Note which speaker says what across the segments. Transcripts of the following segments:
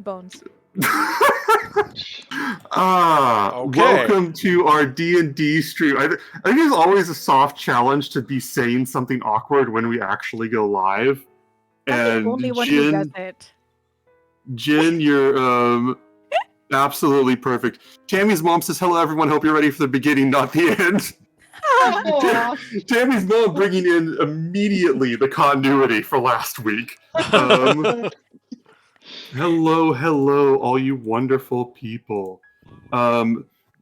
Speaker 1: Bones.
Speaker 2: Okay.
Speaker 3: Welcome to our D&D stream. I think it's always a soft challenge to be saying something awkward when we actually go live.
Speaker 1: I'm the only one who does it.
Speaker 3: Jen, you're absolutely perfect. Tammy's mom says, hello everyone, hope you're ready for the beginning, not the end. Tammy's mom bringing in immediately the continuity for last week. Hello, all you wonderful people.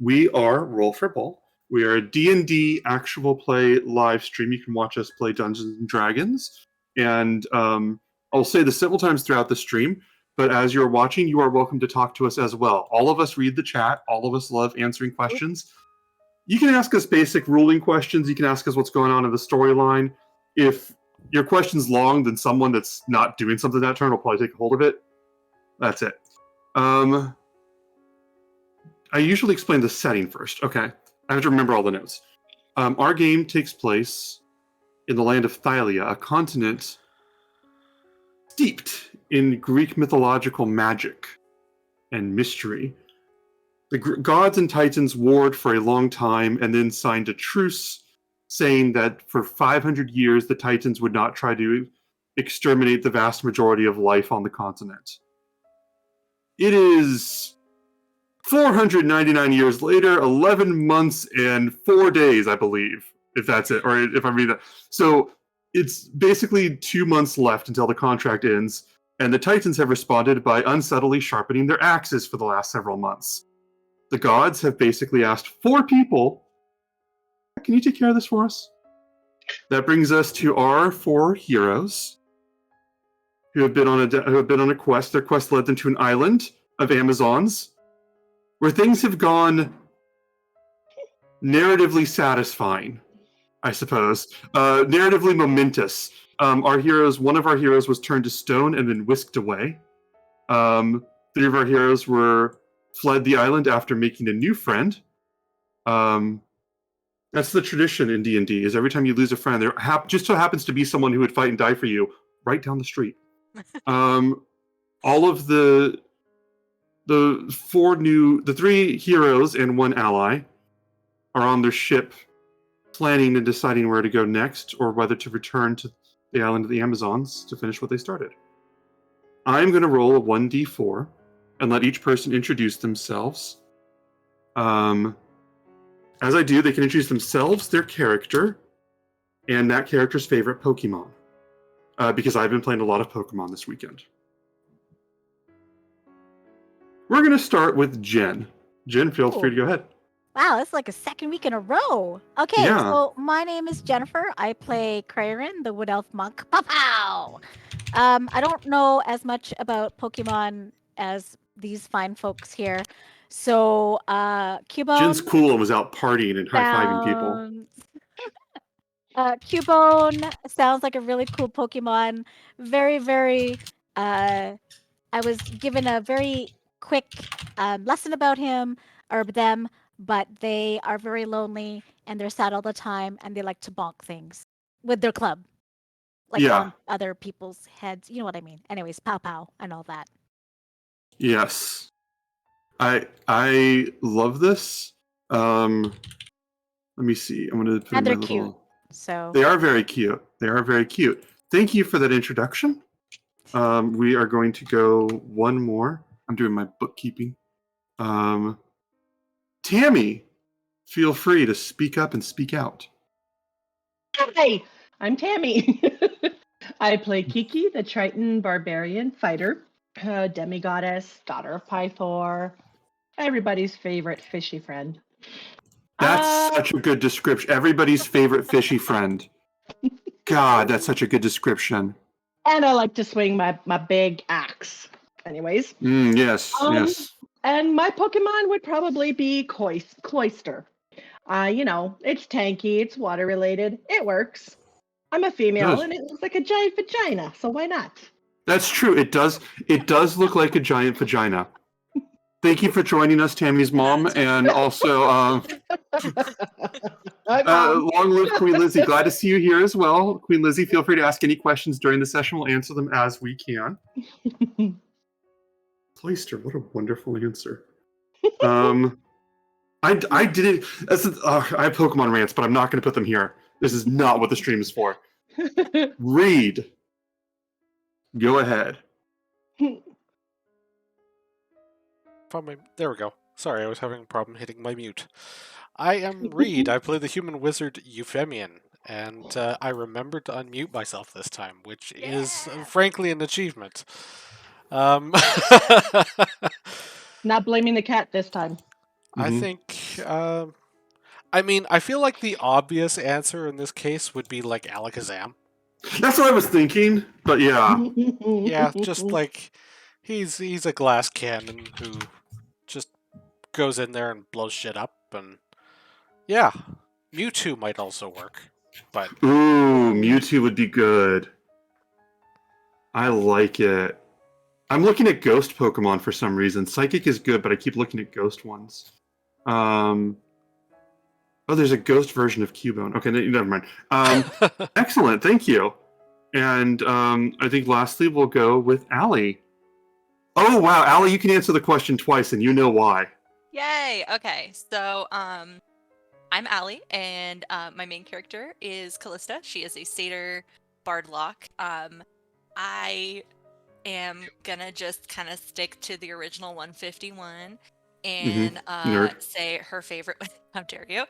Speaker 3: We are Roll for Bull. We are a D&D actual play live stream. You can watch us play Dungeons and Dragons. And I'll say this several times throughout the stream, but as you're watching, you are welcome to talk to us as well. All of us read the chat. All of us love answering questions. You can ask us basic ruling questions. You can ask us what's going on in the storyline. If your question's long, then someone that's not doing something that turn will probably take a hold of it. That's it. I usually explain the setting first. Okay. I have to remember all the notes. Our game takes place in the land of Thylia, a continent steeped in Greek mythological magic and mystery. The gods and titans warred for a long time and then signed a truce saying that for 500 years the titans would not try to exterminate the vast majority of life on the continent. It is 499 years later, 11 months and 4 days, I believe, if that's it, or if I read that. So it's basically 2 months left until the contract ends, and the Titans have responded by unsubtly sharpening their axes for the last several months. The gods have basically asked 4 people, can you take care of this for us? That brings us to our 4 heroes who have been on a quest. Their quest led them to an island of Amazons where things have gone narratively satisfying, I suppose. Narratively momentous. One of our heroes was turned to stone and then whisked away. 3 of our heroes fled the island after making a new friend. That's the tradition in D&D, is every time you lose a friend, there just so happens to be someone who would fight and die for you right down the street. All of the 3 heroes and 1 ally are on their ship planning and deciding where to go next or whether to return to the island of the Amazons to finish what they started. I'm going to roll a 1d4 and let each person introduce themselves. As I do, they can introduce themselves, their character, and that character's favorite Pokemon. Because I've been playing a lot of Pokemon this weekend. We're going to start with Jen. Jen, feel free to go ahead.
Speaker 1: Wow, that's like a second week in a row. Okay, So my name is Jennifer. I play Crayron, the Wood Elf Monk. Pow! I don't know as much about Pokemon as these fine folks here. So, Cubone...
Speaker 3: Jen's cool and was out partying and high-fiving people.
Speaker 1: Cubone sounds like a really cool Pokemon. Very, very... I was given a very quick lesson about him, or them, but they are very lonely, and they're sad all the time, and they like to bonk things with their club. On other people's heads. You know what I mean. Anyways, pow pow and all that.
Speaker 3: Yes. I love this. Let me see. I'm going to put
Speaker 1: and they're cute. So
Speaker 3: they are very cute. Thank you for that introduction. We are going to go one more. I'm doing my bookkeeping. Tammy, feel free to speak up and speak out.
Speaker 4: Hi, I'm Tammy. I play Kiki, the Triton barbarian fighter, demigoddess, daughter of Pythor, everybody's favorite fishy friend.
Speaker 3: That's such a good description. Everybody's favorite fishy friend. God, that's such a good description.
Speaker 4: And I like to swing my big axe. Anyways.
Speaker 3: Yes.
Speaker 4: And my Pokemon would probably be Cloyster. It's tanky, it's water related, it works. I'm a female and it looks like a giant vagina, so why not?
Speaker 3: That's true. It does look like a giant vagina. Thank you for joining us, Tammy's mom, and also long live Queen Lizzie. Glad to see you here as well. Queen Lizzie, feel free to ask any questions during the session. We'll answer them as we can. Cloister, what a wonderful answer. I didn't. I have Pokemon rants, but I'm not going to put them here. This is not what the stream is for. Reed, go ahead.
Speaker 2: There we go. Sorry, I was having a problem hitting my mute. I am Reed. I play the human wizard Euphemian, and I remembered to unmute myself this time, which is frankly an achievement.
Speaker 4: Not blaming the cat this time.
Speaker 2: I think. I mean, I feel like the obvious answer in this case would be like Alakazam.
Speaker 3: That's what I was thinking, but yeah.
Speaker 2: Yeah, just like he's a glass cannon who just goes in there and blows shit up, and yeah, Mewtwo might also work, but
Speaker 3: Ooh, Mewtwo would be good. I like it. I'm looking at ghost Pokemon for some reason. Psychic is good, but I keep looking at ghost ones. Oh, there's a ghost version of Cubone. Okay, never mind. Excellent, thank you. And I think lastly we'll go with Allie. Oh wow, Allie, you can answer the question twice, and you know why.
Speaker 5: Yay! Okay, so I'm Allie, and my main character is Callista. She is a satyr bardlock. I am gonna just kind of stick to the original 151 and say her favorite. How dare you?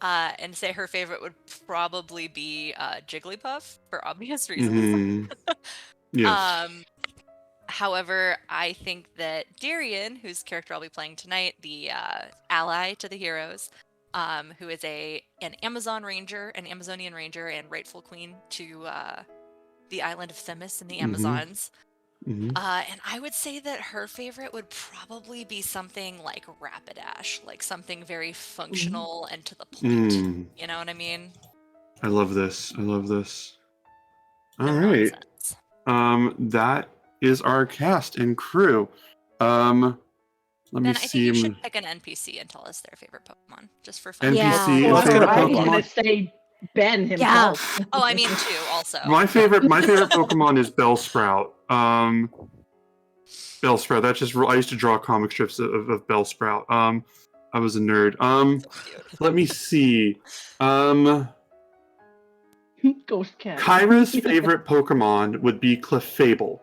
Speaker 5: And say her favorite would probably be Jigglypuff for obvious reasons.
Speaker 3: Yes.
Speaker 5: However, I think that Darian, whose character I'll be playing tonight, the ally to the heroes, who is an Amazonian ranger, and rightful queen to the island of Themis in the Amazons. And I would say that her favorite would probably be something like Rapidash, like something very functional and to the point. You know what I mean?
Speaker 3: I love this. All right. That is our cast and crew. Let me
Speaker 5: then
Speaker 3: see.
Speaker 5: I think you should pick an NPC and tell us their favorite Pokemon, just for fun.
Speaker 3: NPC
Speaker 4: Well,
Speaker 3: and favorite
Speaker 4: I was
Speaker 3: Pokemon.
Speaker 4: gonna say Ben himself.
Speaker 5: Oh, I mean too. Also,
Speaker 3: My favorite Pokemon is Bellsprout. Bellsprout. That's just I used to draw comic strips of Bellsprout. I was a nerd. Let me see.
Speaker 4: Ghost cat.
Speaker 3: Kyra's favorite Pokemon would be Clefable,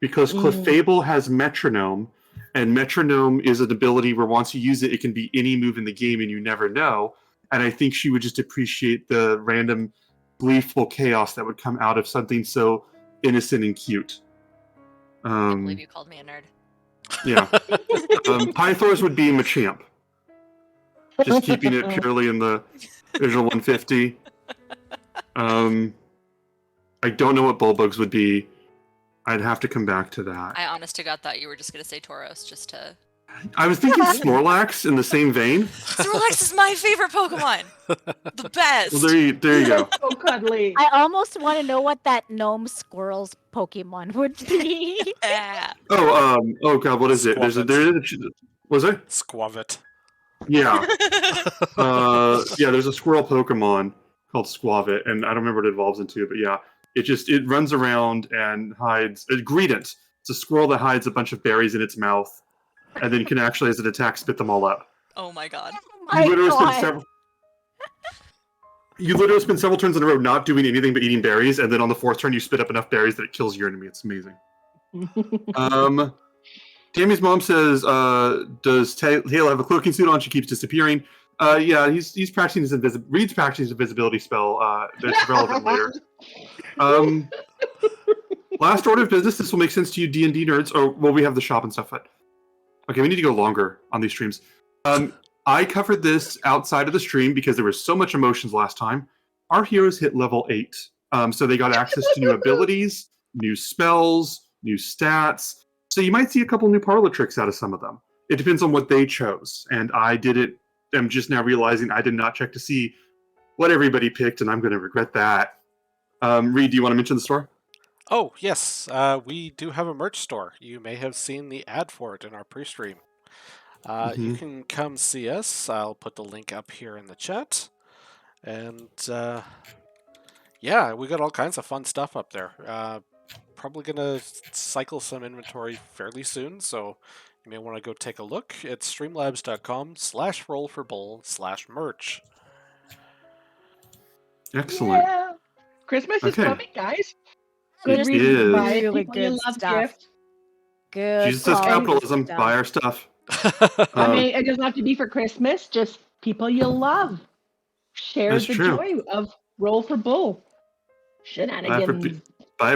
Speaker 3: because Clefable has Metronome, and Metronome is an ability where once you use it, it can be any move in the game, and you never know. And I think she would just appreciate the random, gleeful chaos that would come out of something so innocent and cute.
Speaker 5: I can't believe you called me a nerd.
Speaker 3: Yeah. Pythors would be Machamp. Just keeping it purely in the original 150. I don't know what Bulbugs would be. I'd have to come back to that.
Speaker 5: I honest to God thought you were just going to say Tauros, just to...
Speaker 3: I was thinking Snorlax in the same vein.
Speaker 5: Snorlax is my favorite Pokemon! The best!
Speaker 3: Well, there you go.
Speaker 4: So cuddly.
Speaker 1: I almost want to know what that gnome squirrel's Pokemon would be.
Speaker 5: Yeah.
Speaker 3: Oh god, what is it? Was it?
Speaker 2: Squavit.
Speaker 3: Yeah. There's a squirrel Pokemon called Squavit, and I don't remember what it evolves into, but yeah. It runs around and hides Greedent. It's a squirrel that hides a bunch of berries in its mouth, and then can actually, as an attack, spit them all up.
Speaker 5: Oh my god.
Speaker 3: You literally spend several turns in a row not doing anything but eating berries, and then on the fourth turn you spit up enough berries that it kills your enemy. It's amazing. Tammy's mom says, does Hale have a cloaking suit on? She keeps disappearing. Yeah, he's practicing his Reed's practicing his invisibility spell. That's relevant later. Last order of business. This will make sense to you, D&D nerds. Oh, well, we have the shop and stuff. But okay, we need to go longer on these streams. I covered this outside of the stream because there was so much emotions last time. Our heroes hit level 8, so they got access to new abilities, new spells, new stats. So you might see a couple new parlor tricks out of some of them. It depends on what they chose, and I did it. I'm just now realizing I did not check to see what everybody picked, and I'm going to regret that. Reed, do you want to mention the store?
Speaker 2: Oh, yes. We do have a merch store. You may have seen the ad for it in our pre-stream. You can come see us. I'll put the link up here in the chat. And, yeah, we got all kinds of fun stuff up there. probably gonna cycle some inventory fairly soon, so you may want to go take a look. It's streamlabs.com/rollforbull/merch.
Speaker 3: Excellent.
Speaker 4: Yeah. Christmas is
Speaker 3: Okay.
Speaker 4: coming, guys. Good
Speaker 3: It
Speaker 1: There's
Speaker 4: reason to
Speaker 3: is.
Speaker 4: buy it.
Speaker 1: really
Speaker 4: People you
Speaker 1: good
Speaker 4: love
Speaker 1: stuff.
Speaker 4: gifts.
Speaker 1: Good
Speaker 3: Jesus says
Speaker 1: quality
Speaker 3: capitalism.
Speaker 1: stuff.
Speaker 3: Buy our stuff.
Speaker 4: I mean, it doesn't have to be for Christmas. Just people you love. Share
Speaker 3: That's
Speaker 4: the
Speaker 3: true.
Speaker 4: joy of Roll for Bull.
Speaker 3: Buy
Speaker 4: Shenanigans.
Speaker 3: it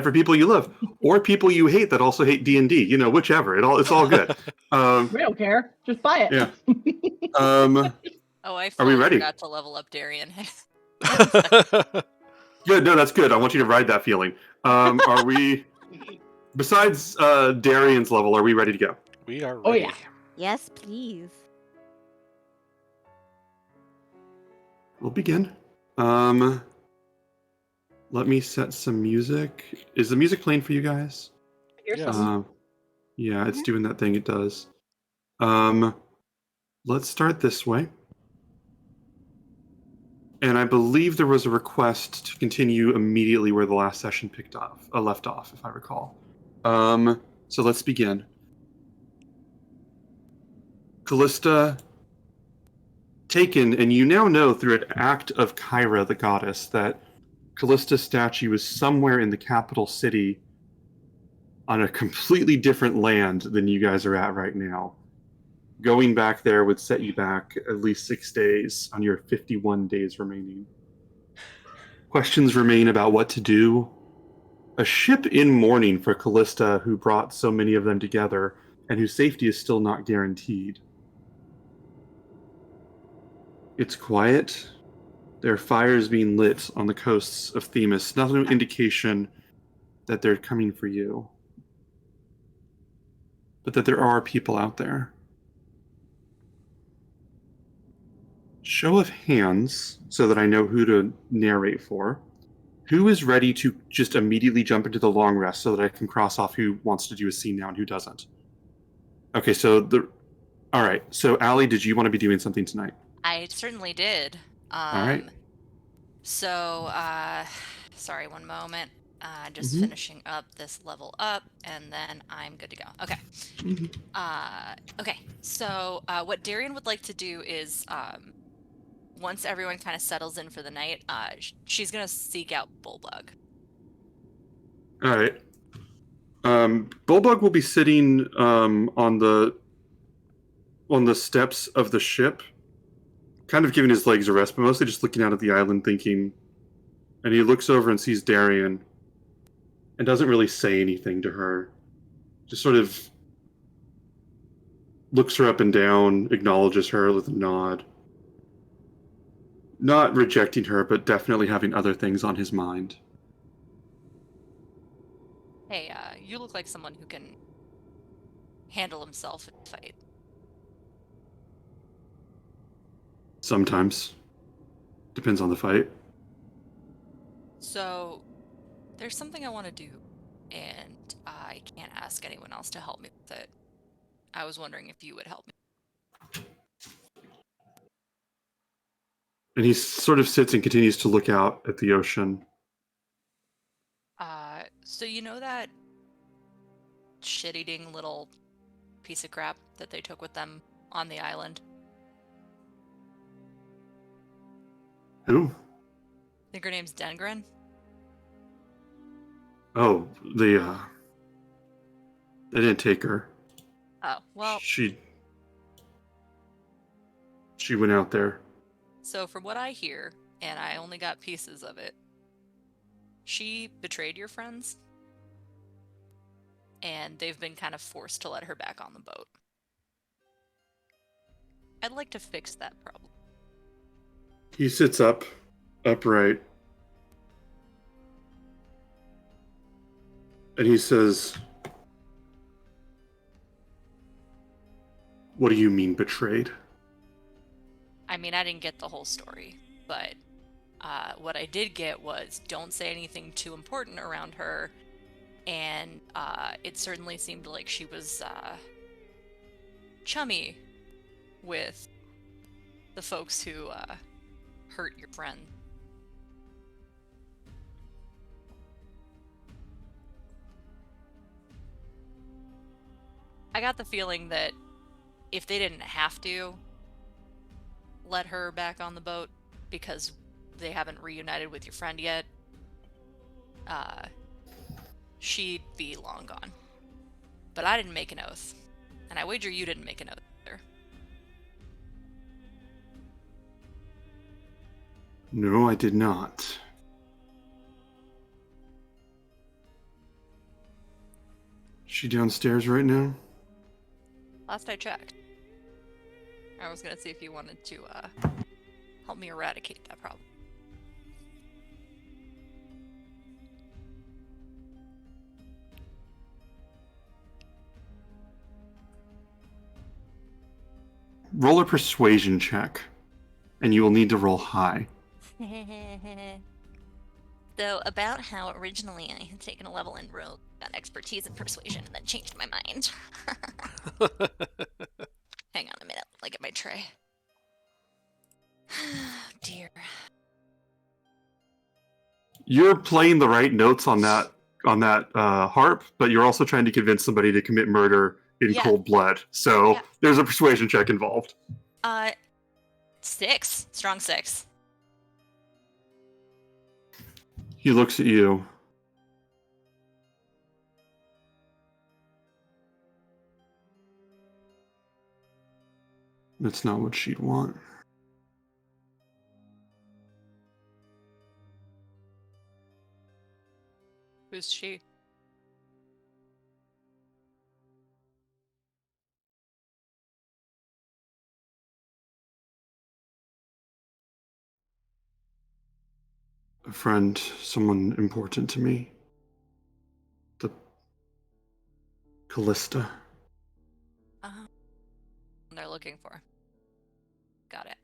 Speaker 3: for people you love, or people you hate that also hate D&D. You know, whichever. It's all good.
Speaker 4: We don't care. Just buy it.
Speaker 3: Yeah.
Speaker 5: Oh, I
Speaker 3: Are we
Speaker 5: fully
Speaker 3: ready?
Speaker 5: forgot to level up Darian.
Speaker 3: Good. No, that's good. I want you to ride that feeling. Are we? Besides Darian's level, are we ready to go?
Speaker 2: We are
Speaker 4: Oh,
Speaker 2: ready.
Speaker 4: yeah.
Speaker 1: Yes, please.
Speaker 3: We'll begin. Let me set some music. Is the music playing for you guys?
Speaker 4: Here's
Speaker 2: Yes.
Speaker 4: some.
Speaker 3: Yeah, it's
Speaker 1: Mhm.
Speaker 3: doing that thing it does. Let's start this way. And I believe there was a request to continue immediately where the last session left off, if I recall. So let's begin. Callista, taken, and you now know through an act of Kyra, the goddess, that Callista's statue is somewhere in the capital city on a completely different land than you guys are at right now. Going back there would set you back at least 6 days on your 51 days remaining. Questions remain about what to do. A ship in mourning for Callista, who brought so many of them together, and whose safety is still not guaranteed. It's quiet. There are fires being lit on the coasts of Themis, not an indication that they're coming for you, but that there are people out there. Show of hands, so that I know who to narrate for. Who is ready to just immediately jump into the long rest so that I can cross off who wants to do a scene now and who doesn't? Okay, all right. So, Allie, did you want to be doing something tonight?
Speaker 5: I certainly did.
Speaker 3: All right.
Speaker 5: So, sorry, one moment. Just
Speaker 3: Mhm.
Speaker 5: finishing up this level up, and then I'm good to go. Okay. Okay. So, what Darian would like to do is, once everyone kind of settles in for the night, she's gonna seek out Bulldog.
Speaker 3: All right. Bulldog will be sitting on the steps of the ship, kind of giving his legs a rest, but mostly just looking out at the island, thinking. And he looks over and sees Darian, and doesn't really say anything to her. Just sort of looks her up and down, acknowledges her with a nod. Not rejecting her, but definitely having other things on his mind.
Speaker 5: Hey, you look like someone who can handle himself in a fight.
Speaker 3: Sometimes. Depends on the fight.
Speaker 5: So, there's something I want to do, and I can't ask anyone else to help me with it. I was wondering if you would help me.
Speaker 3: And he sort of sits and continues to look out at the ocean.
Speaker 5: So you know that shit-eating little piece of crap that they took with them on the island?
Speaker 3: Who?
Speaker 5: I think her name's Dengren.
Speaker 3: Oh, they didn't take her.
Speaker 5: Oh, well,
Speaker 3: She went out there.
Speaker 5: so from what I hear, and I only got pieces of it, she betrayed your friends, and they've been kind of forced to let her back on the boat. I'd like to fix that problem.
Speaker 3: He sits upright, and he says, "What do you mean betrayed?"
Speaker 5: I mean, I didn't get the whole story, but what I did get was don't say anything too important around her, and it certainly seemed like she was chummy with the folks who hurt your friend. I got the feeling that if they didn't have to let her back on the boat because they haven't reunited with your friend yet, she'd be long gone. But I didn't make an oath, and I wager you didn't make an oath either.
Speaker 3: No, I did not. She downstairs right now?
Speaker 5: Last I checked. I was gonna see if you wanted to help me eradicate that problem.
Speaker 3: Roll a persuasion check, and you will need to roll high.
Speaker 5: So, about how originally I had taken a level in Rogue, got expertise in persuasion, and then changed my mind. Hang on a minute, let me get my tray. Dear.
Speaker 3: You're playing the right notes on that harp, but you're also trying to convince somebody to commit murder in cold blood. So there's a persuasion check involved.
Speaker 5: 6. Strong 6.
Speaker 3: He looks at you. That's not what she'd want.
Speaker 5: Who's she?
Speaker 3: A friend, someone important to me. The Callista.
Speaker 5: They're looking for. Got it.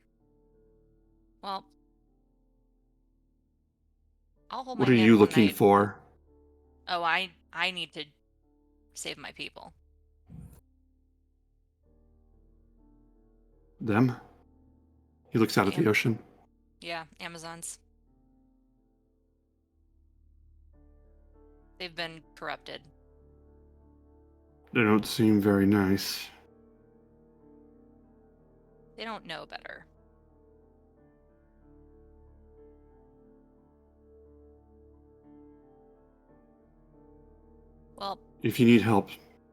Speaker 5: Well, I'll hold my
Speaker 3: What are
Speaker 5: hand
Speaker 3: you
Speaker 5: one
Speaker 3: looking
Speaker 5: night.
Speaker 3: for?
Speaker 5: Oh, I need to save my people.
Speaker 3: Them? He looks out at the ocean.
Speaker 5: Yeah, Amazons. They've been corrupted.
Speaker 3: They don't seem very nice.
Speaker 5: They don't know better. Well,
Speaker 3: If you need help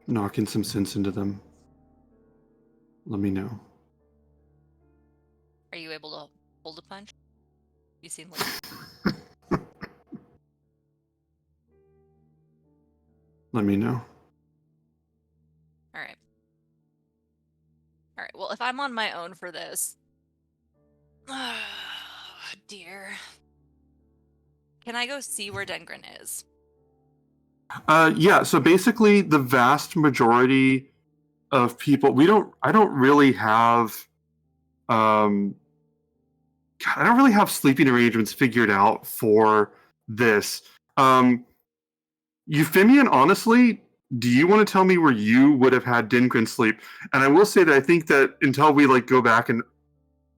Speaker 3: knocking some sense into them, let me know.
Speaker 5: are you able to hold a punch? You seem like...
Speaker 3: Let me know.
Speaker 5: Alright. Alright, well, if I'm on my own for this... Oh, dear. Can I go see where Dengrin is?
Speaker 3: Yeah, so basically the vast majority of people, I don't really have, I don't really have sleeping arrangements figured out for this. Euphemian, honestly, do you want to tell me where you would have had Dengrin sleep? And I will say that I think that until we go back and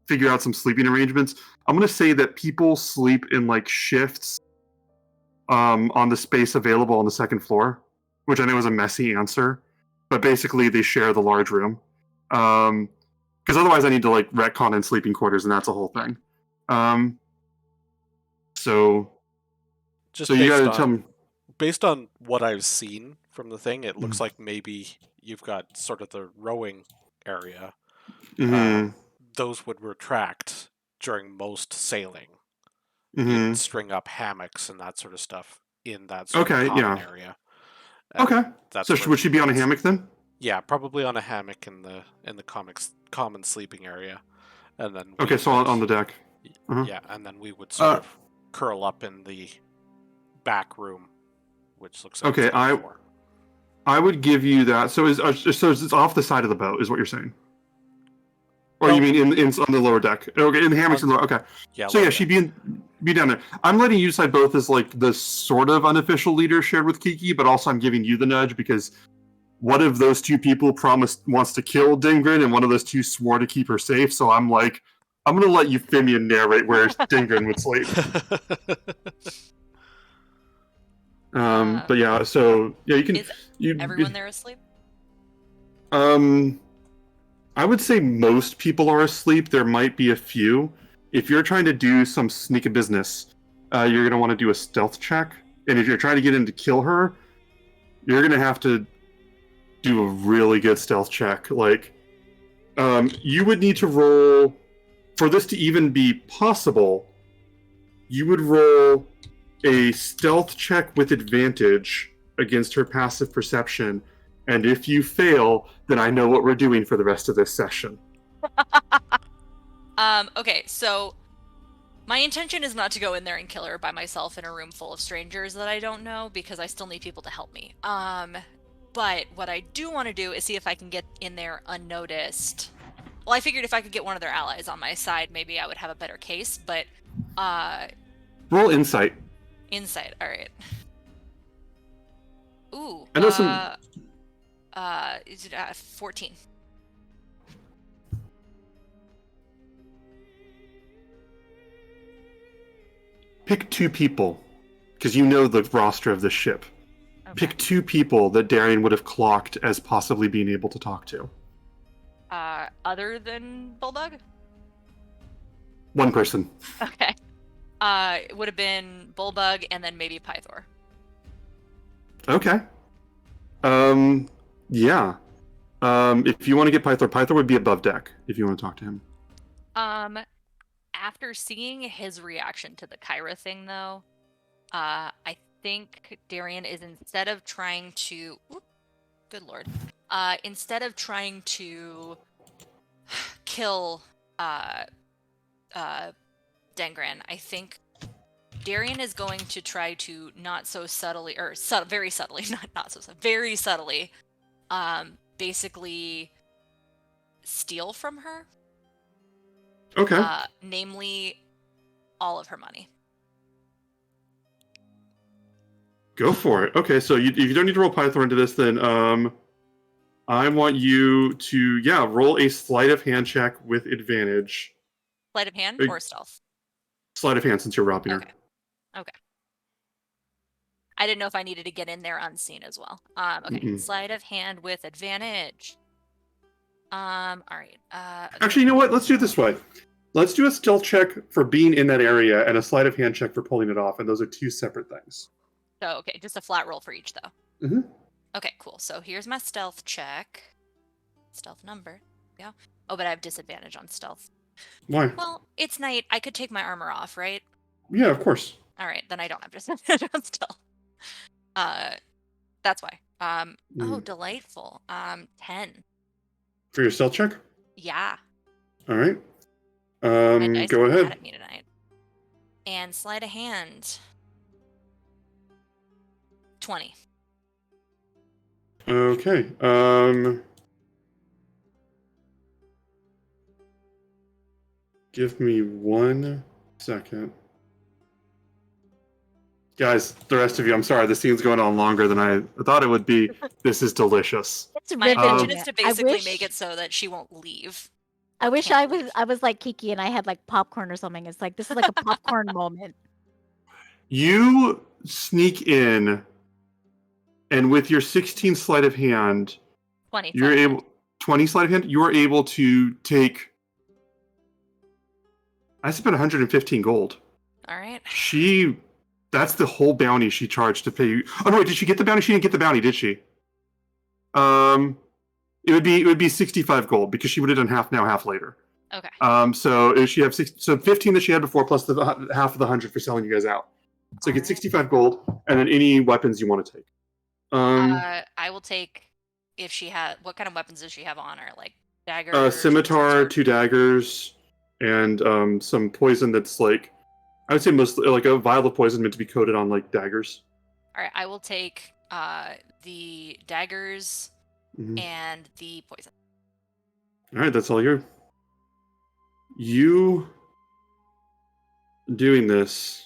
Speaker 3: figure out some sleeping arrangements, I'm going to say that people sleep in shifts on the space available on the second floor, which I know is a messy answer, but basically they share the large room. Because otherwise I need to retcon in sleeping quarters, and that's a whole thing. So you got to tell me.
Speaker 2: Based on what I've seen from the thing, it looks like maybe you've got sort of the rowing area.
Speaker 3: Mm-hmm.
Speaker 2: Those would retract during most sailing.
Speaker 3: Mm-hmm.
Speaker 2: You'd string up hammocks and that sort of stuff in that sort of common area.
Speaker 3: Okay. So would she be on a hammock then?
Speaker 2: Yeah, probably on a hammock in the common sleeping area, and then
Speaker 3: so on the deck. Uh-huh.
Speaker 2: Yeah, and then we would sort of curl up in the back room, which looks like
Speaker 3: I would give you that. So it's off the side of the boat, is what you're saying? Or you mean in on the lower deck? Okay, in the hammocks in the lower. Okay.
Speaker 2: Yeah.
Speaker 3: So she'd be down there. I'm letting you decide both as the sort of unofficial leader shared with Kiki, but also I'm giving you the nudge because one of those two people wants to kill Dengrin, and one of those two swore to keep her safe. So I'm going to let Euphemian narrate where Dengrin would sleep. But yeah, so yeah, you can.
Speaker 5: Is everyone there asleep?
Speaker 3: I would say most people are asleep. There might be a few. If you're trying to do some sneaky business, you're going to want to do a stealth check. And if you're trying to get in to kill her, you're going to have to do a really good stealth check. Like, you would need to roll, for this to even be possible, you would roll a stealth check with advantage against her passive perception. And if you fail, then I know what we're doing for the rest of this session.
Speaker 5: Okay, so my intention is not to go in there and kill her by myself in a room full of strangers that I don't know, because I still need people to help me. But what I do want to do is see if I can get in there unnoticed. Well, I figured if I could get one of their allies on my side, maybe I would have a better case, but
Speaker 3: roll insight.
Speaker 5: Insight, alright. Ooh.
Speaker 3: I know some...
Speaker 5: Is it 14?
Speaker 3: Pick 2 people, because you know the roster of the ship.
Speaker 5: Okay.
Speaker 3: Pick 2 people that Darian would have clocked as possibly being able to talk to.
Speaker 5: Other than Bulldog?
Speaker 3: 1 person.
Speaker 5: Okay. It would have been Bulldog and then maybe Pythor.
Speaker 3: Okay. Yeah. If you want to get Pythor would be above deck if you want to talk to him.
Speaker 5: After seeing his reaction to the Kyra thing, though, I think Darian is instead of trying to... good lord. Instead of trying to kill Dengran, I think Darian is going to try to not so subtly, or very subtly, not so subtly, very subtly, basically steal from her.
Speaker 3: Okay.
Speaker 5: Namely, all of her money.
Speaker 3: Go for it. Okay, so you don't need to roll Pythor into this, then I want you to, roll a sleight of hand check with advantage.
Speaker 5: Sleight of hand or stealth?
Speaker 3: Sleight of hand, since you're robbing her.
Speaker 5: Okay. I didn't know if I needed to get in there unseen as well. Okay.
Speaker 3: Mm-mm.
Speaker 5: Sleight of hand with advantage. All right.
Speaker 3: Actually, you know what? Let's do it this way. Let's do a stealth check for being in that area and a sleight of hand check for pulling it off, and those are 2 separate things.
Speaker 5: So, okay, just a flat roll for each, though.
Speaker 3: Mm-hmm.
Speaker 5: Okay, cool. So here's my stealth check. Stealth number. Yeah. Oh, but I have disadvantage on stealth.
Speaker 3: Why?
Speaker 5: Well, it's night. I could take my armor off, right?
Speaker 3: Yeah, of course.
Speaker 5: All right, then I don't have disadvantage on stealth. That's why. Oh, delightful. 10.
Speaker 3: For your stealth check?
Speaker 5: Yeah.
Speaker 3: All right.
Speaker 5: My dice
Speaker 3: Go
Speaker 5: are
Speaker 3: ahead.
Speaker 5: mad at me tonight. And sleight of hand. 20.
Speaker 3: Okay. Give me 1 second. Guys, the rest of you, I'm sorry, the scene's going on longer than I thought it would be. This is delicious.
Speaker 1: It's
Speaker 5: My intention is to
Speaker 1: I
Speaker 5: basically
Speaker 1: wish-
Speaker 5: make it so that she won't leave.
Speaker 1: I wish
Speaker 5: Can't
Speaker 1: I was like Kiki and I had like popcorn or something. It's like this is like a popcorn moment.
Speaker 3: You sneak in, and with your 16 sleight of hand,
Speaker 5: 20.
Speaker 3: you're able 20 sleight of hand. You are able to take. I spent 115 gold.
Speaker 5: All right.
Speaker 3: That's the whole bounty she charged to pay you. Oh no, wait, did she get the bounty? She didn't get the bounty, did she? It would be 65 gold because she would have done half now, half later.
Speaker 5: Okay.
Speaker 3: So if she have 15 that she had before plus the half of the 100 for selling you guys out. So get 65 gold and then any weapons you want to take.
Speaker 5: I will take if she had. What kind of weapons does she have on her? Like daggers?
Speaker 3: Scimitar, 2 daggers, and some poison that's like, I would say mostly like a vial of poison meant to be coated on like daggers.
Speaker 5: All right. I will take the daggers and the poison.
Speaker 3: All right, that's all you doing this,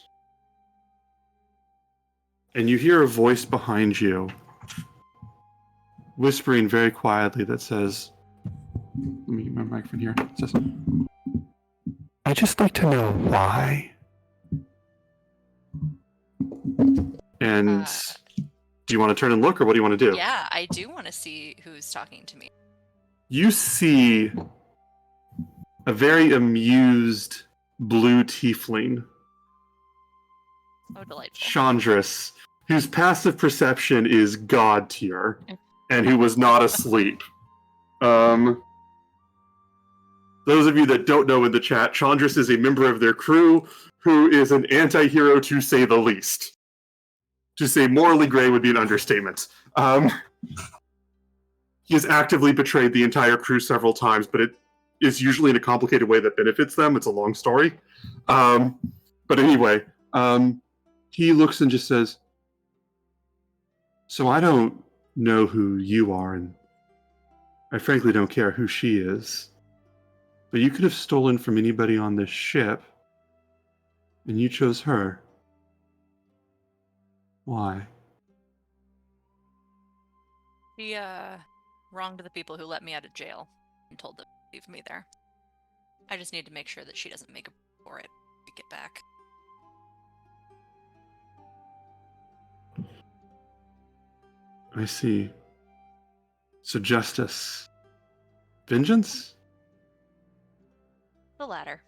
Speaker 3: and you hear a voice behind you whispering very quietly that says, let me get my microphone here. It says, I'd just like to know why. And do you want to turn and look, or what do you want to do?
Speaker 5: Yeah, I do want to see who's talking to me.
Speaker 3: you see a very amused blue tiefling,
Speaker 5: Oh, delightful.
Speaker 3: Chandris, whose passive perception is god tier, and who was not asleep. Those of you that don't know in the chat, Chandris is a member of their crew who is an anti-hero to say the least. To say morally gray would be an understatement. He has actively betrayed the entire crew several times, but it is usually in a complicated way that benefits them. It's a long story. But anyway, he looks and just says, so I don't know who you are, and I frankly don't care who she is. But you could have stolen from anybody on this ship, and you chose her. Why?
Speaker 5: She wronged the people who let me out of jail and told them to leave me there. I just need to make sure that she doesn't make a for it to get back.
Speaker 3: I see. So justice. Vengeance?
Speaker 5: The latter.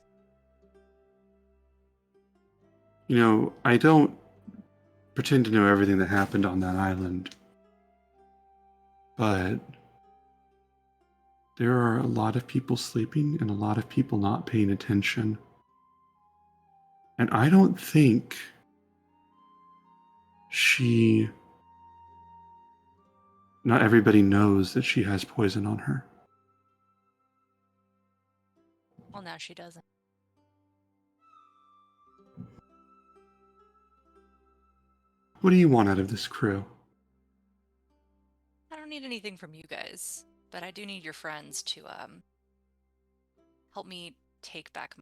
Speaker 3: You know, I don't pretend to know everything that happened on that island. But there are a lot of people sleeping and a lot of people not paying attention. And I don't think not everybody knows that she has poison on her.
Speaker 5: Well, now she doesn't.
Speaker 3: What do you want out of this crew?
Speaker 5: I don't need anything from you guys, but I do need your friends to help me take back.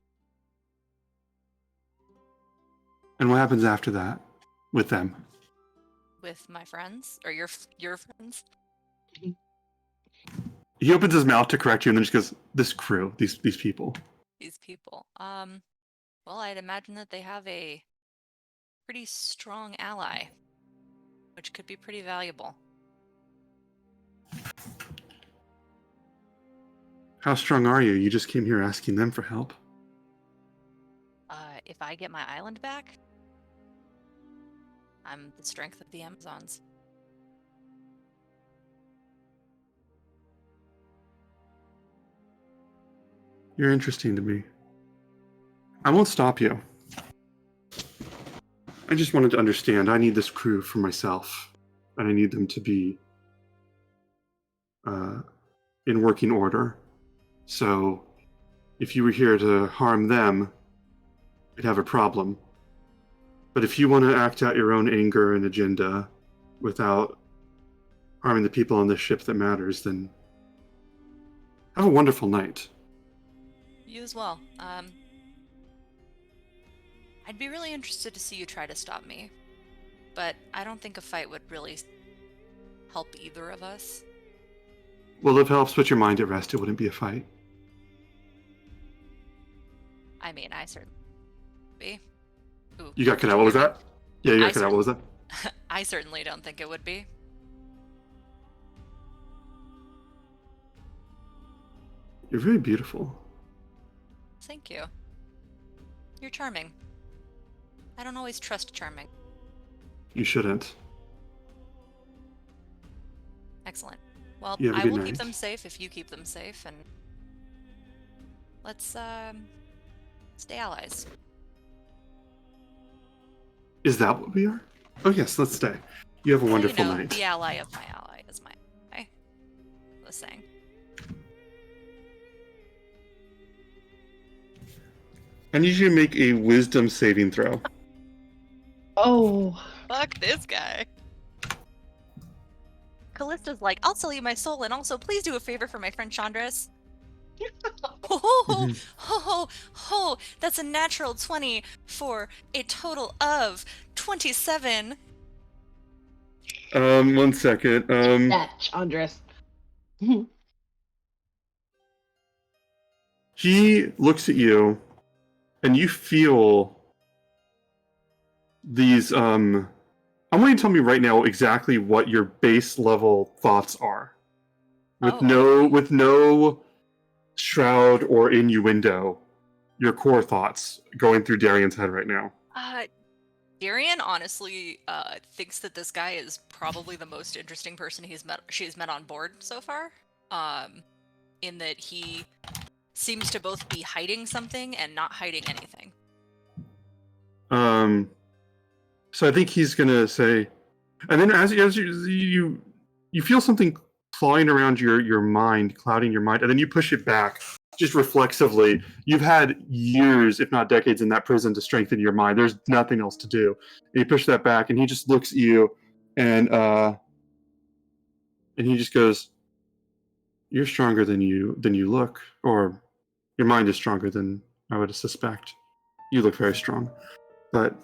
Speaker 3: And what happens after that with them?
Speaker 5: With my friends or your friends.
Speaker 3: He opens his mouth to correct you and then just goes, this crew, these people.
Speaker 5: These people. Well, I'd imagine that they have a pretty strong ally, which could be pretty valuable.
Speaker 3: How strong are you? You just came here asking them for help.
Speaker 5: If I get my island back, I'm the strength of the Amazons.
Speaker 3: You're interesting to me. I won't stop you. I just wanted to understand. I need this crew for myself, and I need them to be in working order. So, if you were here to harm them, I'd have a problem. But if you want to act out your own anger and agenda without harming the people on this ship that matters, then have a wonderful night.
Speaker 5: You as well. I'd be really interested to see you try to stop me, but I don't think a fight would really help either of us.
Speaker 3: Well, if it helps put your mind at rest, it wouldn't be a fight.
Speaker 5: I mean, I certainly be. Ooh.
Speaker 3: You got cut out. What was that? Yeah, you got cut out. What was that?
Speaker 5: I certainly don't think it would be.
Speaker 3: You're very beautiful.
Speaker 5: Thank you. You're charming. I don't always trust charming.
Speaker 3: You shouldn't.
Speaker 5: Excellent. Well,
Speaker 3: You have a
Speaker 5: I
Speaker 3: good
Speaker 5: will
Speaker 3: night.
Speaker 5: keep them safe if you keep them safe, and let's stay allies.
Speaker 3: Is that what we are? Oh yes, let's stay. You have a wonderful night.
Speaker 5: The ally of my ally is my ally. I was saying.
Speaker 3: I need you to make a wisdom saving throw.
Speaker 4: Oh.
Speaker 5: Fuck this guy. Callista's like, I'll sell you my soul, and also please do a favor for my friend Chandris. Oh, that's a natural 20 for a total of 27.
Speaker 3: 1 second.
Speaker 4: That, Chandris.
Speaker 3: He looks at you, and you feel these. I want you to tell me right now exactly what your base level thoughts are. with
Speaker 5: Oh,
Speaker 3: no shroud or innuendo. Your core thoughts going through Darian's head right now.
Speaker 5: Darian honestly thinks that this guy is probably the most interesting person she's met on board so far. In that he seems to both be hiding something and not hiding anything.
Speaker 3: So I think he's gonna say, and then as you feel something clawing around your mind, clouding your mind, and then you push it back just reflexively. You've had years, if not decades, in that prison to strengthen your mind. There's nothing else to do. And you push that back, and he just looks at you, and he just goes, "You're stronger than you look, or your mind is stronger than I would suspect. You look very strong, but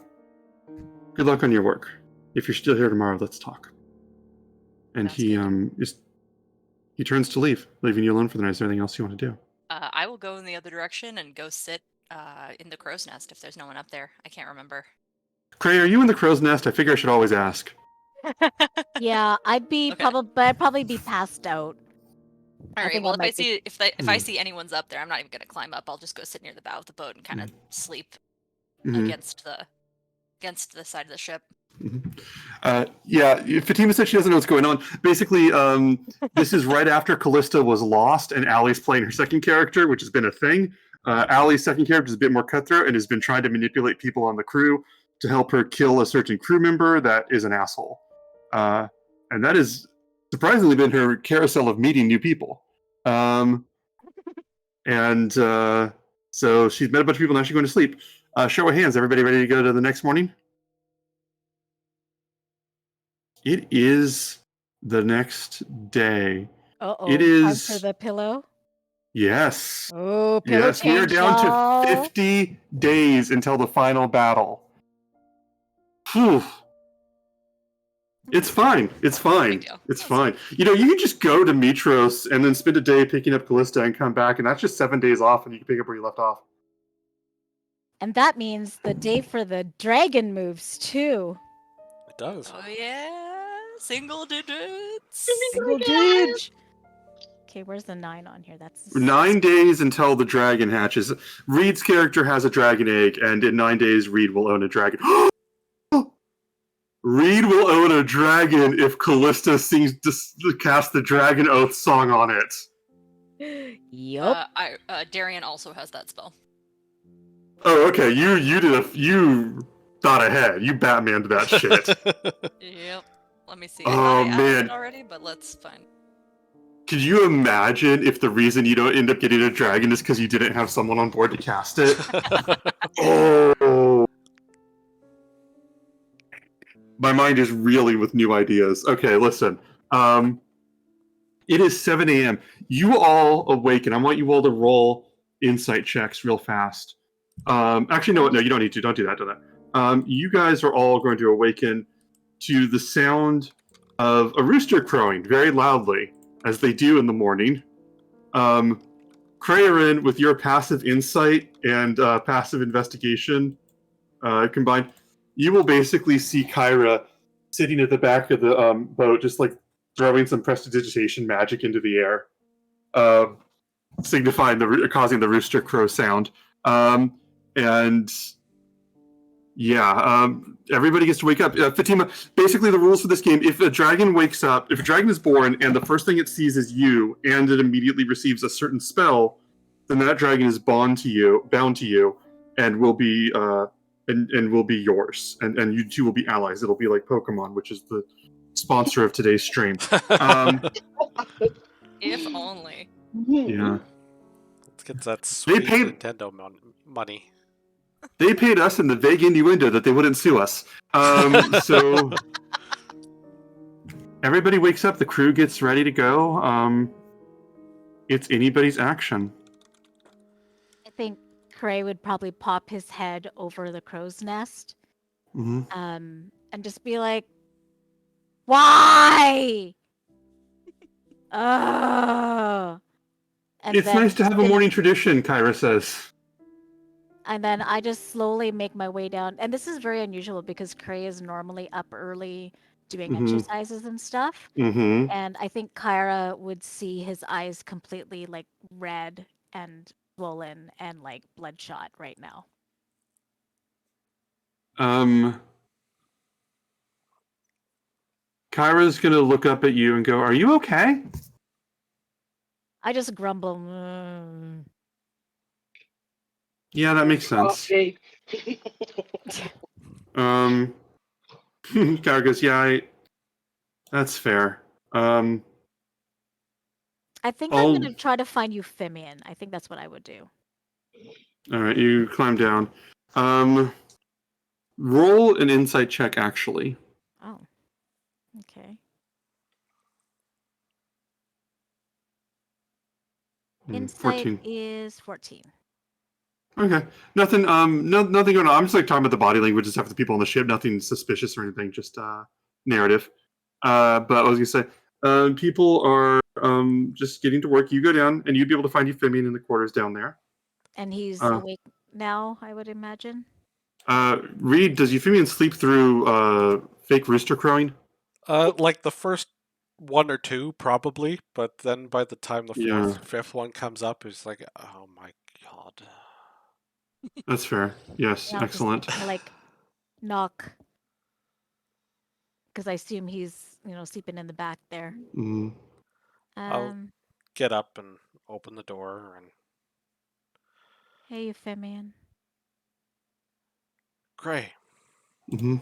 Speaker 3: good luck on your work. If you're still here tomorrow, let's talk." And
Speaker 5: Sounds
Speaker 3: he turns to leave, leaving you alone for the night. Is there anything else you want to do?
Speaker 5: I will go in the other direction and go sit in the crow's nest if there's no one up there. I can't remember.
Speaker 3: Cray, are you in the crow's nest? I figure I should always ask.
Speaker 1: Yeah, I'd be
Speaker 5: Okay.
Speaker 1: I'd probably be passed out.
Speaker 5: All right.
Speaker 1: think
Speaker 5: Well,
Speaker 1: I might
Speaker 5: if I see anyone's up there, I'm not even gonna climb up. I'll just go sit near the bow of the boat and kind of sleep
Speaker 3: Mhm.
Speaker 5: against the side of the ship.
Speaker 3: Yeah, Fatima said she doesn't know what's going on. Basically, this is right after Callista was lost, and Allie's playing her second character, which has been a thing. Allie's second character is a bit more cutthroat and has been trying to manipulate people on the crew to help her kill a certain crew member that is an asshole. And that has surprisingly been her carousel of meeting new people. So she's met a bunch of people, now she's going to sleep. Show of hands, everybody ready to go to the next morning? It is the next day.
Speaker 1: Uh-oh.
Speaker 3: It is
Speaker 1: time for the pillow.
Speaker 3: Yes.
Speaker 1: Oh, pillow
Speaker 3: Yes, we are
Speaker 1: change,
Speaker 3: down
Speaker 1: y'all.
Speaker 3: to 50 days until the final battle. Whew. It's fine. It's fine.
Speaker 5: Big deal.
Speaker 3: It's fine. You know, you can just go to Mitros and then spend a day picking up Callista and come back, and that's just 7 days off, and you can pick up where you left off.
Speaker 1: And that means the day for the dragon moves too.
Speaker 2: It does.
Speaker 5: Oh yeah, single digits.
Speaker 1: Single digit. Okay, where's the 9 on here? That's
Speaker 3: 9 days until the dragon hatches. Reed's character has a dragon egg, and in 9 days, Reed will own a dragon. Reed will own a dragon if Callista cast the Dragon Oath song on it.
Speaker 1: Yup.
Speaker 5: Darian also has that spell.
Speaker 3: Oh, okay. You thought ahead. You Batmaned that shit.
Speaker 5: Yep. Let me see.
Speaker 3: Oh,
Speaker 5: I asked
Speaker 3: man.
Speaker 5: it already, but let's find.
Speaker 3: Could you imagine if the reason you don't end up getting a dragon is because you didn't have someone on board to cast it? Oh. My mind is reeling with new ideas. Okay, listen. It is 7 a.m. You all awaken. I want you all to roll insight checks real fast. Actually, no, you don't need to. Don't do that. Do that. You guys are all going to awaken to the sound of a rooster crowing very loudly, as they do in the morning. Crayorin, with your passive insight and passive investigation combined, you will basically see Kyra sitting at the back of the boat, just like throwing some prestidigitation magic into the air, signifying causing the rooster crow sound. Everybody gets to wake up. Fatima, basically the rules for this game: if a dragon wakes up, if a dragon is born, and the first thing it sees is you, and it immediately receives a certain spell, then that dragon is bound to you, and will be and will be yours, and you two will be allies. It'll be like Pokemon, which is the sponsor of today's stream.
Speaker 5: If only.
Speaker 3: Yeah.
Speaker 2: Let's get that sweet
Speaker 3: paid-
Speaker 2: Nintendo money.
Speaker 3: They paid us in the vague innuendo that they wouldn't sue us. So everybody wakes up, the crew gets ready to go. It's anybody's action.
Speaker 1: I think Cray would probably pop his head over the crow's nest,
Speaker 3: Mm-hmm.
Speaker 1: and just be like, "Why? Oh." And
Speaker 3: It's
Speaker 1: then
Speaker 3: nice to have a morning tradition, Kyra says.
Speaker 1: And then I just slowly make my way down. And this is very unusual because Cray is normally up early doing
Speaker 3: Mhm.
Speaker 1: exercises and stuff.
Speaker 3: Mm-hmm.
Speaker 1: And I think Kyra would see his eyes completely like red and swollen and like bloodshot right now.
Speaker 3: Kyra's gonna look up at you and go, "Are you okay?"
Speaker 1: I just grumble. "Mm."
Speaker 3: Yeah, that makes sense.
Speaker 6: Coffee.
Speaker 3: Kyra goes, "Yeah, that's fair."
Speaker 1: I think I'm
Speaker 3: I'll.
Speaker 1: gonna try to find Euphemian. I think that's what I would do.
Speaker 3: All right, you climb down. Roll an insight check, actually.
Speaker 1: Oh, okay. Insight
Speaker 3: 14.
Speaker 1: is 14.
Speaker 3: Okay. Nothing nothing going on. I'm just like talking about the body language and stuff with the people on the ship, nothing suspicious or anything, just narrative. But I was gonna say, people are just getting to work. You go down and you'd be able to find Euphemian in the quarters down there.
Speaker 1: And he's
Speaker 3: Uh,
Speaker 1: awake now, I would imagine.
Speaker 3: Reed, does Euphemian sleep through fake rooster crowing?
Speaker 2: Like the first one or two, probably, but then by the time the
Speaker 3: Yeah.
Speaker 2: fourth, fifth one comes up, it's like, oh my god.
Speaker 3: That's fair. Yes,
Speaker 1: And I'll
Speaker 3: excellent.
Speaker 1: just like knock because I assume he's, sleeping in the back there.
Speaker 3: Mm.
Speaker 2: I'll get up and open the door and
Speaker 1: Hey, Euphemian.
Speaker 2: Gray.
Speaker 3: Mm-hmm.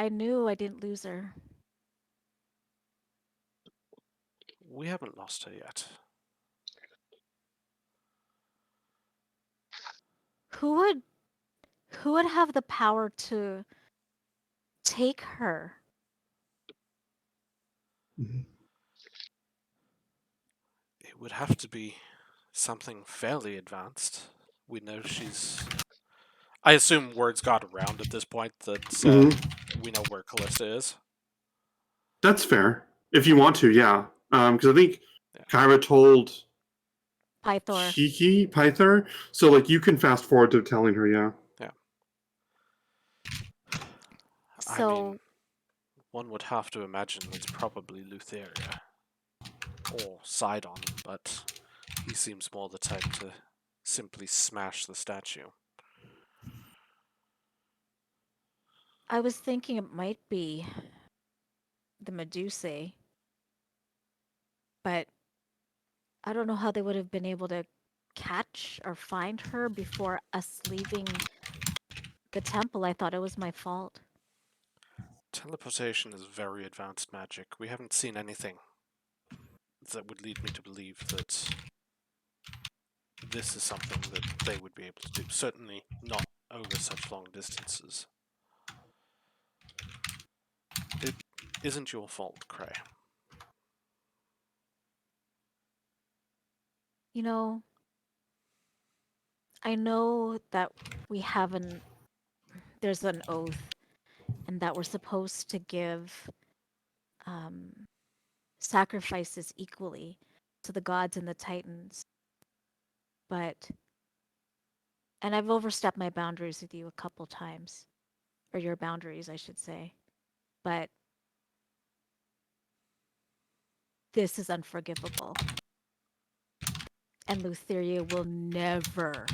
Speaker 1: I knew I didn't lose her.
Speaker 2: We haven't lost her yet.
Speaker 1: Who would have the power to take her?
Speaker 3: Mm-hmm.
Speaker 2: It would have to be something fairly advanced. We know she's... I assume words got around at this point that we know where Callista is.
Speaker 3: That's fair. If you want to, yeah. Because I think Kyra told
Speaker 1: Pythor.
Speaker 3: Pythor. So like you can fast forward to telling her, yeah.
Speaker 2: Yeah.
Speaker 1: So,
Speaker 2: I mean, one would have to imagine it's probably Lutheria or Sidon, but he seems more the type to simply smash the statue.
Speaker 1: I was thinking it might be the Medusae, but I don't know how they would have been able to catch or find her before us leaving the temple. I thought it was my fault.
Speaker 2: Teleportation is very advanced magic. We haven't seen anything that would lead me to believe that this is something that they would be able to do. Certainly not over such long distances. It isn't your fault, Cray.
Speaker 1: I know that there's an oath, and that we're supposed to give sacrifices equally to the gods and the titans. And I've overstepped my boundaries with you a couple times, or your boundaries, I should say. But this is unforgivable. And Lutheria will never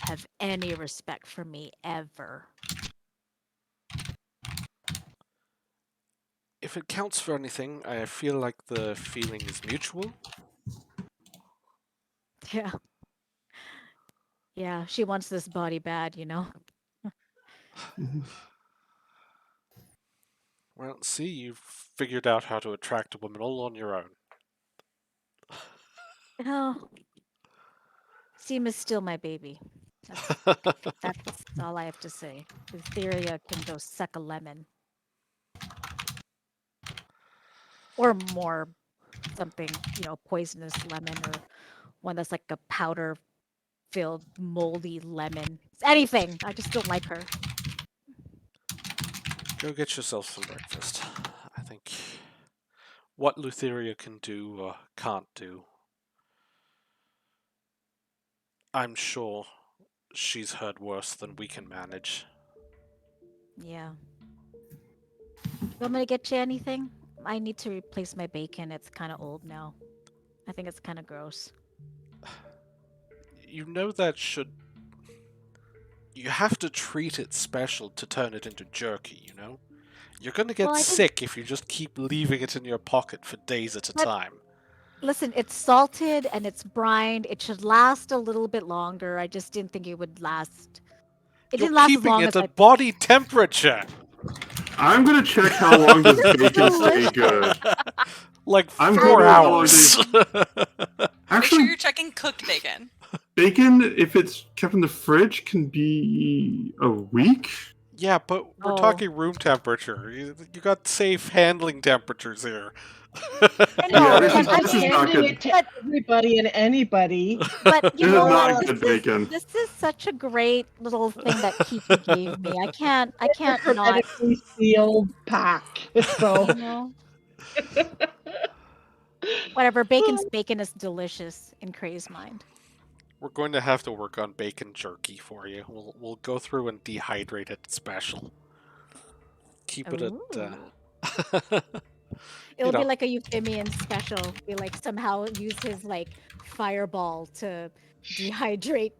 Speaker 1: have any respect for me, ever.
Speaker 2: If it counts for anything, I feel like the feeling is mutual.
Speaker 1: Yeah. Yeah, she wants this body bad,
Speaker 2: Well, see, you've figured out how to attract a woman all on your own.
Speaker 1: Seem is still my baby. That's all I have to say. Lutheria can go suck a lemon. Or more something, poisonous lemon or one that's like a powder-filled moldy lemon. Anything. I just don't like her.
Speaker 2: Go get yourself some breakfast. I think what Lutheria can do or can't do, I'm sure she's heard worse than we can manage.
Speaker 1: Yeah. You want me to get you anything? I need to replace my bacon. It's kind of old now. I think it's kind of gross.
Speaker 2: You know that should... You have to treat it special to turn it into jerky, you know? You're gonna get
Speaker 1: Well, I think-
Speaker 2: sick if you just keep leaving it in your pocket for days at a
Speaker 1: But-
Speaker 2: time.
Speaker 1: Listen, it's salted and it's brined. It should last a little bit longer. I just didn't think it would last. It
Speaker 2: You're
Speaker 1: didn't last as
Speaker 2: keeping
Speaker 1: long
Speaker 2: it
Speaker 1: as
Speaker 2: at
Speaker 1: I.
Speaker 2: body temperature!
Speaker 3: I'm gonna check how long does bacon stay good.
Speaker 2: Like
Speaker 3: I'm
Speaker 2: 4
Speaker 3: going along
Speaker 2: hours.
Speaker 5: Make sure
Speaker 3: Actually,
Speaker 5: you're checking cooked bacon.
Speaker 3: bacon, if it's kept in the fridge, can be a week.
Speaker 2: Yeah, but we're
Speaker 1: Oh.
Speaker 2: talking room temperature. You got safe handling temperatures here.
Speaker 1: I know,
Speaker 3: Yeah, this
Speaker 1: but
Speaker 3: is-
Speaker 1: I
Speaker 3: this
Speaker 1: mean,
Speaker 3: is not
Speaker 4: handing
Speaker 3: good.
Speaker 4: it to everybody and anybody.
Speaker 1: but
Speaker 3: This
Speaker 1: you
Speaker 3: is
Speaker 1: know,
Speaker 3: not
Speaker 1: this
Speaker 3: good bacon.
Speaker 1: This is such a great little thing that Kiki gave me. I can't not.
Speaker 4: Hermetically sealed pack. So
Speaker 1: You know, whatever. Bacon is delicious in Cray's mind.
Speaker 2: We're going to have to work on bacon jerky for you. We'll go through and dehydrate it special. Keep it at
Speaker 1: It'll be
Speaker 2: know.
Speaker 1: like a Euphemian special. Be like somehow use his like fireball to dehydrate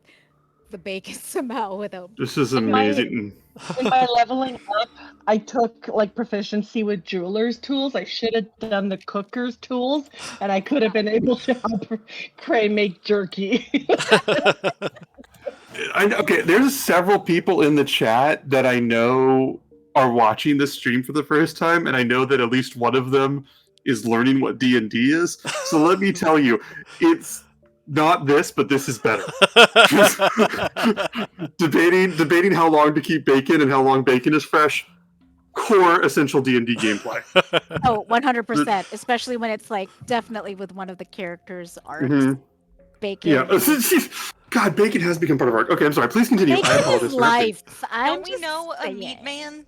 Speaker 1: the bacon somehow without.
Speaker 3: This is
Speaker 4: In my-
Speaker 3: amazing.
Speaker 4: in my leveling up, I took like proficiency with jeweler's tools. I should have done the cooker's tools, and I could have been able to help Cray make jerky.
Speaker 3: Okay, there's several people in the chat that I know are watching this stream for the first time, and I know that at least one of them is learning what D&D is. So let me tell you, it's not this, but this is better. debating how long to keep bacon and how long bacon is fresh. Core essential D&D gameplay.
Speaker 1: Oh, 100%. Especially when it's like definitely with one of the characters' arcs.
Speaker 3: Mhm.
Speaker 1: Bacon.
Speaker 3: Yeah. God, bacon has become part of art. Okay, I'm sorry. Please continue. I
Speaker 1: Bacon
Speaker 3: apologize
Speaker 1: is
Speaker 3: for interrupting.
Speaker 1: life. I'm
Speaker 5: Don't we
Speaker 1: just
Speaker 5: know a
Speaker 1: saying.
Speaker 5: meat man?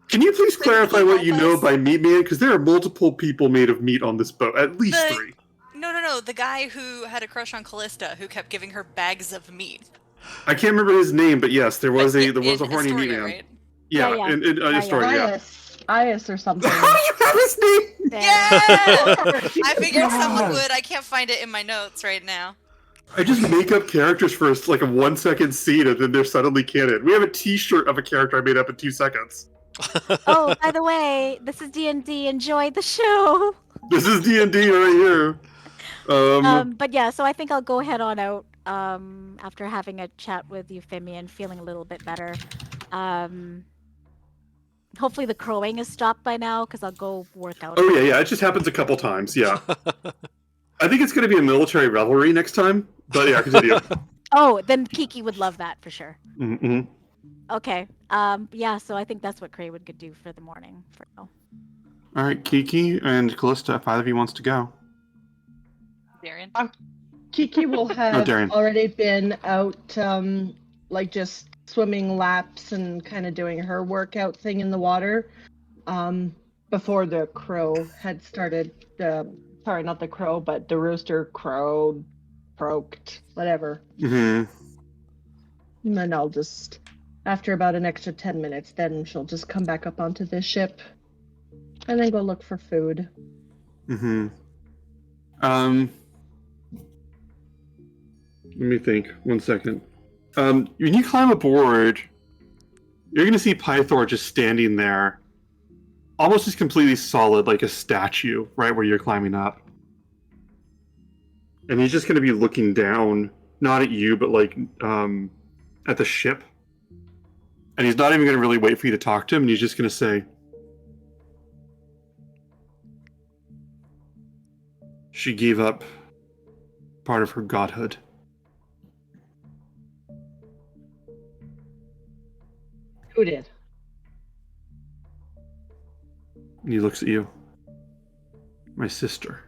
Speaker 3: Can you please
Speaker 5: Could
Speaker 3: clarify
Speaker 5: he
Speaker 3: what you
Speaker 5: help
Speaker 3: know
Speaker 5: us?
Speaker 3: by meat man? Because there are multiple people made of meat on this boat. At least
Speaker 5: The-
Speaker 3: 3.
Speaker 5: No. The guy who had a crush on Callista, who kept giving her bags of meat.
Speaker 3: I can't remember his name, but yes, there was
Speaker 5: But
Speaker 3: a horny
Speaker 5: Astoria,
Speaker 3: meat man.
Speaker 5: right?
Speaker 3: Yeah,
Speaker 1: Yeah.
Speaker 3: in
Speaker 1: Yeah, yeah.
Speaker 3: story, yeah.
Speaker 4: Ias or something.
Speaker 3: How do you have his name?
Speaker 5: Yeah! I figured someone
Speaker 3: God.
Speaker 5: would. I can't find it in my notes right now.
Speaker 3: I just make up characters for like a 1-second scene, and then they're suddenly canon. We have a T-shirt of a character I made up in 2 seconds.
Speaker 1: Oh, by the way, this is D&D. Enjoy the show.
Speaker 3: This is D&D right here.
Speaker 1: But yeah, so I think I'll go head on out after having a chat with Euphemia and feeling a little bit better. Hopefully the crowing is stopped by now because I'll go work out.
Speaker 3: Oh yeah, it just happens a couple times. Yeah, I think it's going to be a military revelry next time. But yeah, continue.
Speaker 1: Oh, then Kiki would love that for sure.
Speaker 3: Mm-hmm.
Speaker 1: Okay. Yeah, so I think that's what Cray would could do for the morning for now.
Speaker 3: All right, Kiki and Callista, if either of you wants to go.
Speaker 5: Darian?
Speaker 4: Kiki will have
Speaker 3: Darian.
Speaker 4: already been out, like just swimming laps and kind of doing her workout thing in the water, before the crow had started. Sorry, not the crow, but the rooster crowed, croaked, whatever.
Speaker 3: Mm-hmm.
Speaker 4: And then I'll just, after about an extra 10 minutes, then she'll just come back up onto the ship and then go look for food.
Speaker 3: Mm-hmm. Let me think. 1 second. When you climb aboard, you're going to see Pythor just standing there, almost just completely solid, like a statue, right where you're climbing up. And he's just going to be looking down, not at you, but like at the ship. And he's not even going to really wait for you to talk to him, and he's just going to say, "She gave up part of her godhood."
Speaker 4: Who did?
Speaker 3: And he looks at you. "My sister."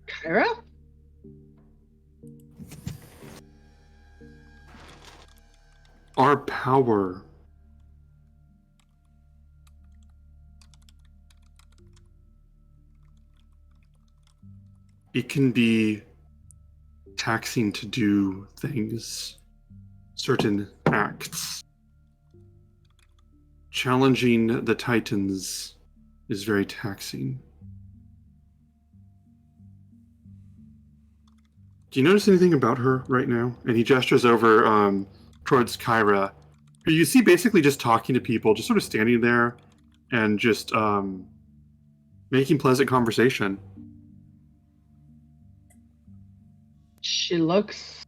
Speaker 4: Kyra?
Speaker 3: Our power it can be taxing to do things, certain acts. Challenging the Titans is very taxing. Do you notice anything about her right now? And he gestures over towards Kyra, who you see basically just talking to people, just sort of standing there and just making pleasant conversation.
Speaker 4: She looks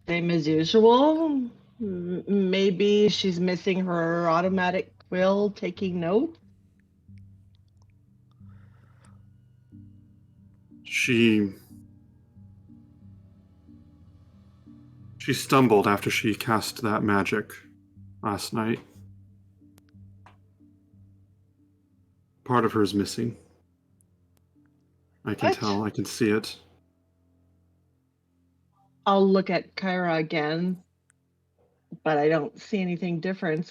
Speaker 4: same as usual. Maybe she's missing her automatic quill taking notes.
Speaker 3: She stumbled after she cast that magic last night. Part of her is missing. I can
Speaker 4: What?
Speaker 3: tell. I can see it.
Speaker 4: I'll look at Kyra again, but I don't see anything different.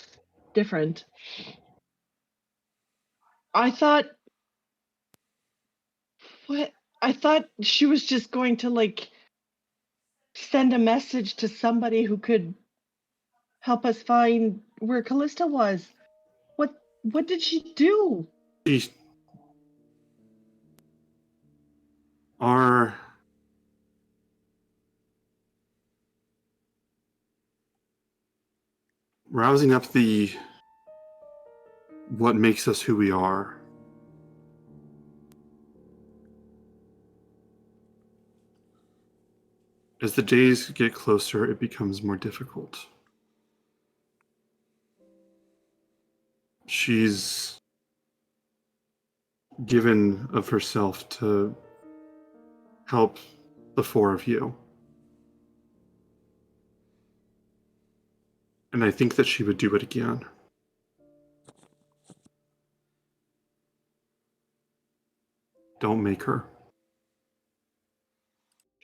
Speaker 4: I thought what? I thought she was just going to like send a message to somebody who could help us find where Callista was. What did she do?
Speaker 3: Are rousing up the what makes us who we are. As the days get closer, it becomes more difficult. She's given of herself to help the four of you. And I think that she would do it again. Don't make her.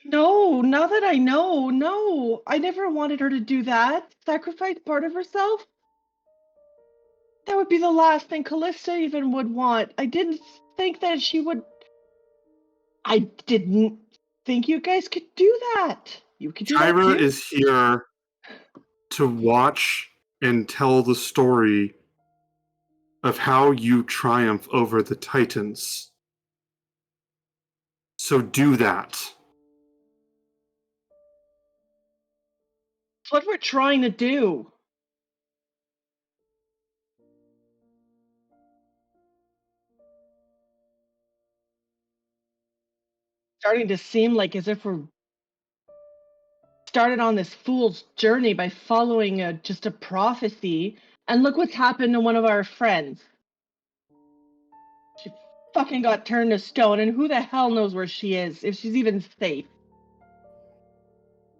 Speaker 4: No, now that I know, no. I never wanted her to do that. Sacrifice part of herself? That would be the last thing Callista even would want. I didn't think that she would. I didn't think you guys could do that. You could do that
Speaker 3: Kyra
Speaker 4: too.
Speaker 3: is here to watch and tell the story of how you triumph over the Titans. So do that.
Speaker 4: It's what we're trying to do. Starting to seem like as if we're started on this fool's journey by following just a prophecy, and look what's happened to one of our friends. She fucking got turned to stone, and who the hell knows where she is, if she's even safe.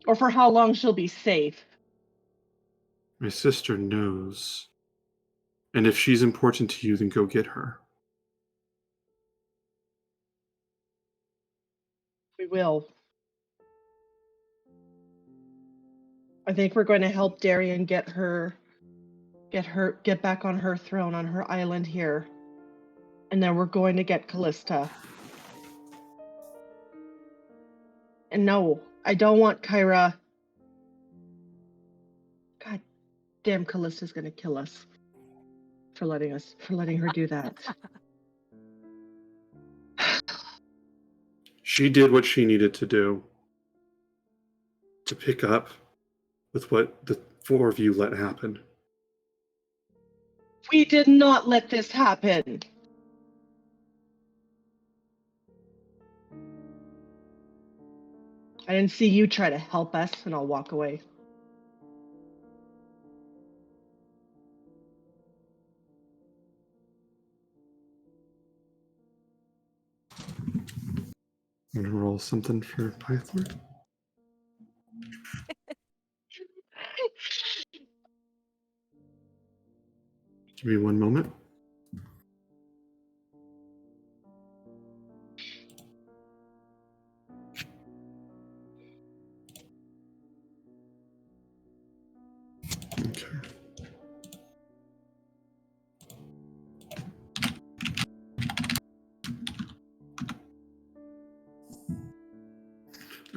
Speaker 4: Or for how long she'll be safe.
Speaker 3: My sister knows. And if she's important to you, then go get her.
Speaker 4: We will. I think we're going to help Darian get back on her throne on her island here. And then we're going to get Callista. And no, I don't want Kyra. God damn, Callista's gonna kill us for letting her do that.
Speaker 3: She did what she needed to do to pick up with what the four of you let happen.
Speaker 4: We did not let this happen. I didn't see you try to help us, and I'll walk away.
Speaker 3: I'm gonna roll something for Python. Give me one moment. Okay.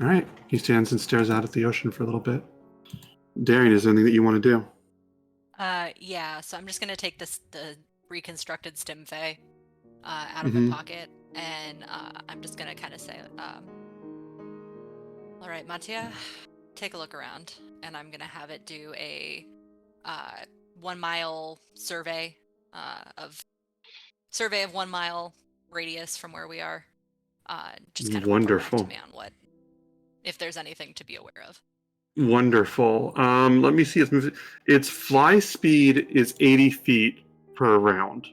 Speaker 3: All right. He stands and stares out at the ocean for a little bit. Darian, is there anything that you want to do?
Speaker 5: Yeah, so I'm just gonna take the reconstructed stim fay out of
Speaker 3: Mhm.
Speaker 5: my pocket, and I'm just gonna kind of say, all right, Mattia, take a look around, and I'm gonna have it do a 1 mile survey of 1 mile radius from where we are. Just kind of report back
Speaker 3: Wonderful.
Speaker 5: to me on if there's anything to be aware of.
Speaker 3: Wonderful. Let me see its moves. Its fly speed is 80 feet per round,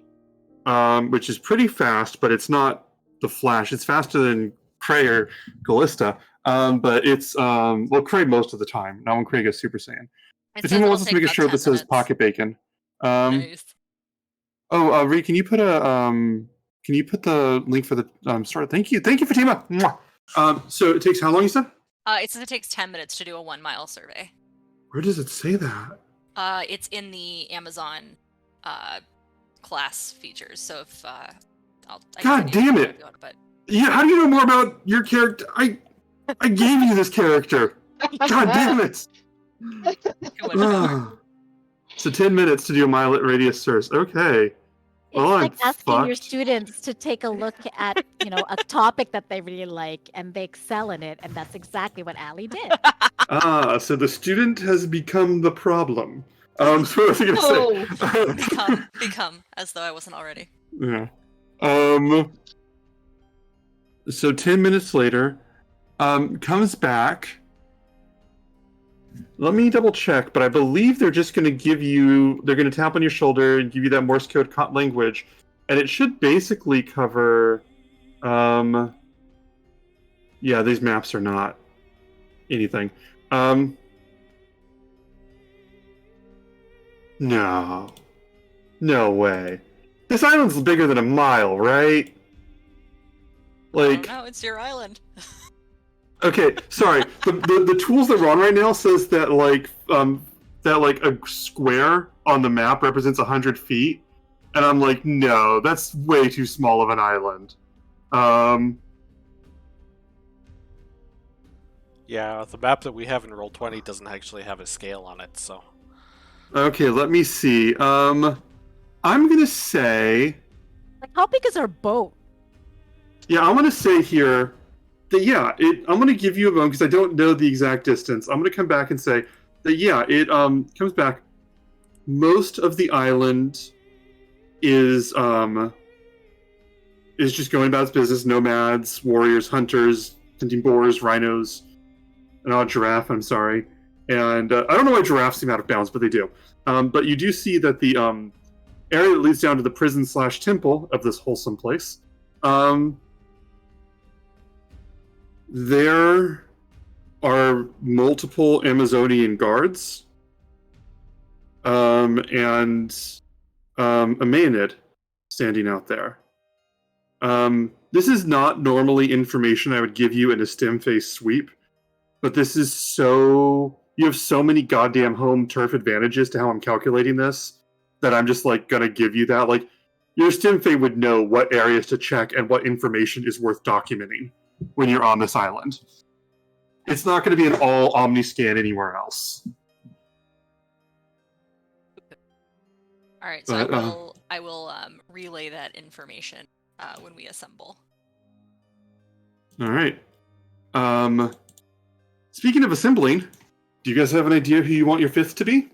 Speaker 3: which is pretty fast, but it's not the Flash. It's faster than Cray or Callista, but it's Cray most of the time. Not when Cray goes Super Saiyan.
Speaker 5: It says
Speaker 3: Fatima
Speaker 5: it'll
Speaker 3: wants us to
Speaker 5: take
Speaker 3: make a
Speaker 5: about
Speaker 3: shirt
Speaker 5: 10
Speaker 3: that says
Speaker 5: minutes.
Speaker 3: "Pocket Bacon."
Speaker 5: Nice.
Speaker 3: Oh, Ree, can you put the link for the start? Thank you, Fatima. Mwah. So it takes how long, you said?
Speaker 5: It says it takes 10 minutes to do a 1 mile survey.
Speaker 3: Where does it say that?
Speaker 5: It's in the Amazon class features. So if
Speaker 3: God damn it!
Speaker 5: But
Speaker 3: Yeah, how do you know more about your character? I gave you this character. God damn it! So 10 minutes to do a mile radius search. Okay.
Speaker 1: It's
Speaker 3: Well,
Speaker 1: like
Speaker 3: I'm
Speaker 1: asking your
Speaker 3: fucked.
Speaker 1: students to take a look at, a topic that they really like, and they excel in it, and that's exactly what Allie did.
Speaker 3: So the student has become the problem. So what was I gonna say?
Speaker 5: become, as though I wasn't already.
Speaker 3: Yeah. So 10 minutes later, comes back. Let me double check, but I believe they're just going to they're going to tap on your shoulder and give you that Morse code language, and it should basically cover, yeah, these maps are not anything. No way. This island's bigger than a mile, right?
Speaker 5: No, it's your island.
Speaker 3: Okay, sorry. The tools that we're on right now says that a square on the map represents 100 feet, and I'm like, no, that's way too small of an island.
Speaker 2: Yeah, the map that we have in Roll20 doesn't actually have a scale on it, so.
Speaker 3: Okay, let me see. I'm gonna say.
Speaker 1: Like, how big is our boat?
Speaker 3: Yeah, I'm gonna say here. I'm going to give you a moment because I don't know the exact distance. I'm going to come back and say that, it comes back. Most of the island is just going about its business. Nomads, warriors, hunters, hunting boars, rhinos, and a giraffe, I'm sorry. And I don't know why giraffes seem out of bounds, but they do. But you do see that the area that leads down to the prison/temple of this wholesome place, there are multiple Amazonian guards, and a Maenad standing out there. This is not normally information I would give you in a stem-face sweep, but this is you have so many goddamn home turf advantages to how I'm calculating this that I'm just gonna give you that. Your stem-face would know what areas to check and what information is worth documenting when you're on this island. It's not going to be an all Omniscan anywhere else.
Speaker 5: All right, so I will relay that information when we assemble.
Speaker 3: All right. Speaking of assembling, do you guys have an idea who you want your fifth to be?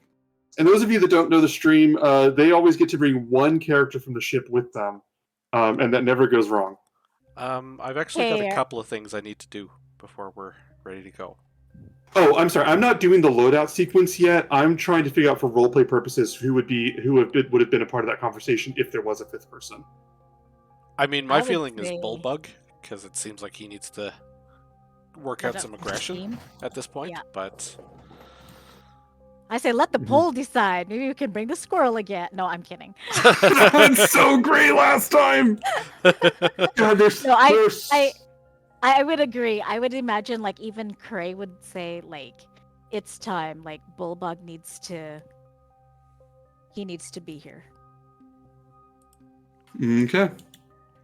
Speaker 3: And those of you that don't know the stream, they always get to bring one character from the ship with them, and that never goes wrong.
Speaker 2: I've actually got a couple of things I need to do before we're ready to go.
Speaker 3: Oh, I'm sorry. I'm not doing the loadout sequence yet. I'm trying to figure out for roleplay purposes who would have been a part of that conversation if there was a fifth person.
Speaker 2: I mean, my feeling is Bullbug, because it seems like he needs to work out some aggression at this point, but...
Speaker 1: I say let the poll decide. Maybe we can bring the squirrel again. No, I'm kidding.
Speaker 3: That was so great last time! God,
Speaker 1: I would agree. I would imagine even Cray would say it's time. Bullbug needs to be here.
Speaker 3: Okay.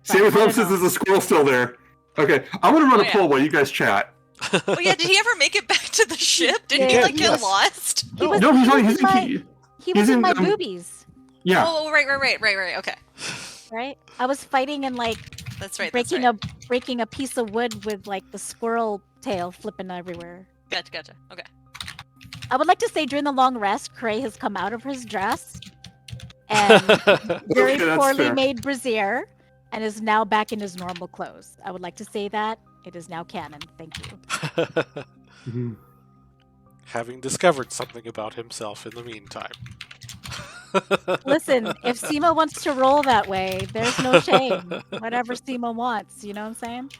Speaker 3: Same with Hope says there's a squirrel still there. Okay, I'm gonna run a poll while you guys chat.
Speaker 5: Oh yeah, did he ever make it back to the ship? Didn't he
Speaker 1: did,
Speaker 5: like get
Speaker 2: yes.
Speaker 5: lost?
Speaker 1: He was,
Speaker 3: No,
Speaker 1: he
Speaker 3: he's
Speaker 1: was
Speaker 3: on.
Speaker 1: in my, he was
Speaker 3: he's
Speaker 1: in
Speaker 3: in,
Speaker 1: my boobies,
Speaker 3: Yeah.
Speaker 5: Oh, right. Okay.
Speaker 1: right? I was fighting and like
Speaker 5: That's right.
Speaker 1: breaking a piece of wood with like the squirrel tail flipping everywhere.
Speaker 5: Gotcha. Okay.
Speaker 1: I would like to say during the long rest, Cray has come out of his dress and very
Speaker 3: Okay, that's
Speaker 1: poorly
Speaker 3: fair.
Speaker 1: made brassiere and is now back in his normal clothes. I would like to say that. It is now canon. Thank you.
Speaker 3: Mhm.
Speaker 2: Having discovered something about himself in the meantime.
Speaker 1: Listen, if Seema wants to roll that way, there's no shame. Whatever Seema wants, you know what I'm saying?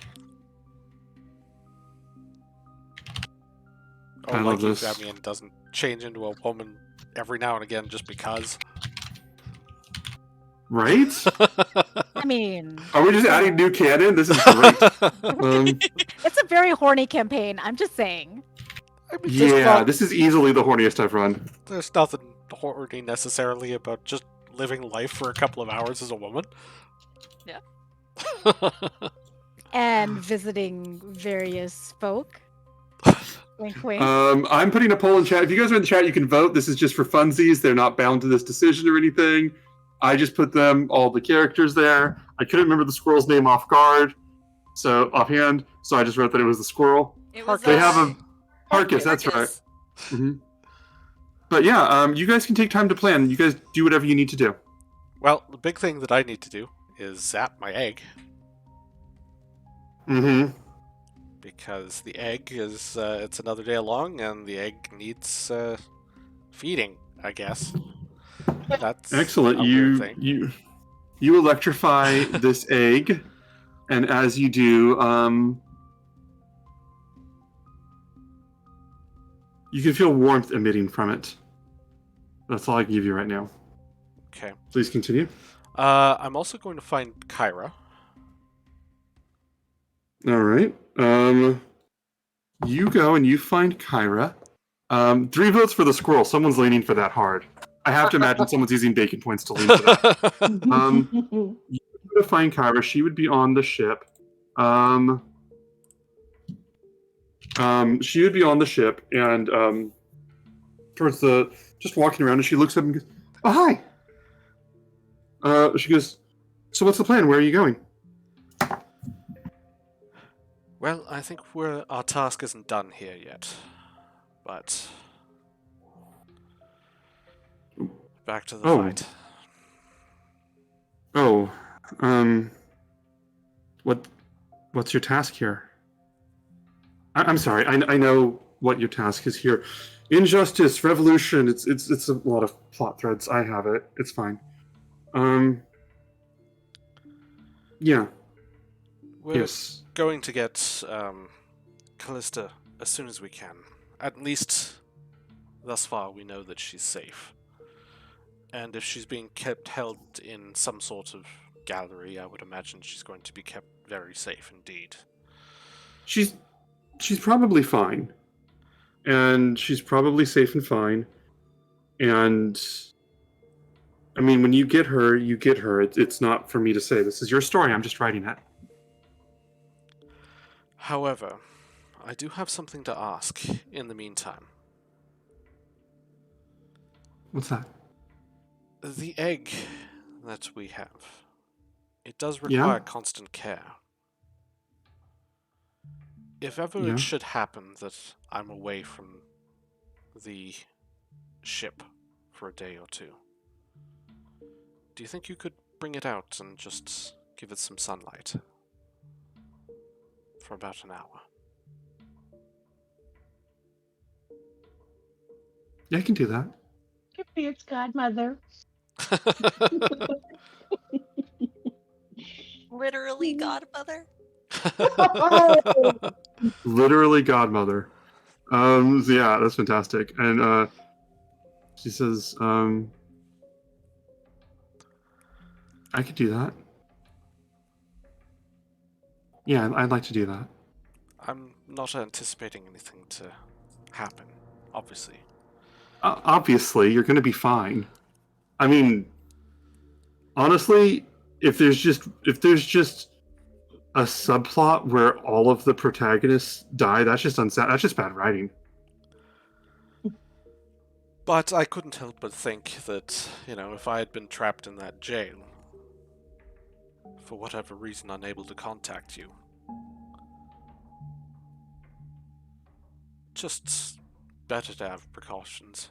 Speaker 2: Or
Speaker 3: I
Speaker 2: like
Speaker 3: love
Speaker 2: you,
Speaker 3: this.
Speaker 2: Fabian doesn't change into a woman every now and again just because.
Speaker 3: Right?
Speaker 1: I mean,
Speaker 3: Are we just adding new canon? This is great.
Speaker 1: it's a very horny campaign. I'm just saying.
Speaker 2: I mean, there's
Speaker 3: Yeah,
Speaker 2: not-
Speaker 3: this is easily the horniest I've run.
Speaker 2: There's nothing horny necessarily about just living life for a couple of hours as a woman.
Speaker 5: Yeah.
Speaker 1: And visiting various folk. Wink, wink.
Speaker 3: I'm putting a poll in chat. If you guys are in the chat, you can vote. This is just for funsies. They're not bound to this decision or anything. I just put all the characters there. I couldn't remember the squirrel's name offhand, so I just wrote that it was the squirrel.
Speaker 5: It was,
Speaker 3: They have a Harkus, that's right. Mm-hmm. But yeah, you guys can take time to plan. You guys do whatever you need to do.
Speaker 2: Well, the big thing that I need to do is zap my egg.
Speaker 3: Mm-hmm.
Speaker 2: Because the egg is, it's another day along, and the egg needs feeding, I guess. That's
Speaker 3: Excellent.
Speaker 2: a weird thing.
Speaker 3: You electrify this egg, and as you do, you can feel warmth emitting from it. That's all I can give you right now.
Speaker 2: Okay.
Speaker 3: Please continue.
Speaker 2: I'm also going to find Kyra.
Speaker 3: All right. You go and you find Kyra. 3 votes for the squirrel. Someone's leaning for that hard. I have to imagine someone's using bacon points to lean for that. You go to find Kyra. She would be on the ship. She would be on the ship and just walking around, and she looks up and goes, "Oh, hi." She goes, "So what's the plan? Where are you going?"
Speaker 2: Well, I think our task isn't done here yet. But back to the fight.
Speaker 3: Oh, what's your task here? I'm sorry. I know what your task is here. Injustice, revolution. It's a lot of plot threads. I have it. It's fine. Yeah.
Speaker 2: We're
Speaker 3: Yes.
Speaker 2: going to get Callista as soon as we can. At least, thus far, we know that she's safe. And if she's being held in some sort of gallery, I would imagine she's going to be kept very safe indeed.
Speaker 3: She's probably fine. And she's probably safe and fine. And I mean, when you get her, you get her. It's not for me to say. This is your story. I'm just writing it.
Speaker 2: However, I do have something to ask in the meantime.
Speaker 3: What's that?
Speaker 2: The egg that we have, it does require constant care. If ever
Speaker 3: Yeah.
Speaker 2: it should happen that I'm away from the ship for a day or two, do you think you could bring it out and just give it some sunlight for about an hour?
Speaker 3: Yeah, I can do that.
Speaker 4: Could be its godmother.
Speaker 5: Literally, godmother.
Speaker 3: Literally godmother. Yeah, that's fantastic. And she says, I could do that. Yeah, I'd like to do that.
Speaker 2: I'm not anticipating anything to happen, obviously.
Speaker 3: Obviously, you're going to be fine. I mean, honestly, if there's just a subplot where all of the protagonists die, that's just that's just bad writing.
Speaker 2: But I couldn't help but think that, if I had been trapped in that jail, for whatever reason unable to contact you, just better to have precautions.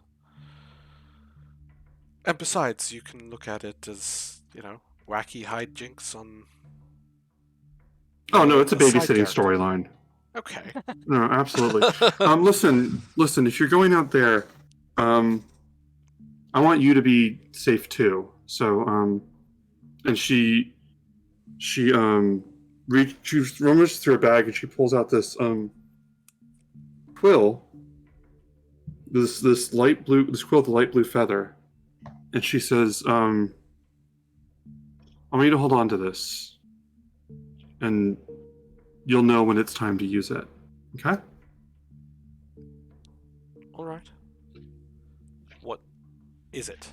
Speaker 2: And besides, you can look at it as, wacky hijinks on...
Speaker 3: Oh no, it's a babysitting
Speaker 2: character.
Speaker 3: storyline.
Speaker 2: Okay.
Speaker 3: No, absolutely. Listen, if you're going out there, I want you to be safe too. So, and she rummages through her bag and she pulls out this quill, this quill with a light blue feather, and she says, "I want you to hold on to this, and you'll know when it's time to use it." Okay.
Speaker 2: All right. What is it?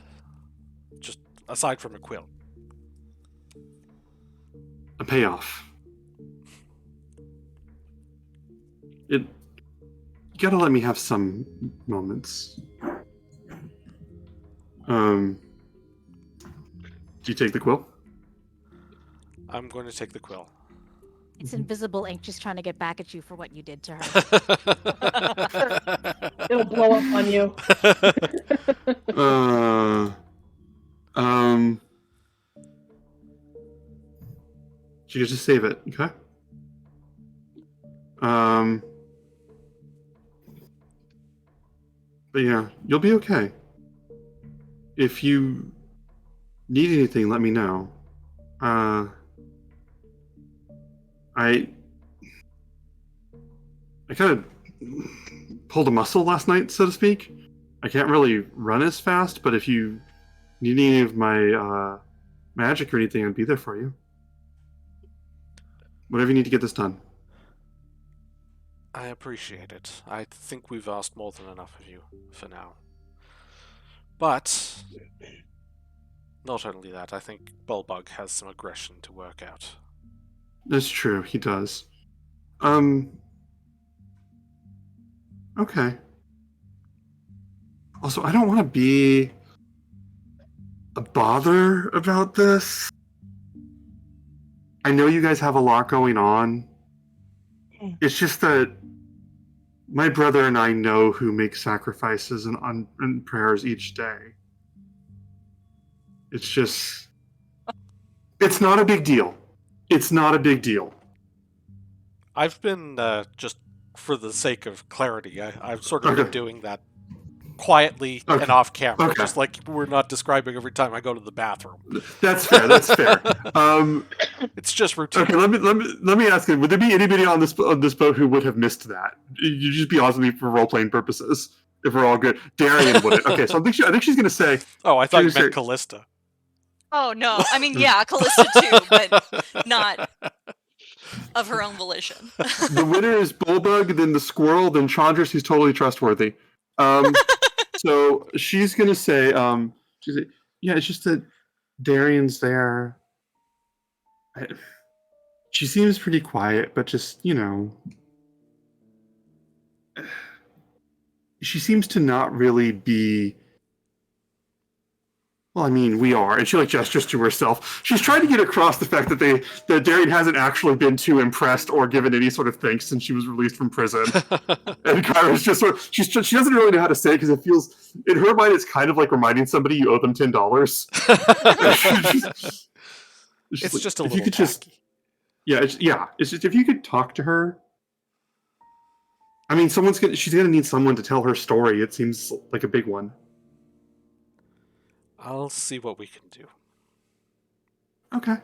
Speaker 2: Just aside from a quill.
Speaker 3: A payoff. You gotta let me have some moments. Do you take the quill?
Speaker 2: I'm going to take the quill.
Speaker 1: It's invisible ink just trying to get back at you for what you did to her.
Speaker 4: It'll blow up on you.
Speaker 3: You can just save it, okay? But yeah, you'll be okay. If you need anything, let me know. I kind of pulled a muscle last night, so to speak. I can't really run as fast, but if you need any of my magic or anything, I'd be there for you. Whatever you need to get this done.
Speaker 2: I appreciate it. I think we've asked more than enough of you for now. But not only that, I think Bulbug has some aggression to work out.
Speaker 3: That's true, he does. Okay. Also, I don't want to be a bother about this. I know you guys have a lot going on. It's just that my brother and I know who makes sacrifices and prayers each day. It's just... It's not a big deal. It's not a big deal.
Speaker 2: I've been, just for the sake of clarity, I've sort of been doing that quietly and off camera, just like we're not describing every time I go to the bathroom.
Speaker 3: That's fair. That's fair.
Speaker 2: It's just routine.
Speaker 3: Okay, let me ask you: would there be anybody on this boat who would have missed that? You just be honest with me for role playing purposes. If we're all good, Darian wouldn't. Okay, so I think she's gonna say.
Speaker 2: Oh, I thought you meant Callista.
Speaker 5: Oh no, I mean yeah, Callista too, but not of her own volition.
Speaker 3: The winner is Bulbug, then the squirrel, then Chandras, who's totally trustworthy. So she's gonna say, yeah, it's just that Darian's there. She seems pretty quiet, but just, she seems to not really be... Well, I mean, we are. And she gestures to herself. She's trying to get across the fact that Darian hasn't actually been too impressed or given any sort of thanks since she was released from prison. And Kyra's just she doesn't really know how to say it because it feels, in her mind, it's kind of like reminding somebody you owe them $10.
Speaker 2: It's just a
Speaker 3: if
Speaker 2: little
Speaker 3: you could
Speaker 2: tacky.
Speaker 3: It's just if you could talk to her. I mean, she's gonna need someone to tell her story. It seems like a big one.
Speaker 2: I'll see what we can do.
Speaker 3: Okay.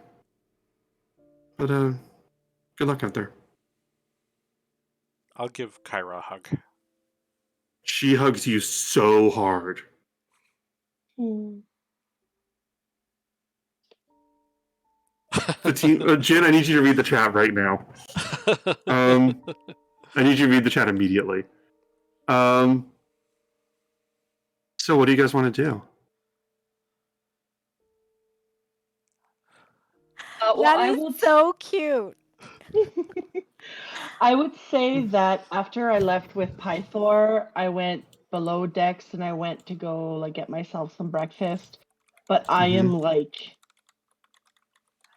Speaker 3: But good luck out there.
Speaker 2: I'll give Kyra a hug.
Speaker 3: She hugs you so hard. The team, Jen, I need you to read the chat right now. I need you to read the chat immediately. So what do you guys want to do?
Speaker 1: That is so cute.
Speaker 4: I would say that after I left with Pythor, I went below decks and I went to go like get myself some breakfast. But I am like,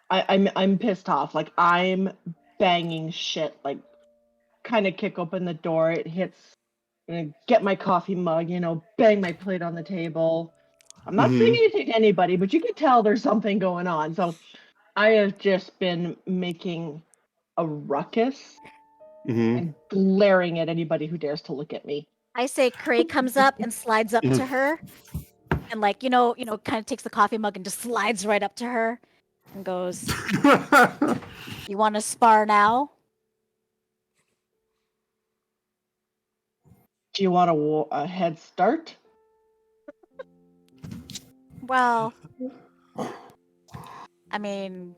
Speaker 4: I'm pissed off. Like I'm banging shit. Like kind of kick open the door. It hits. Get my coffee mug. Bang my plate on the table. I'm not saying anything to anybody, but you can tell there's something going on. So I have just been making a ruckus and glaring at anybody who dares to look at me.
Speaker 1: I say Cray comes up and slides up to her, and kind of takes the coffee mug and just slides right up to her, and goes, "You want to spar now?"
Speaker 4: Do you want a head start?
Speaker 1: Well, I mean,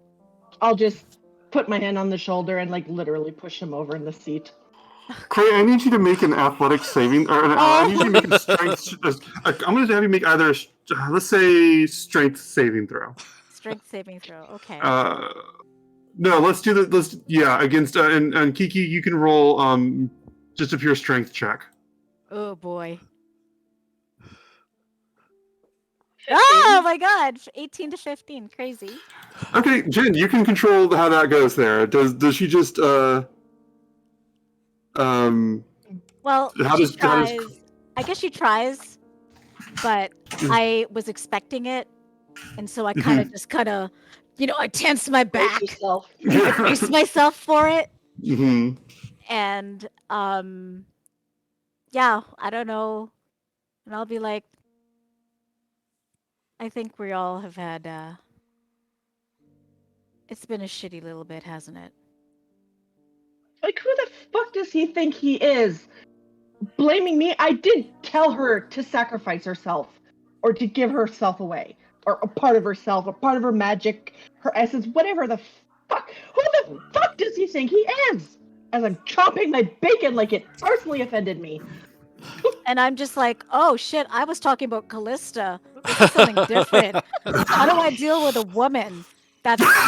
Speaker 4: I'll just put my hand on the shoulder and like literally push him over in the seat.
Speaker 3: Cray, I need you to make an athletics saving, or I need you to make a strength. I'm going to have you make either, let's say, strength saving throw.
Speaker 1: Strength saving throw. Okay.
Speaker 3: No, let's do the against and Kiki, you can roll just a pure strength check.
Speaker 1: Oh boy. Oh my god, 18 to 15, crazy.
Speaker 3: Okay, Jen, you can control how that goes there. Does she just
Speaker 1: Well,
Speaker 3: how
Speaker 1: she
Speaker 3: does
Speaker 1: tries. I guess she tries, but I was expecting it, and so I kind of I tense my back. I brace myself for it. And yeah, I don't know. And I'll be like, I think we all have had it's been a shitty little bit, hasn't it?
Speaker 4: Like, who the fuck does he think he is? Blaming me? I did tell her to sacrifice herself or to give herself away, or a part of herself, a part of her magic, her essence, whatever the fuck. Who the fuck does he think he is? As I'm chopping my bacon like it personally offended me.
Speaker 1: And I'm just like, oh shit, I was talking about Callista. This is something different. How do I deal with a woman that's pissed?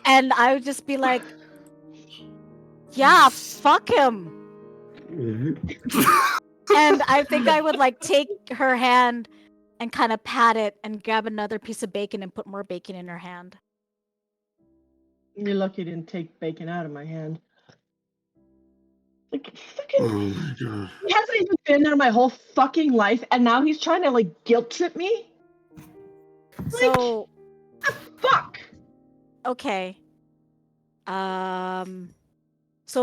Speaker 1: And I would just be like, yeah, fuck him. And I think I would like take her hand and kind of pat it and grab another piece of bacon and put more bacon in her hand.
Speaker 4: You're lucky I didn't take bacon out of my hand. Like, fucking, he hasn't even been there my whole fucking life, and now he's trying to like guilt trip me.
Speaker 1: So,
Speaker 4: what the fuck?
Speaker 1: Okay. So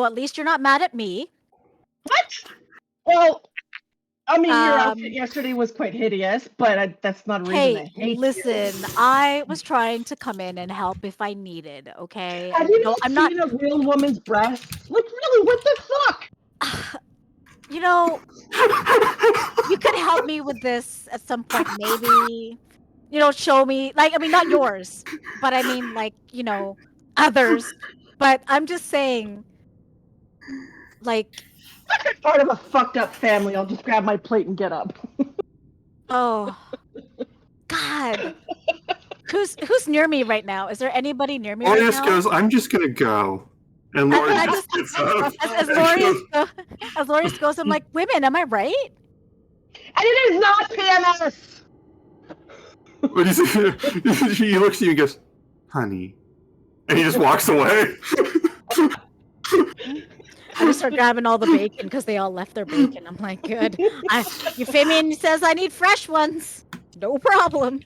Speaker 1: at least you're not mad at me.
Speaker 4: What? Well, I mean, your outfit yesterday was quite hideous, but that's not a reason to hate
Speaker 1: listen,
Speaker 4: you.
Speaker 1: I was trying to come in and help if I needed, okay?
Speaker 4: Have you seen a real woman's breasts? Like, really, what the fuck?
Speaker 1: You could help me with this at some point, maybe. Show me, not yours, but I mean, others. But I'm just saying,
Speaker 4: I'm part of a fucked up family. I'll just grab my plate and get up.
Speaker 1: Oh, God. Who's near me right now? Is there anybody near me right now?
Speaker 3: Goes, I'm just gonna go. And Lorius
Speaker 1: as Lorius goes, I'm like, women, am I right?
Speaker 4: And it is not PMS!
Speaker 3: But he looks at you and goes, honey. And he just walks away.
Speaker 1: I just start grabbing all the bacon because they all left their bacon. I'm like, good. Euphemian says I need fresh ones. No problem.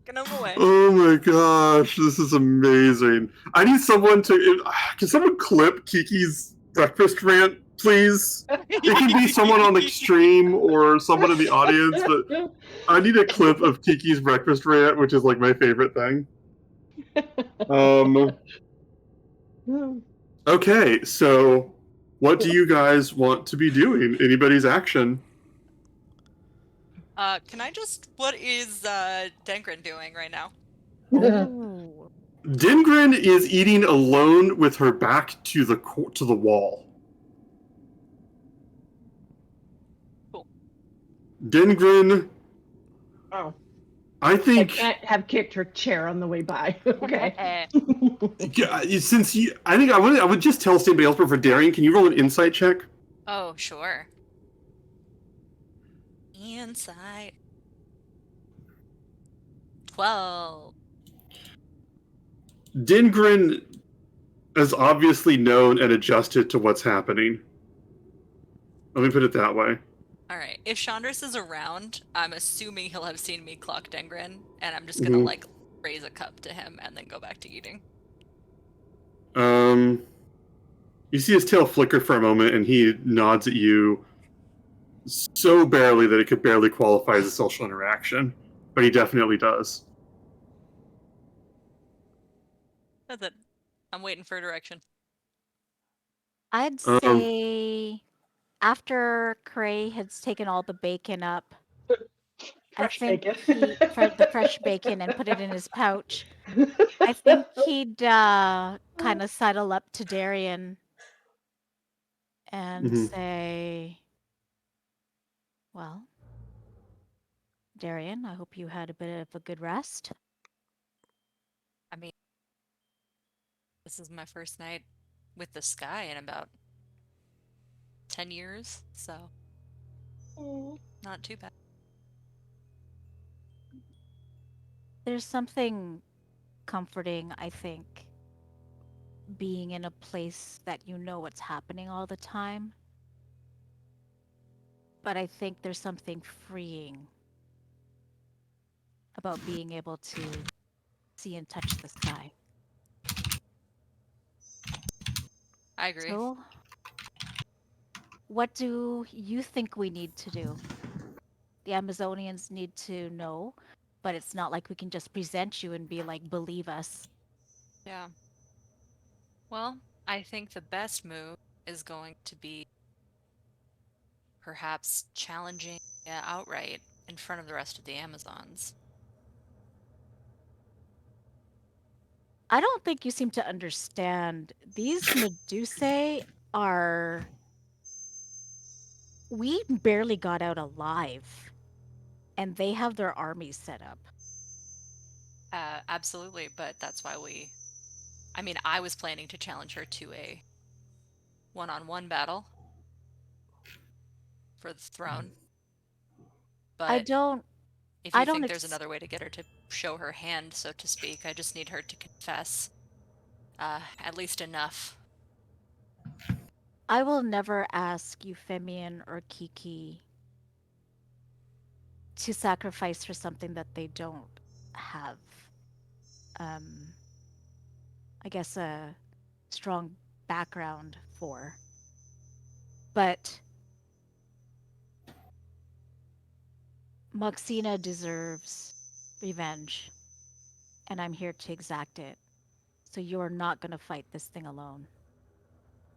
Speaker 5: Them away.
Speaker 3: Oh my gosh, this is amazing. I need someone to... Can someone clip Kiki's breakfast rant, please? It can be someone on the stream or someone in the audience, but I need a clip of Kiki's breakfast rant, which is like my favorite thing. Okay, so what do you guys want to be doing? Anybody's action?
Speaker 5: What is Dengrin doing right now?
Speaker 3: Dengrin is eating alone with her back to the wall.
Speaker 5: Cool.
Speaker 3: Dengrin, I think
Speaker 4: can't have kicked her chair on the way by. Okay.
Speaker 3: I think I would just tell somebody else, but for Darian, can you roll an insight check?
Speaker 5: Oh, sure. Insight. 12.
Speaker 3: Dingrin is obviously known and adjusted to what's happening. Let me put it that way.
Speaker 5: All right. If Chandris is around, I'm assuming he'll have seen me clock Dengrin, and I'm just gonna like raise a cup to him and then go back to eating.
Speaker 3: You see his tail flicker for a moment, and he nods at you so barely that it could barely qualify as a social interaction, but he definitely does.
Speaker 5: That's it. I'm waiting for a direction.
Speaker 1: I'd say after Cray has taken all the bacon up,
Speaker 4: Fresh
Speaker 1: I think
Speaker 4: bacon.
Speaker 1: the fresh bacon and put it in his pouch. I think he'd kind of sidle up to Darian and say, "Well, Darian, I hope you had a bit of a good rest."
Speaker 5: I mean, this is my first night with the sky in about 10 years, so not too bad.
Speaker 1: There's something comforting, I think, being in a place that you know what's happening all the time. But I think there's something freeing about being able to see and touch the sky.
Speaker 5: I agree.
Speaker 1: So, what do you think we need to do? The Amazonians need to know, but it's not like we can just present you and be like, believe us.
Speaker 5: Yeah. Well, I think the best move is going to be perhaps challenging outright in front of the rest of the Amazons.
Speaker 1: I don't think you seem to understand. These Medusae are. We barely got out alive, and they have their armies set up.
Speaker 5: Absolutely, but that's why I mean, I was planning to challenge her to a one-on-one battle for the throne.
Speaker 1: I
Speaker 5: But
Speaker 1: don't.
Speaker 5: if
Speaker 1: I
Speaker 5: you
Speaker 1: don't.
Speaker 5: think there's another way to get her to show her hand, so to speak, I just need her to confess at least enough.
Speaker 1: I will never ask Euphemian or Kiki to sacrifice for something that they don't have. Um, I guess a strong background for. But Moxina deserves revenge, and I'm here to exact it. So you're not going to fight this thing alone.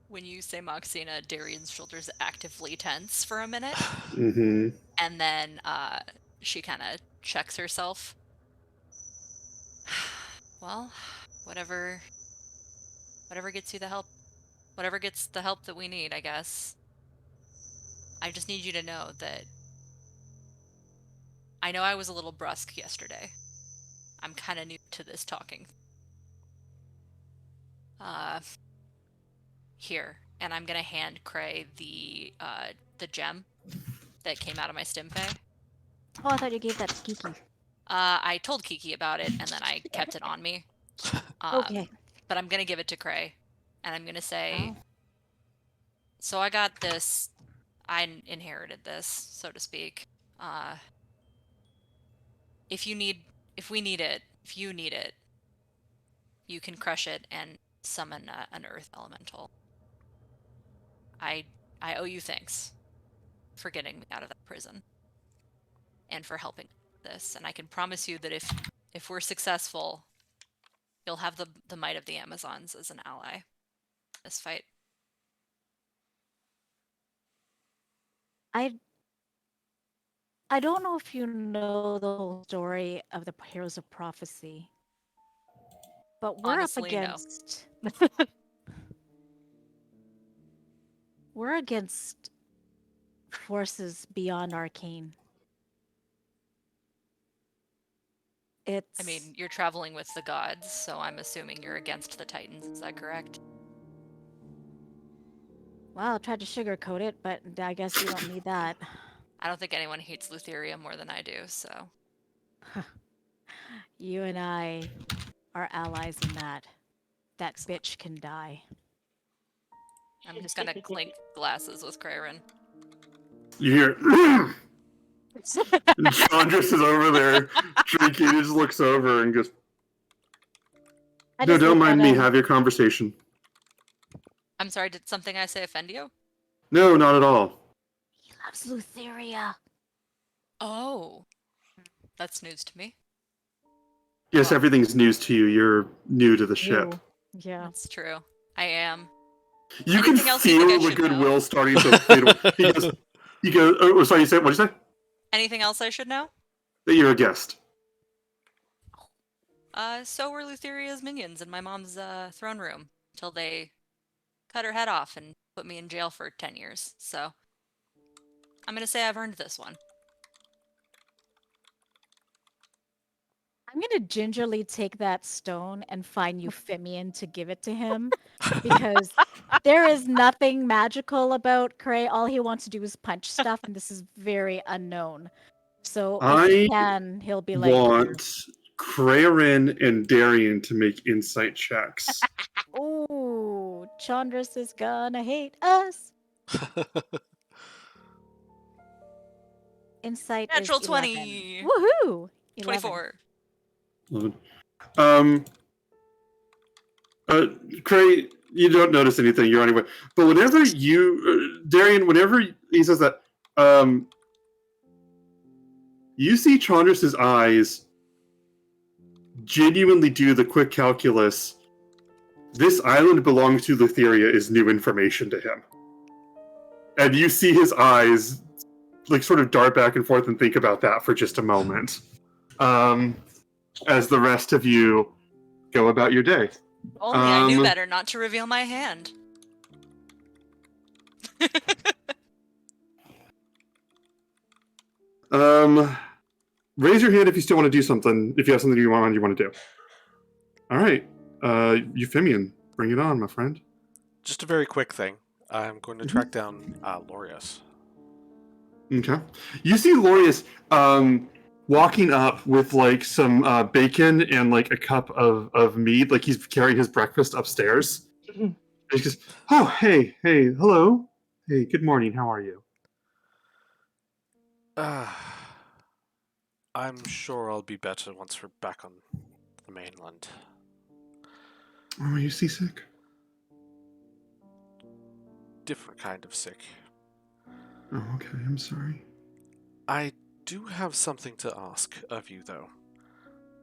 Speaker 5: When you say Moxina, Darian's shoulders actively tense for a minute, and then she kind of checks herself. Well, whatever gets you the help, whatever gets the help that we need, I guess. I just need you to know that I know I was a little brusque yesterday. I'm kind of new to this talking. Here, and I'm gonna hand Cray the gem that came out of my stimfay.
Speaker 1: Oh, I thought you gave that to Kiki.
Speaker 5: I told Kiki about it, and then I kept it on me.
Speaker 1: Okay.
Speaker 5: But I'm gonna give it to Cray, and I'm gonna say,
Speaker 1: Oh.
Speaker 5: so I got this. I inherited this, so to speak. If you need it, you can crush it and summon an earth elemental. I owe you thanks for getting me out of that prison and for helping this. And I can promise you that if we're successful, you'll have the might of the Amazons as an ally in this fight.
Speaker 1: I don't know if you know the whole story of the Heroes of Prophecy, but we're
Speaker 5: Honestly,
Speaker 1: up
Speaker 5: no.
Speaker 1: against we're against forces beyond arcane. It's.
Speaker 5: I mean, you're traveling with the gods, so I'm assuming you're against the Titans. Is that correct?
Speaker 1: Well, I tried to sugarcoat it, but I guess you don't need that.
Speaker 5: I don't think anyone hates Lutheria more than I do, so.
Speaker 1: You and I are allies in that. That bitch can die.
Speaker 5: I'm just gonna clink glasses with Crayron.
Speaker 3: You hear, and Chandris is over there drinking. He just looks over and goes,
Speaker 1: I
Speaker 3: "No,
Speaker 1: just
Speaker 3: don't
Speaker 1: look
Speaker 3: mind
Speaker 1: at
Speaker 3: me.
Speaker 1: him.
Speaker 3: Have your conversation."
Speaker 5: I'm sorry, did something I say offend you?
Speaker 3: No, not at all.
Speaker 1: He loves Lutheria.
Speaker 5: Oh. That's news to me.
Speaker 3: Yes,
Speaker 5: Oh.
Speaker 3: everything's news to you. You're new to the ship.
Speaker 1: Yeah.
Speaker 5: That's true. I am.
Speaker 3: You can
Speaker 5: Anything else you think I
Speaker 3: feel the
Speaker 5: should know?
Speaker 3: goodwill starting to fade away. He goes, oh, sorry, what'd you say?
Speaker 5: Anything else I should know?
Speaker 3: That you're a guest.
Speaker 5: So were Lutheria's minions in my mom's throne room till they cut her head off and put me in jail for 10 years. So I'm gonna say I've earned this one.
Speaker 1: I'm gonna gingerly take that stone and find Euphemian to give it to him because there is nothing magical about Cray. All he wants to do is punch stuff, and this is very unknown. So if he can, he'll be like,
Speaker 3: want Crayorin and Darian to make insight checks.
Speaker 1: "Ooh, Chandris is gonna hate us." Insight
Speaker 5: Natural
Speaker 1: is
Speaker 5: 20!
Speaker 1: 11. Woohoo! 11.
Speaker 5: 24.
Speaker 3: Cray, you don't notice anything. You're anyway. But whenever Darian, whenever he says that, you see Chandris's eyes genuinely do the quick calculus. This island belongs to Lutheria is new information to him. And you see his eyes like sort of dart back and forth and think about that for just a moment. As the rest of you go about your day.
Speaker 5: Only I knew better not to reveal my hand.
Speaker 3: Raise your hand if you still want to do something. If you have something you want to do. All right, Euphemian, bring it on, my friend.
Speaker 2: Just a very quick thing. I'm going to track down Lorius.
Speaker 3: Okay. You see Lorius walking up with like some bacon and like a cup of meat, like he's carrying his breakfast upstairs. And he goes, "Oh, hey, hello. Hey, good morning. How are you?"
Speaker 2: I'm sure I'll be better once we're back on the mainland.
Speaker 3: Oh, are you seasick?
Speaker 2: Different kind of sick.
Speaker 3: Oh, okay. I'm sorry.
Speaker 2: I do have something to ask of you, though.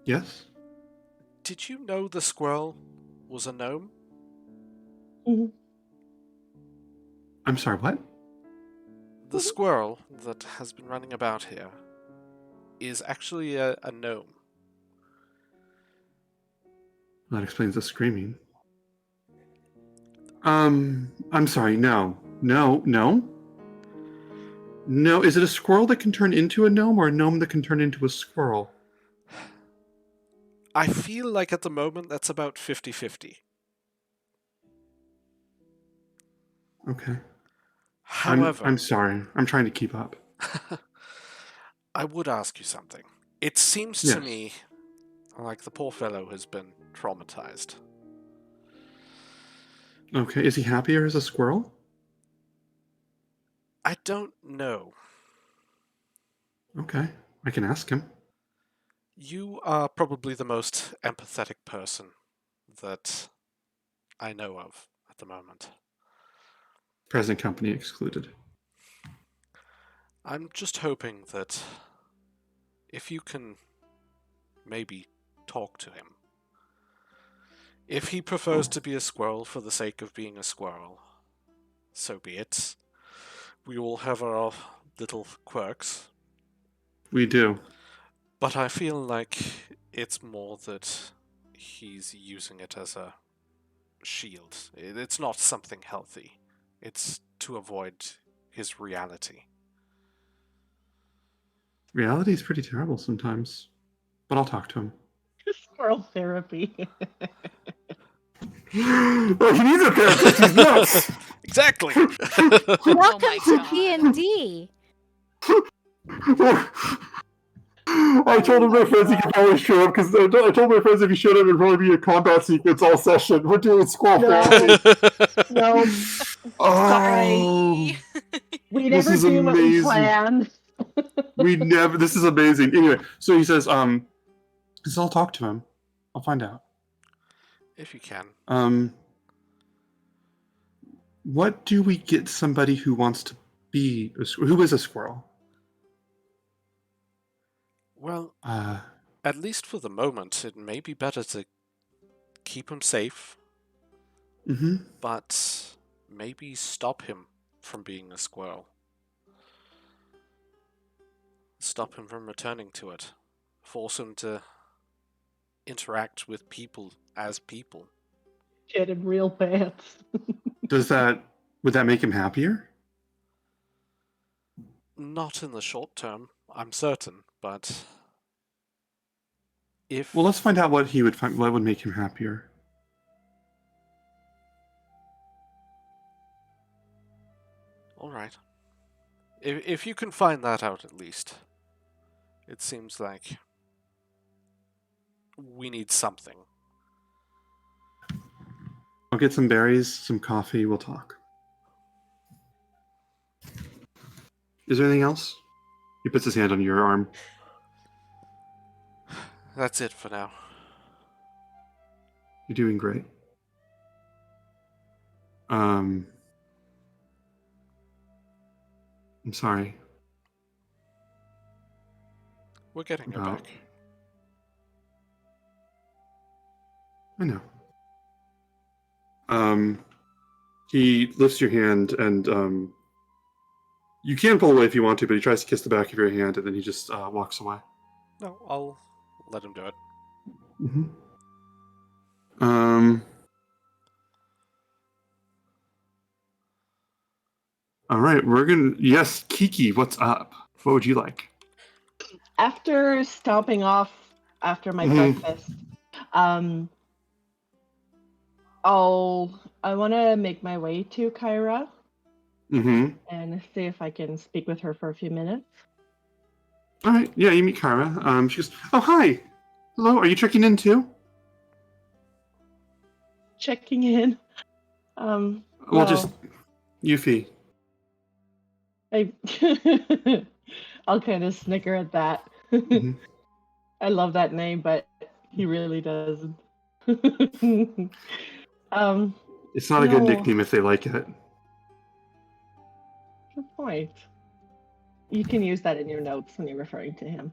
Speaker 3: Yes?
Speaker 2: Did you know the squirrel was a gnome?
Speaker 4: Mhm.
Speaker 3: I'm sorry, what?
Speaker 2: The squirrel that has been running about here is actually a gnome.
Speaker 3: That explains the screaming. I'm sorry, no. No, is it a squirrel that can turn into a gnome or a gnome that can turn into a squirrel?
Speaker 2: I feel like at the moment that's about 50-50.
Speaker 3: Okay.
Speaker 2: However,
Speaker 3: I'm sorry. I'm trying to keep up.
Speaker 2: I would ask you something. It seems to me like the poor fellow has been traumatized.
Speaker 3: Okay, is he happier as a squirrel?
Speaker 2: I don't know.
Speaker 3: Okay, I can ask him.
Speaker 2: You are probably the most empathetic person that I know of at the moment.
Speaker 3: Present company excluded.
Speaker 2: I'm just hoping that if you can maybe talk to him. If he prefers to be a squirrel for the sake of being a squirrel, so be it. We all have our little quirks.
Speaker 3: We do.
Speaker 2: But I feel like it's more that he's using it as a shield. It's not something healthy. It's to avoid his reality.
Speaker 3: Reality is pretty terrible sometimes. but I'll talk to him.
Speaker 4: Squirrel therapy.
Speaker 3: Oh, he needs a therapist. He's nuts.
Speaker 2: Exactly.
Speaker 1: Welcome
Speaker 5: Oh my
Speaker 1: to
Speaker 5: God.
Speaker 1: D&D.
Speaker 3: I told my friends he could probably show up because I told my friends if he showed up, it'd probably be a combat sequence all session. We're doing squirrel
Speaker 4: No.
Speaker 3: therapy.
Speaker 4: No,
Speaker 3: Oh,
Speaker 4: we
Speaker 3: this
Speaker 4: never
Speaker 3: is
Speaker 4: do what we
Speaker 3: amazing.
Speaker 4: plan.
Speaker 3: We never. This is amazing. Anyway, so he says, "So I'll talk to him. I'll find out."
Speaker 2: If you can.
Speaker 3: What do we get somebody who wants to be who is a squirrel?
Speaker 2: Well, at least for the moment, it may be better to keep him safe, but maybe stop him from being a squirrel. Stop him from returning to it. Force him to interact with people as people.
Speaker 4: Get him real pants.
Speaker 3: Would that make him happier?
Speaker 2: Not in the short term, I'm certain, but if...
Speaker 3: Well, let's find out what would make him happier.
Speaker 2: Alright. If you can find that out at least. It seems like we need something.
Speaker 3: I'll get some berries, some coffee, we'll talk. Is there anything else? He puts his hand on your arm.
Speaker 2: That's it for now.
Speaker 3: You're doing great. I'm sorry.
Speaker 2: We're getting her back.
Speaker 3: I know. He lifts your hand and you can pull away if you want to, but he tries to kiss the back of your hand and then he just walks away.
Speaker 2: No, I'll let him do it.
Speaker 3: All right, yes, Kiki, what's up? What would you like?
Speaker 4: After stomping off after my breakfast, I want to make my way to Kyra and see if I can speak with her for a few minutes.
Speaker 3: All right, yeah, you meet Kyra. She goes, "Oh, hi. Hello, are you checking in too?"
Speaker 4: Checking in.
Speaker 3: Well, just Yuffie.
Speaker 4: I'll kind of snicker at that. I love that name, but he really doesn't.
Speaker 3: It's not a good nickname if they like it.
Speaker 4: Good point. You can use that in your notes when you're referring to him.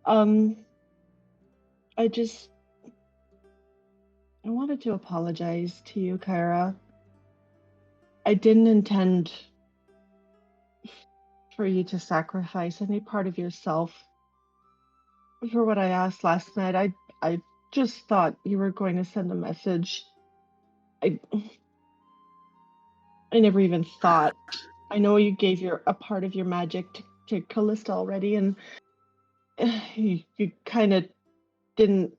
Speaker 4: I wanted to apologize to you, Kyra. I didn't intend for you to sacrifice any part of yourself for what I asked last night. I just thought you were going to send a message. I never even thought. I know you gave a part of your magic to Callista already, and you kind of didn't.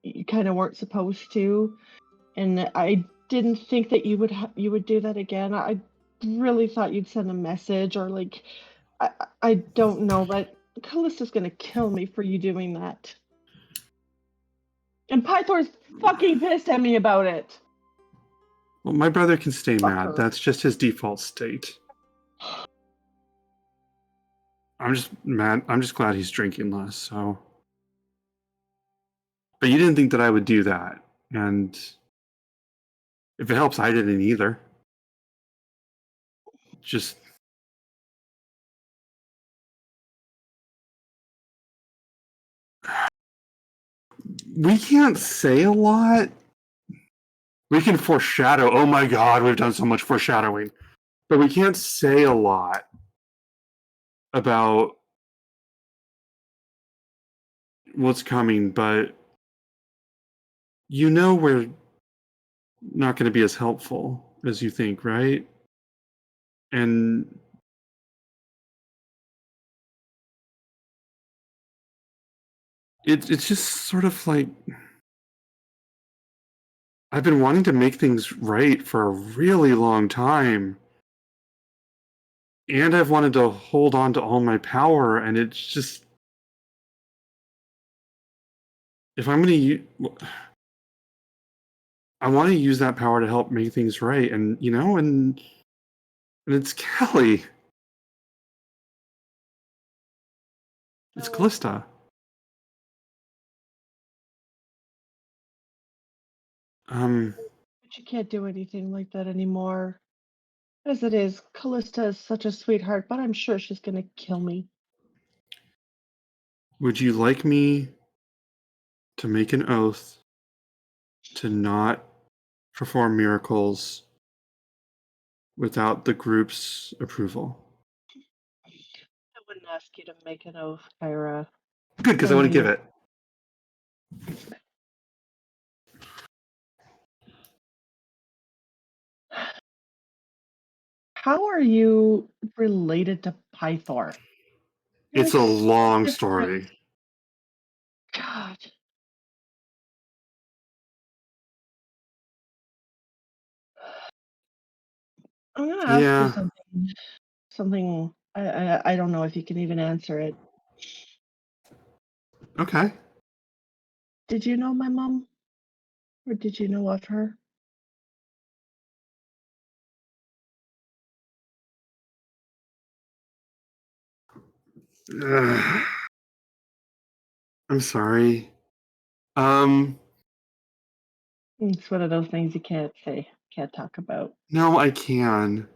Speaker 4: You kind of weren't supposed to, and I didn't think that you would do that again. I really thought you'd send a message or like, I don't know, but Callista's gonna kill me for you doing that. And Pythor's fucking pissed at me about it.
Speaker 3: Well, my brother can stay mad.
Speaker 4: her.
Speaker 3: That's just his default state. I'm just mad. I'm just glad he's drinking less, so. But you didn't think that I would do that. And if it helps, I didn't either. Just. We can't say a lot. We can foreshadow. Oh my god, we've done so much foreshadowing. But we can't say a lot about what's coming, but you know we're not going to be as helpful as you think, right? And it's just sort of like I've been wanting to make things right for a really long time. And I've wanted to hold on to all my power, and it's just if I'm going to I want to use that power to help make things right, and and it's Kelly. It's
Speaker 4: Oh,
Speaker 3: Callista.
Speaker 4: but you can't do anything like that anymore. As it is, Callista is such a sweetheart, but I'm sure she's gonna kill me.
Speaker 3: Would you like me to make an oath to not perform miracles without the group's approval?
Speaker 4: I wouldn't ask you to make an oath, Kyra.
Speaker 3: Good, because I want to give it.
Speaker 4: How are you related to Pythor?
Speaker 3: It's a
Speaker 4: Like,
Speaker 3: long
Speaker 4: different.
Speaker 3: story.
Speaker 4: God. I'm gonna ask you
Speaker 3: Yeah.
Speaker 4: something. Something I don't know if you can even answer it.
Speaker 3: Okay.
Speaker 4: Did you know my mom? Or did you know of her?
Speaker 3: Ugh. I'm sorry. Um,
Speaker 4: It's one of those things you can't say, can't talk about.
Speaker 3: no, I can.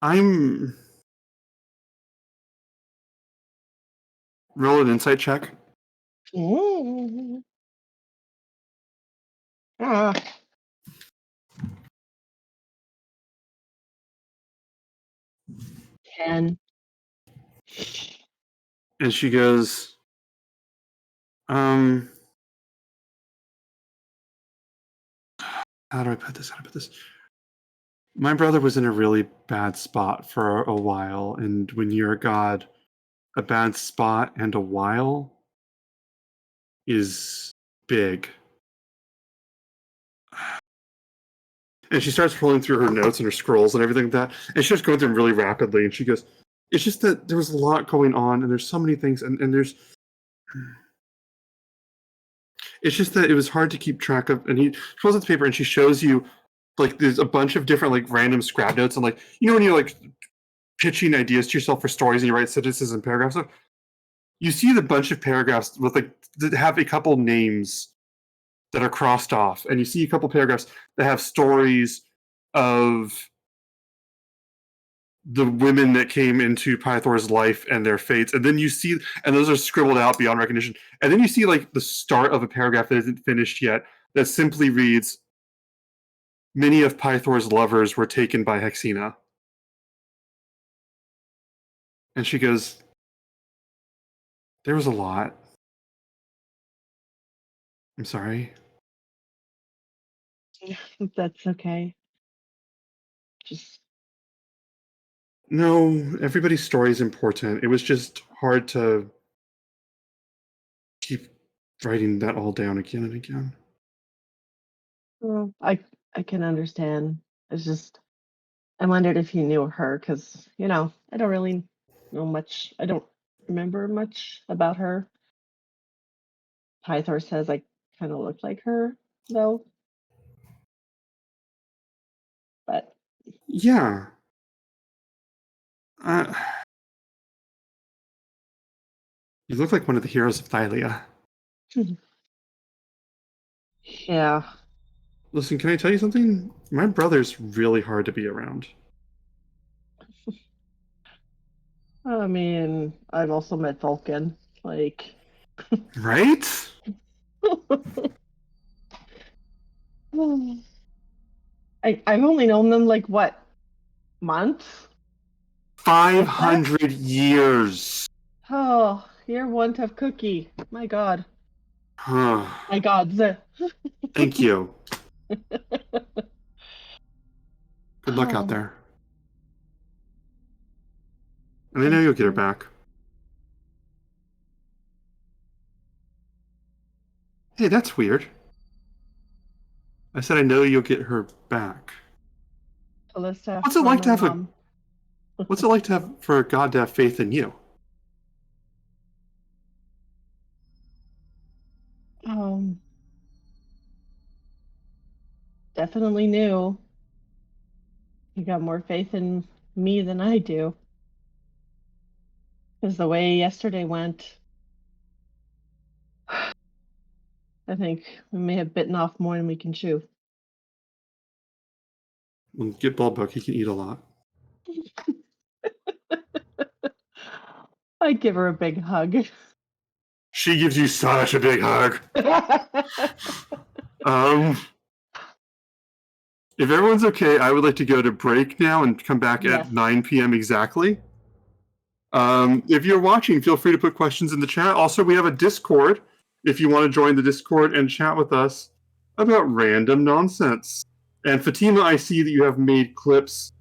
Speaker 3: I'm roll an insight check.
Speaker 4: Mm. Ah, 10.
Speaker 3: And she goes, um, how do I put this? How do I put this? My brother was in a really bad spot for a while, and when you're a god, a bad spot and a while is big. And she starts rolling through her notes and her scrolls and everything like that. And she starts going through them really rapidly. And she goes, it's just that there was a lot going on, and there's so many things, and there's it's just that it was hard to keep track of. And he pulls out the paper and she shows you like there's a bunch of different like random scrap notes, and like when you're like pitching ideas to yourself for stories and you write sentences and paragraphs. So you see the bunch of paragraphs with like that have a couple names that are crossed off, and you see a couple paragraphs that have stories of the women that came into Pythor's life and their fates, and then you see, and those are scribbled out beyond recognition, and then you see like the start of a paragraph that isn't finished yet that simply reads, "Many of Pythor's lovers were taken by Hexina," and she goes, "There was a lot. I'm sorry."
Speaker 4: That's okay. Just
Speaker 3: No, everybody's story is important. It was just hard to keep writing that all down again and again.
Speaker 4: well, I can understand. It's just I wondered if you knew her because I don't really know much. I don't remember much about her. Pythor says I kind of look like her though, but
Speaker 3: Yeah. Uh, you look like one of the heroes of Thylia.
Speaker 4: yeah.
Speaker 3: Listen, can I tell you something? My brother's really hard to be around.
Speaker 4: I mean, I've also met Vulcan. Like,
Speaker 3: Right?
Speaker 4: I've only known them like what months, if that.
Speaker 3: 500 years.
Speaker 4: Oh, you're one tough cookie. My God. My gods.
Speaker 3: Thank you. Good luck out
Speaker 4: Oh,
Speaker 3: there. And I know
Speaker 4: thank
Speaker 3: you'll get her
Speaker 4: you.
Speaker 3: back. Hey, that's weird. I said I know you'll get her back.
Speaker 4: Callista,
Speaker 3: What's it
Speaker 4: or
Speaker 3: like
Speaker 4: my
Speaker 3: to have
Speaker 4: mom.
Speaker 3: What's it like to have for God to have faith in you?
Speaker 4: Definitely new. You got more faith in me than I do. Because the way yesterday went, I think we may have bitten off more than we can chew.
Speaker 3: When you get Bulbuck, he can eat a lot.
Speaker 4: I'd give her a big hug.
Speaker 3: She gives you such a big hug. If everyone's okay, I would like to go to break now and come back
Speaker 4: Yes.
Speaker 3: at 9 p.m. exactly. If you're watching, feel free to put questions in the chat. Also, we have a Discord if you want to join the Discord and chat with us about random nonsense. And Fatima, I see that you have made clips.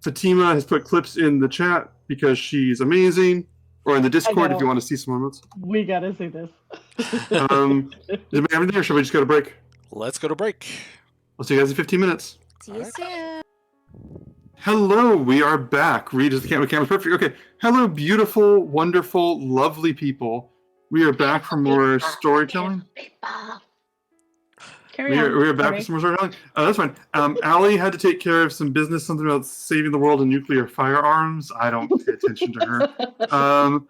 Speaker 3: Fatima has put clips in the chat because she's amazing, or in the Discord if you want to see some moments.
Speaker 4: We gotta see this.
Speaker 3: Is it everything, or should we just go to break?
Speaker 2: Let's go to break.
Speaker 3: I'll see you guys in 15 minutes.
Speaker 1: See you soon.
Speaker 3: Hello, we are back. Reed is the camera's perfect. Okay. Hello, beautiful, wonderful, lovely people. We are back for more storytelling. We are back for some more storytelling. That's fine. Allie had to take care of some business, something about saving the world and nuclear firearms. I don't pay attention to her.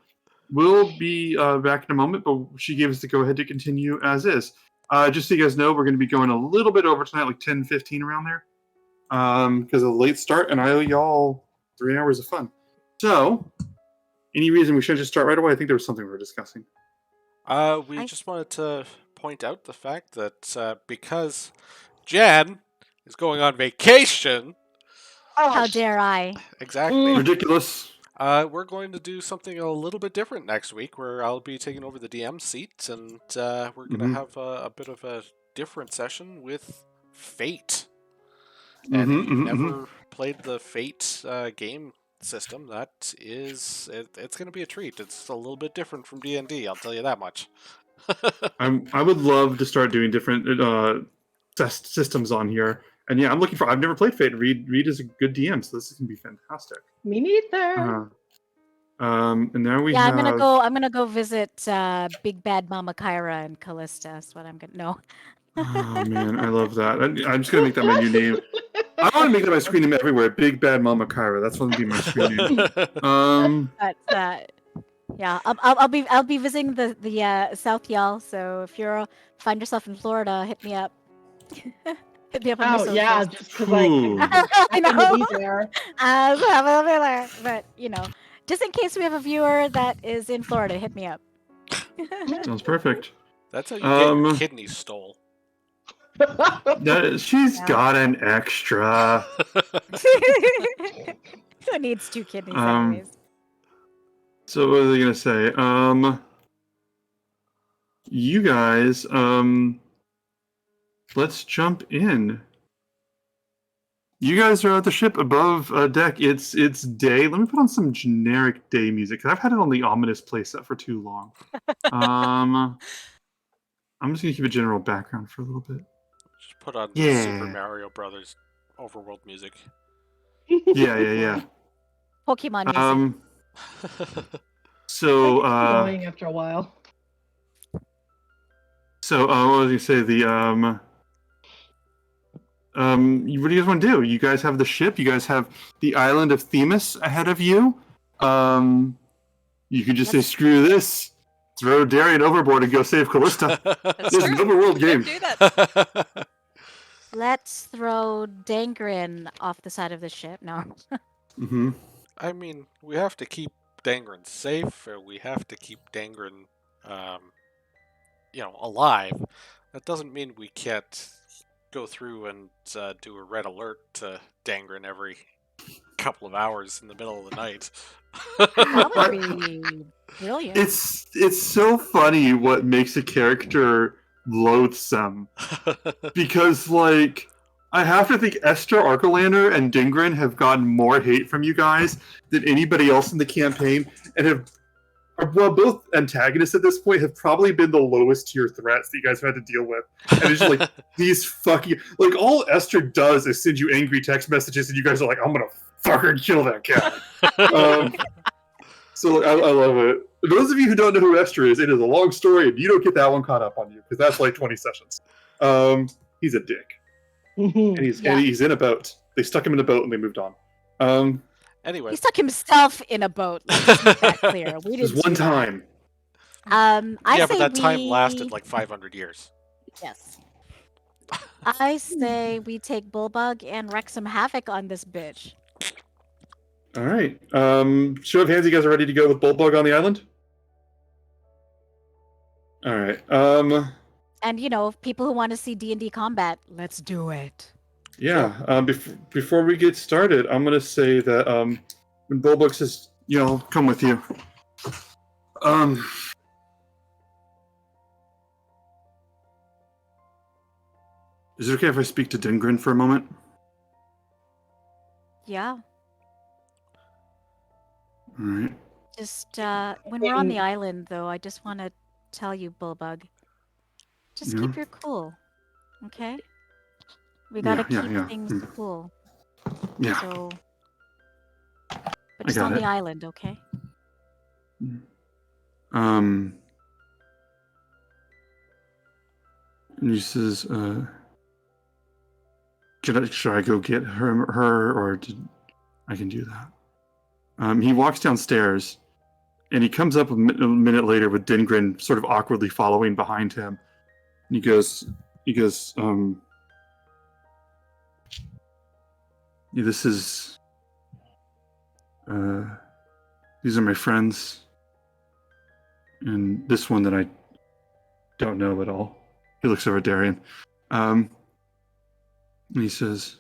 Speaker 3: We'll be back in a moment, but she gave us the go-ahead to continue as is. Just so you guys know, we're going to be going a little bit over tonight, like 10:15 around there. Because of the late start, and I owe y'all 3 hours of fun. So, any reason we shouldn't just start right away? I think there was something we were discussing.
Speaker 2: We just wanted to point out the fact that because Jan is going on vacation.
Speaker 1: How dare I?
Speaker 2: Exactly.
Speaker 3: Ridiculous.
Speaker 2: We're going to do something a little bit different next week, where I'll be taking over the DM seat, and we're going to have a bit of a different session with Fate. And if you've never played the Fate game system, it's going to be a treat. It's a little bit different from D&D, I'll tell you that much.
Speaker 3: I would love to start doing different systems on here. And yeah, I've never played Fate. Reed is a good DM, so this is going to be fantastic.
Speaker 4: Me neither.
Speaker 3: And now we have...
Speaker 1: I'm gonna go visit Big Bad Mama Kyra and Callista. That's what I'm gonna know.
Speaker 3: Oh man, I love that. I'm just gonna make that my new name. I want to make that my screen name everywhere. Big Bad Mama Kyra. That's going to be my screen name.
Speaker 1: But yeah, I'll be visiting the South Y'all. So if you find yourself in Florida, hit me up. Hit me up on my socials.
Speaker 4: Yeah, just because I know. Be there.
Speaker 1: But just in case we have a viewer that is in Florida, hit me up.
Speaker 3: Sounds perfect.
Speaker 2: That's how you get your kidneys stole.
Speaker 3: She's got an extra.
Speaker 1: Who needs 2 kidneys anyways?
Speaker 3: So what was I gonna say? You guys, let's jump in. You guys are at the ship above deck. It's day. Let me put on some generic day music, because I've had it on the ominous playset for too long. I'm just gonna keep a general background for a little bit.
Speaker 2: Just put on the Super Mario Brothers overworld music.
Speaker 3: Yeah.
Speaker 1: Pokemon music.
Speaker 3: So
Speaker 4: annoying after a while.
Speaker 3: So what was I gonna say? What do you guys want to do? You guys have the ship. You guys have the island of Themis ahead of you. You could just say, "Screw this." Throw Darian overboard and go save Callista. This is an overworld game.
Speaker 5: Do that.
Speaker 1: Let's throw Dangren off the side of the ship. No.
Speaker 2: I mean, we have to keep Dangren safe, or we have to keep Dangren, alive. That doesn't mean we can't go through and do a red alert to Dangren every couple of hours in the middle of the night.
Speaker 1: That would be brilliant.
Speaker 3: It's so funny what makes a character loathsome. Because, I have to think Esther, Arcolander, and Dingren have gotten more hate from you guys than anybody else in the campaign, and have well, both antagonists at this point have probably been the lowest tier threats that you guys have had to deal with. And it's just like, these fucking... Like, all Esther does is send you angry text messages, and you guys are like, I'm gonna fucking kill that guy. So I love it. For those of you who don't know who Esther is, it is a long story, and you don't get that one caught up on you, because that's like 20 sessions. He's a dick. And he's in a boat. They stuck him in a boat, and they moved on.
Speaker 2: Anyway.
Speaker 1: He stuck himself in a boat. Let's make that clear. We didn't
Speaker 3: Just one
Speaker 1: do that.
Speaker 3: time.
Speaker 1: I
Speaker 2: but
Speaker 1: say
Speaker 2: that time lasted like 500 years.
Speaker 1: Yes. I say we take Bullbug and wreak some havoc on this bitch.
Speaker 3: All right. Show of hands, you guys are ready to go with Bullbug on the island? All right.
Speaker 1: And, people who want to see D&D combat, let's do it.
Speaker 3: Yeah. Before we get started, I'm going to say that when Bullbug says, I'll come with you. Is it okay if I speak to Dengrin for a moment?
Speaker 1: Yeah.
Speaker 3: All right.
Speaker 1: Just, when we're on the island, though, I just want to tell you, Bullbug, just keep your cool, okay? We gotta keep things cool.
Speaker 3: Yeah.
Speaker 1: So, but just on the island, okay?
Speaker 3: And he says, should I go get her, or I can do that? He walks downstairs, and he comes up a minute later with Dengrin sort of awkwardly following behind him. And he goes, these are my friends, and this one that I don't know at all. He looks over at Darian. And he says,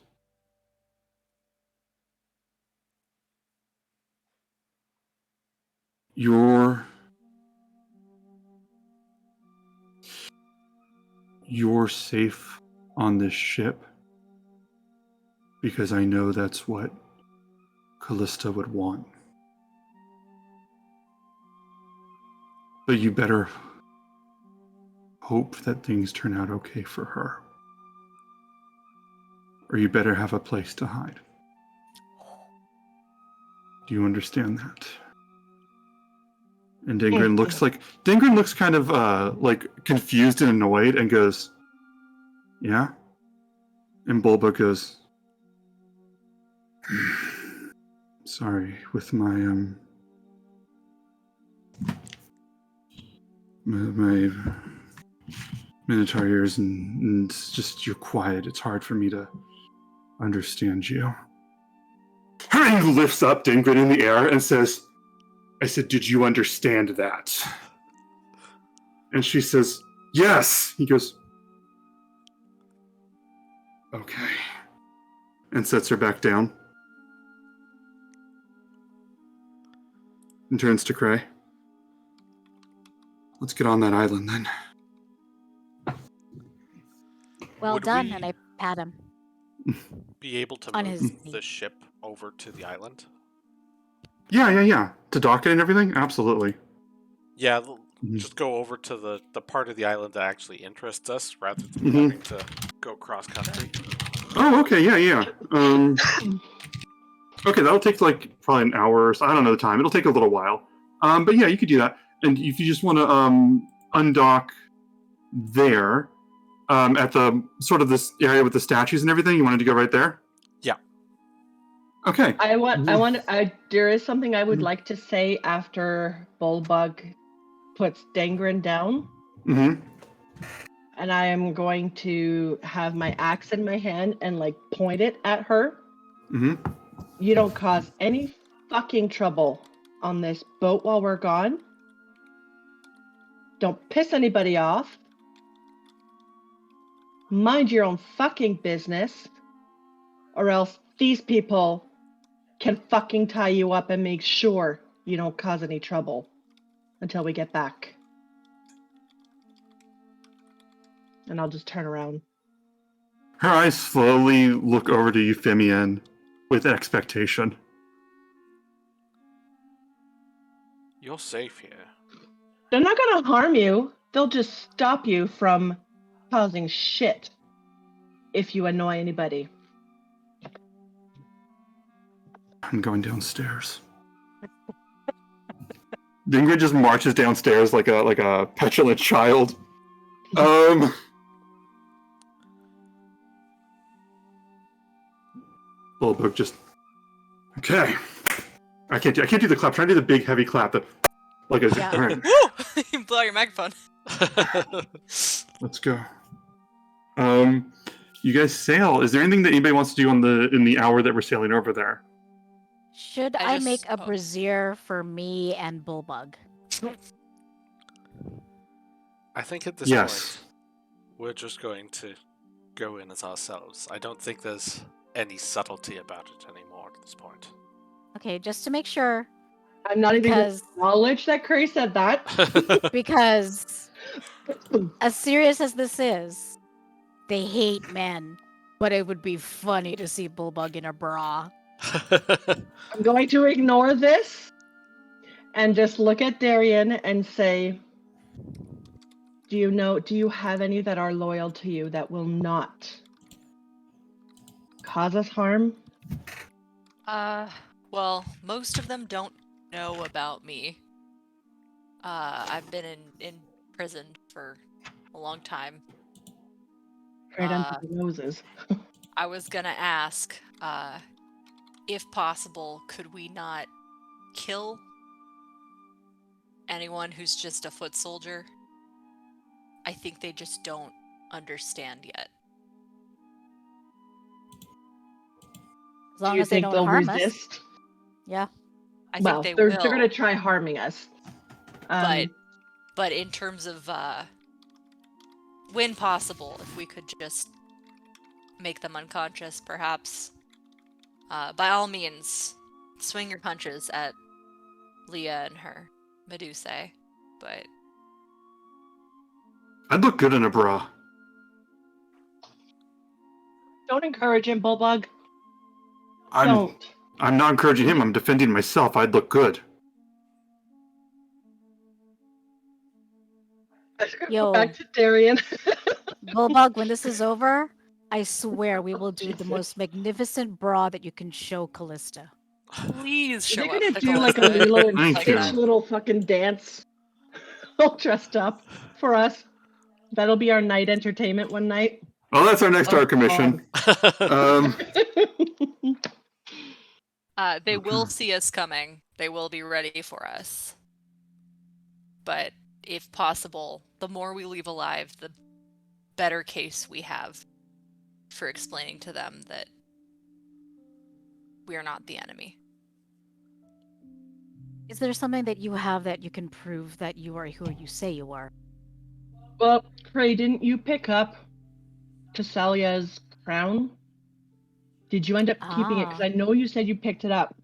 Speaker 3: You're safe on this ship because I know that's what Callista would want. But you better hope that things turn out okay for her. Or you better have a place to hide. Do you understand that? And Dengrin looks kind of like confused and annoyed and goes, yeah? And Bulba goes, sorry, with my my Minotaur ears and it's just you're quiet. It's hard for me to understand you. And he lifts up Dengrin in the air and says, I said, did you understand that? And she says, yes. He goes, okay. And sets her back down. And turns to Cray. Let's get on that island then.
Speaker 1: Well
Speaker 2: Would
Speaker 1: done,
Speaker 2: we
Speaker 1: and I pat him.
Speaker 2: be able to
Speaker 1: On
Speaker 2: move
Speaker 1: his
Speaker 2: the ship over to the island?
Speaker 3: Yeah. To dock it and everything? Absolutely.
Speaker 2: Yeah, just go over to the part of the island that actually interests us rather than having to go cross country.
Speaker 3: Oh, okay, yeah. Okay, that'll take like probably an hour or so. I don't know the time. It'll take a little while. But yeah, you could do that. And if you just want to undock there, at the sort of this area with the statues and everything, you wanted to go right there?
Speaker 2: Yeah.
Speaker 3: Okay.
Speaker 4: There is something I would like to say after Bullbug puts Dengrin down.
Speaker 3: Mm-hmm.
Speaker 4: And I am going to have my axe in my hand and like point it at her.
Speaker 3: Mm-hmm.
Speaker 4: You don't cause any fucking trouble on this boat while we're gone. Don't piss anybody off. Mind your own fucking business. Or else these people can fucking tie you up and make sure you don't cause any trouble until we get back. And I'll just turn around.
Speaker 3: Her eyes slowly look over to Euphemian with expectation.
Speaker 2: You're safe here.
Speaker 4: They're not gonna harm you. They'll just stop you from causing shit if you annoy anybody.
Speaker 3: I'm going downstairs. Ingrid just marches downstairs like a petulant child. Bulbug just okay. I can't do the clap. Try to do the big heavy clap. All right,
Speaker 5: Woo! You blow out your microphone.
Speaker 3: let's go. You guys sail. Is there anything that anybody wants to do in the hour that we're sailing over there?
Speaker 1: Should I make a brazier for me and Bulbug?
Speaker 2: I think at this
Speaker 3: Yes.
Speaker 2: point, we're just going to go in as ourselves. I don't think there's any subtlety about it anymore at this point.
Speaker 1: Okay, just to make sure,
Speaker 4: I'm not even going to
Speaker 1: because
Speaker 4: acknowledge that Cray said that.
Speaker 1: because as serious as this is, they hate men. But it would be funny to see Bulbug in a bra.
Speaker 4: I'm going to ignore this and just look at Darian and say, do you have any that are loyal to you that will not cause us harm?
Speaker 5: Well, most of them don't know about me. I've been in prison for a long time.
Speaker 4: Right under the noses.
Speaker 5: I was gonna ask, if possible, could we not kill anyone who's just a foot soldier? I think they just don't understand yet.
Speaker 1: As long
Speaker 4: Do you
Speaker 1: as they
Speaker 4: think
Speaker 1: don't
Speaker 4: they'll
Speaker 1: harm
Speaker 4: resist?
Speaker 1: us. Yeah.
Speaker 5: I
Speaker 4: Well,
Speaker 5: think
Speaker 4: they're
Speaker 5: will.
Speaker 4: going to try harming us.
Speaker 5: But in terms of when possible, if we could just make them unconscious, perhaps. By all means, swing your punches at Leah and her Medusae, but
Speaker 3: I'd look good in a bra.
Speaker 4: Don't encourage him, Bulbug.
Speaker 3: I'm
Speaker 4: Don't.
Speaker 3: not encouraging him. I'm defending myself. I'd look good.
Speaker 1: Yo.
Speaker 4: Back to Darian.
Speaker 1: Bulbug, when this is over, I swear we will do the most magnificent bra that you can show Callista.
Speaker 5: please
Speaker 4: Is
Speaker 5: show
Speaker 4: he
Speaker 5: up.
Speaker 4: gonna
Speaker 5: to
Speaker 4: do like a
Speaker 5: Callista.
Speaker 4: Lilo and
Speaker 3: Thank
Speaker 4: Stitch
Speaker 3: you.
Speaker 4: little fucking dance? All dressed up for us. That'll be our night entertainment one night.
Speaker 3: Oh, that's our next
Speaker 4: Oh,
Speaker 3: art commission.
Speaker 5: They will see us coming. They will be ready for us. But if possible, the more we leave alive, the better case we have for explaining to them that we are not the enemy.
Speaker 1: Is there something that you have that you can prove that you are who you say you are?
Speaker 4: Well, Cray, didn't you pick up Tessalia's crown? Did you end up keeping it? Because I know you said you picked it up.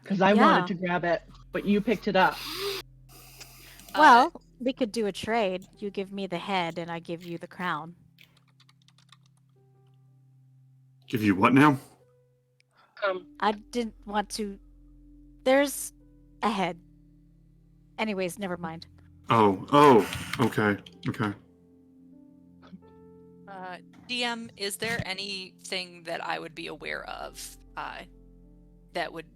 Speaker 4: Because I wanted to grab it, but you picked it up.
Speaker 1: Well, we could do a trade. You give me the head and I give you the crown.
Speaker 3: Give you what now?
Speaker 1: I didn't want to... There's a head. Anyways, never mind.
Speaker 3: Oh, okay.
Speaker 5: DM, is there anything that I would be aware of that would...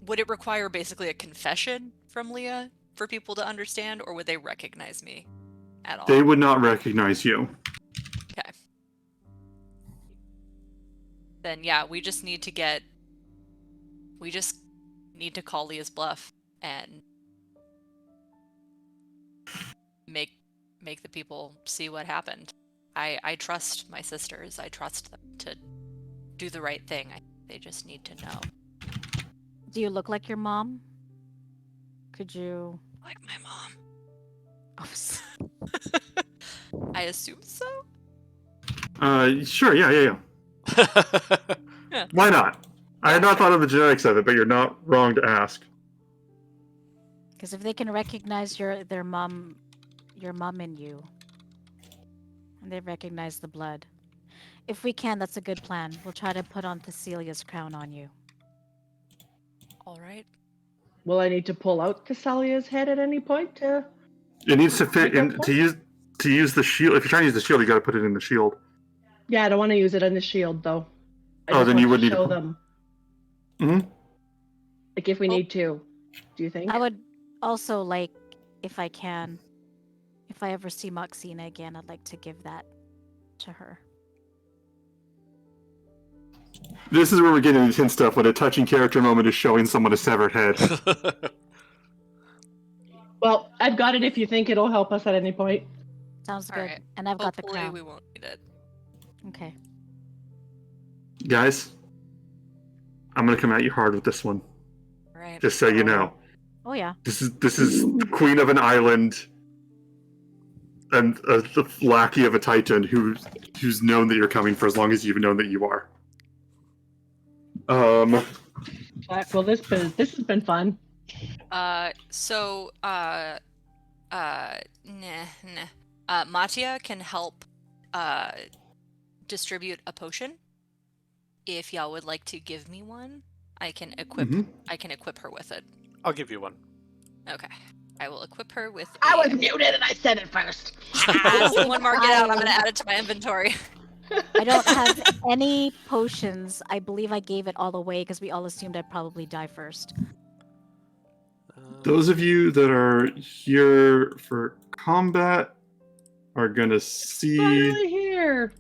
Speaker 5: Would it require basically a confession from Leah for people to understand, or would they recognize me at all?
Speaker 3: They would not recognize you.
Speaker 5: Okay. Then yeah, we just need to call Leah's bluff and make the people see what happened. I trust my sisters. I trust them to do the right thing. They just need to know.
Speaker 1: Do you look like your mom? Could you...
Speaker 5: Like my mom.
Speaker 1: Oh,
Speaker 5: I assume so?
Speaker 3: Sure, yeah.
Speaker 5: Yeah.
Speaker 3: Why not? I had not thought of the genetics of it, but you're not wrong to ask.
Speaker 1: because if they can recognize your mom in you, and they recognize the blood. If we can, that's a good plan. We'll try to put on Thessalia's crown on you.
Speaker 5: All right.
Speaker 4: Will I need to pull out Casalia's head at any point to...
Speaker 3: It needs to fit
Speaker 4: Make
Speaker 3: in
Speaker 4: that
Speaker 3: to use the shield. If you're trying to use the shield, you got to put it in the shield.
Speaker 4: Yeah, I don't want to use it on the shield, though. I
Speaker 3: Oh,
Speaker 4: just
Speaker 3: then
Speaker 4: want
Speaker 3: you would
Speaker 4: to
Speaker 3: need to
Speaker 4: show
Speaker 3: put-
Speaker 4: them.
Speaker 3: Mm-hmm.
Speaker 4: Like, if we need to. Do you think?
Speaker 1: I would also like, if I can, if I ever see Moxina again, I'd like to give that to her.
Speaker 3: This is where we're getting into hint stuff. When a touching character moment is showing someone a severed head.
Speaker 4: Well, I've got it if you think it'll help us at any point.
Speaker 1: Sounds
Speaker 5: All
Speaker 1: good.
Speaker 5: right.
Speaker 1: And I've got the
Speaker 5: Hopefully
Speaker 1: crown.
Speaker 5: we won't need it.
Speaker 1: Okay.
Speaker 3: Guys, I'm gonna come at you hard with this one.
Speaker 5: All right.
Speaker 3: Just so you know.
Speaker 1: Oh yeah.
Speaker 3: This is queen of an island and the lackey of a titan who's known that you're coming for as long as you've known that you are.
Speaker 4: Well, this has been fun.
Speaker 5: Mattia can help distribute a potion. If y'all would like to give me one, I can equip her with it.
Speaker 2: I'll give you one.
Speaker 5: Okay. I will equip her with
Speaker 4: I was muted and I said it first.
Speaker 5: Someone mark it out. I'm gonna add it to my inventory.
Speaker 1: I don't have any potions. I believe I gave it all away because we all assumed I'd probably die first.
Speaker 3: Those of you that are here for combat are gonna see.
Speaker 4: Finally here.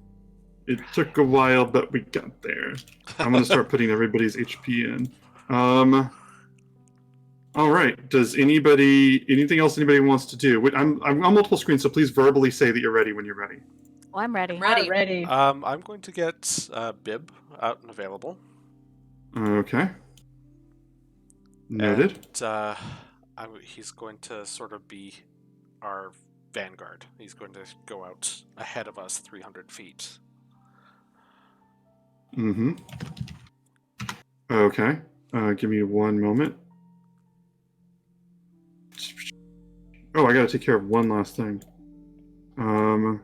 Speaker 3: It took a while, but we got there. I'm gonna start putting everybody's HP in. All right. Does anything else anybody wants to do? I'm on multiple screens, so please verbally say that you're ready when you're ready.
Speaker 1: Oh, I'm ready.
Speaker 5: Ready.
Speaker 2: I'm going to get Bib out and available.
Speaker 3: Okay. Noted.
Speaker 2: And, he's going to sort of be our vanguard. He's going to go out ahead of us 300 feet.
Speaker 3: Mm-hmm. Okay. Give me one moment. Oh, I gotta take care of one last thing. I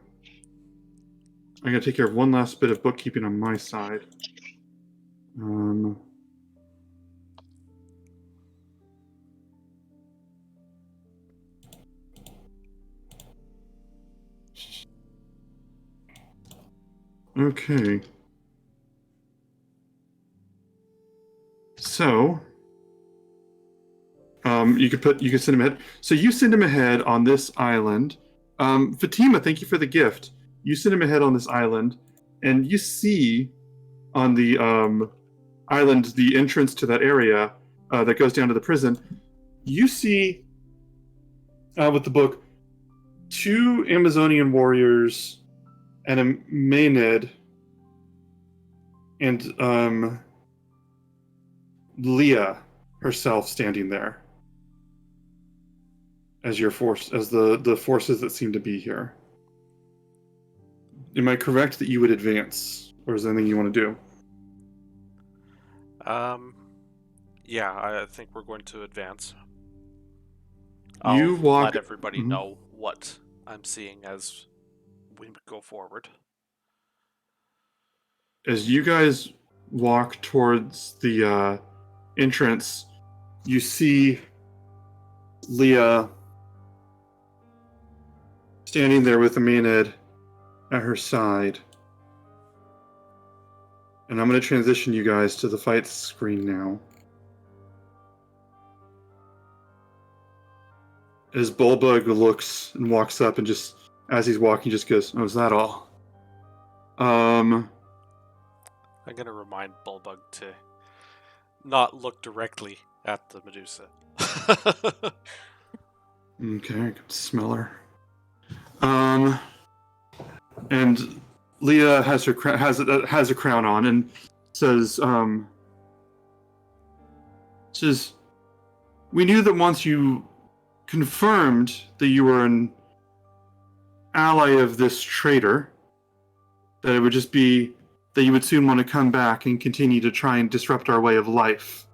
Speaker 3: gotta take care of one last bit of bookkeeping on my side. Okay. So, you could send him ahead. So you send him ahead on this island. Fatima, thank you for the gift. You send him ahead on this island, and you see on the island the entrance to that area that goes down to the prison. You see with the book 2 Amazonian warriors and a Maenad and Leah herself standing there as your force, as the forces that seem to be here. Am I correct that you would advance, or is there anything you want to do?
Speaker 2: Yeah, I think we're going to advance.
Speaker 3: You
Speaker 2: I'll
Speaker 3: walk-
Speaker 2: let everybody
Speaker 3: Mhm.
Speaker 2: know what I'm seeing as we go forward.
Speaker 3: As you guys walk towards the entrance, you see Leah standing there with the Maenad at her side. And I'm going to transition you guys to the fight screen now. As Bulbug looks and walks up and just, as he's walking, just goes, "Oh, is that all?"
Speaker 2: I'm going to remind Bulbug to not look directly at the Medusa.
Speaker 3: Okay, I can smell her. And Leah has her has a crown on and says, "We knew that once you confirmed that you were an ally of this traitor, that it would just be that you would soon want to come back and continue to try and disrupt our way of life.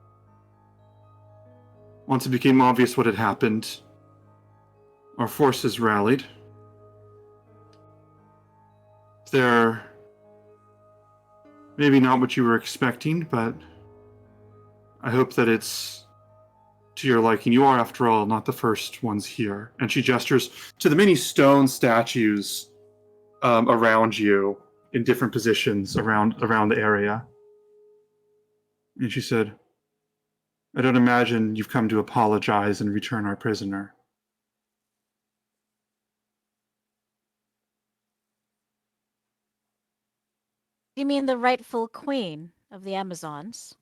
Speaker 3: Once it became obvious what had happened, our forces rallied. They're maybe not what you were expecting, but I hope that it's to your liking. You are, after all, not the first ones here. And she gestures to the many stone statues around you in different positions around the area. And she said, I don't imagine you've come to apologize and return our prisoner.
Speaker 1: You mean the rightful queen of the Amazons?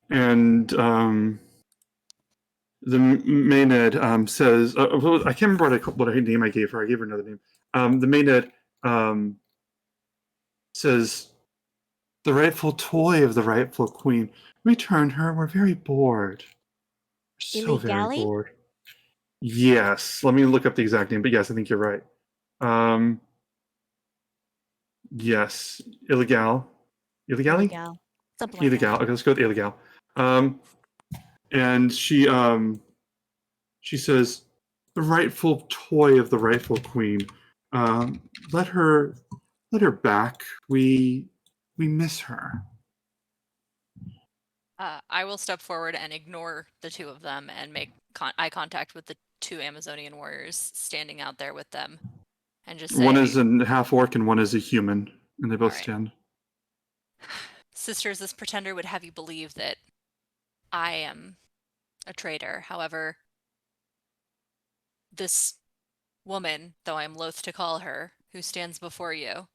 Speaker 3: And the Maynard says, I can't remember what name I gave her. I gave her another name. The Maynard says, the rightful toy of the rightful queen. Return her. We're very bored. We're so very
Speaker 1: Illegally?
Speaker 3: bored. Yes. Let me look up the exact name, but yes, I think you're right. Yes. Illegal. Illegally?
Speaker 1: Illegal. Something like
Speaker 3: Illegal.
Speaker 1: that.
Speaker 3: Okay, let's go with illegal. And she says, the rightful toy of the rightful queen. Let her back. We miss her.
Speaker 5: I will step forward and ignore the two of them and make eye contact with the two Amazonian warriors standing out there with them, and just say,
Speaker 3: one is a half orc and one is a human, and they both
Speaker 5: All right.
Speaker 3: stand.
Speaker 5: Sisters, this pretender would have you believe that I am a traitor. However, this woman, though I am loath to call her, who stands before you,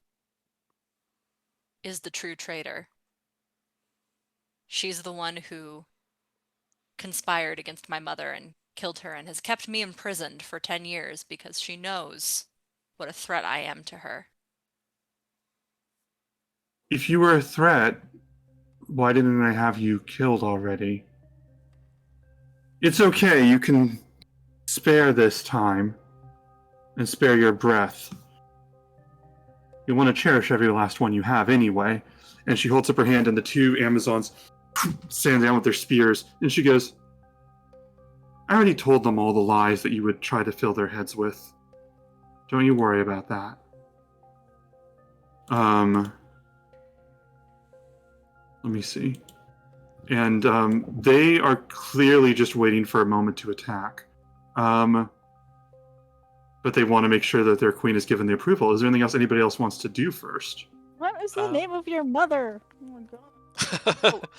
Speaker 5: is the true traitor. She's the one who conspired against my mother and killed her and has kept me imprisoned for 10 years because she knows what a threat I am to her.
Speaker 3: If you were a threat, why didn't I have you killed already? It's okay, you can spare this time and spare your breath. You want to cherish every last one you have anyway. And she holds up her hand and the two Amazons stand down with their spears, and she goes, I already told them all the lies that you would try to fill their heads with. Don't you worry about that. Let me see. And they are clearly just waiting for a moment to attack. But they want to make sure that their queen is given the approval. Is there anything else anybody else wants to do first?
Speaker 1: What is the name of your mother? Oh my god.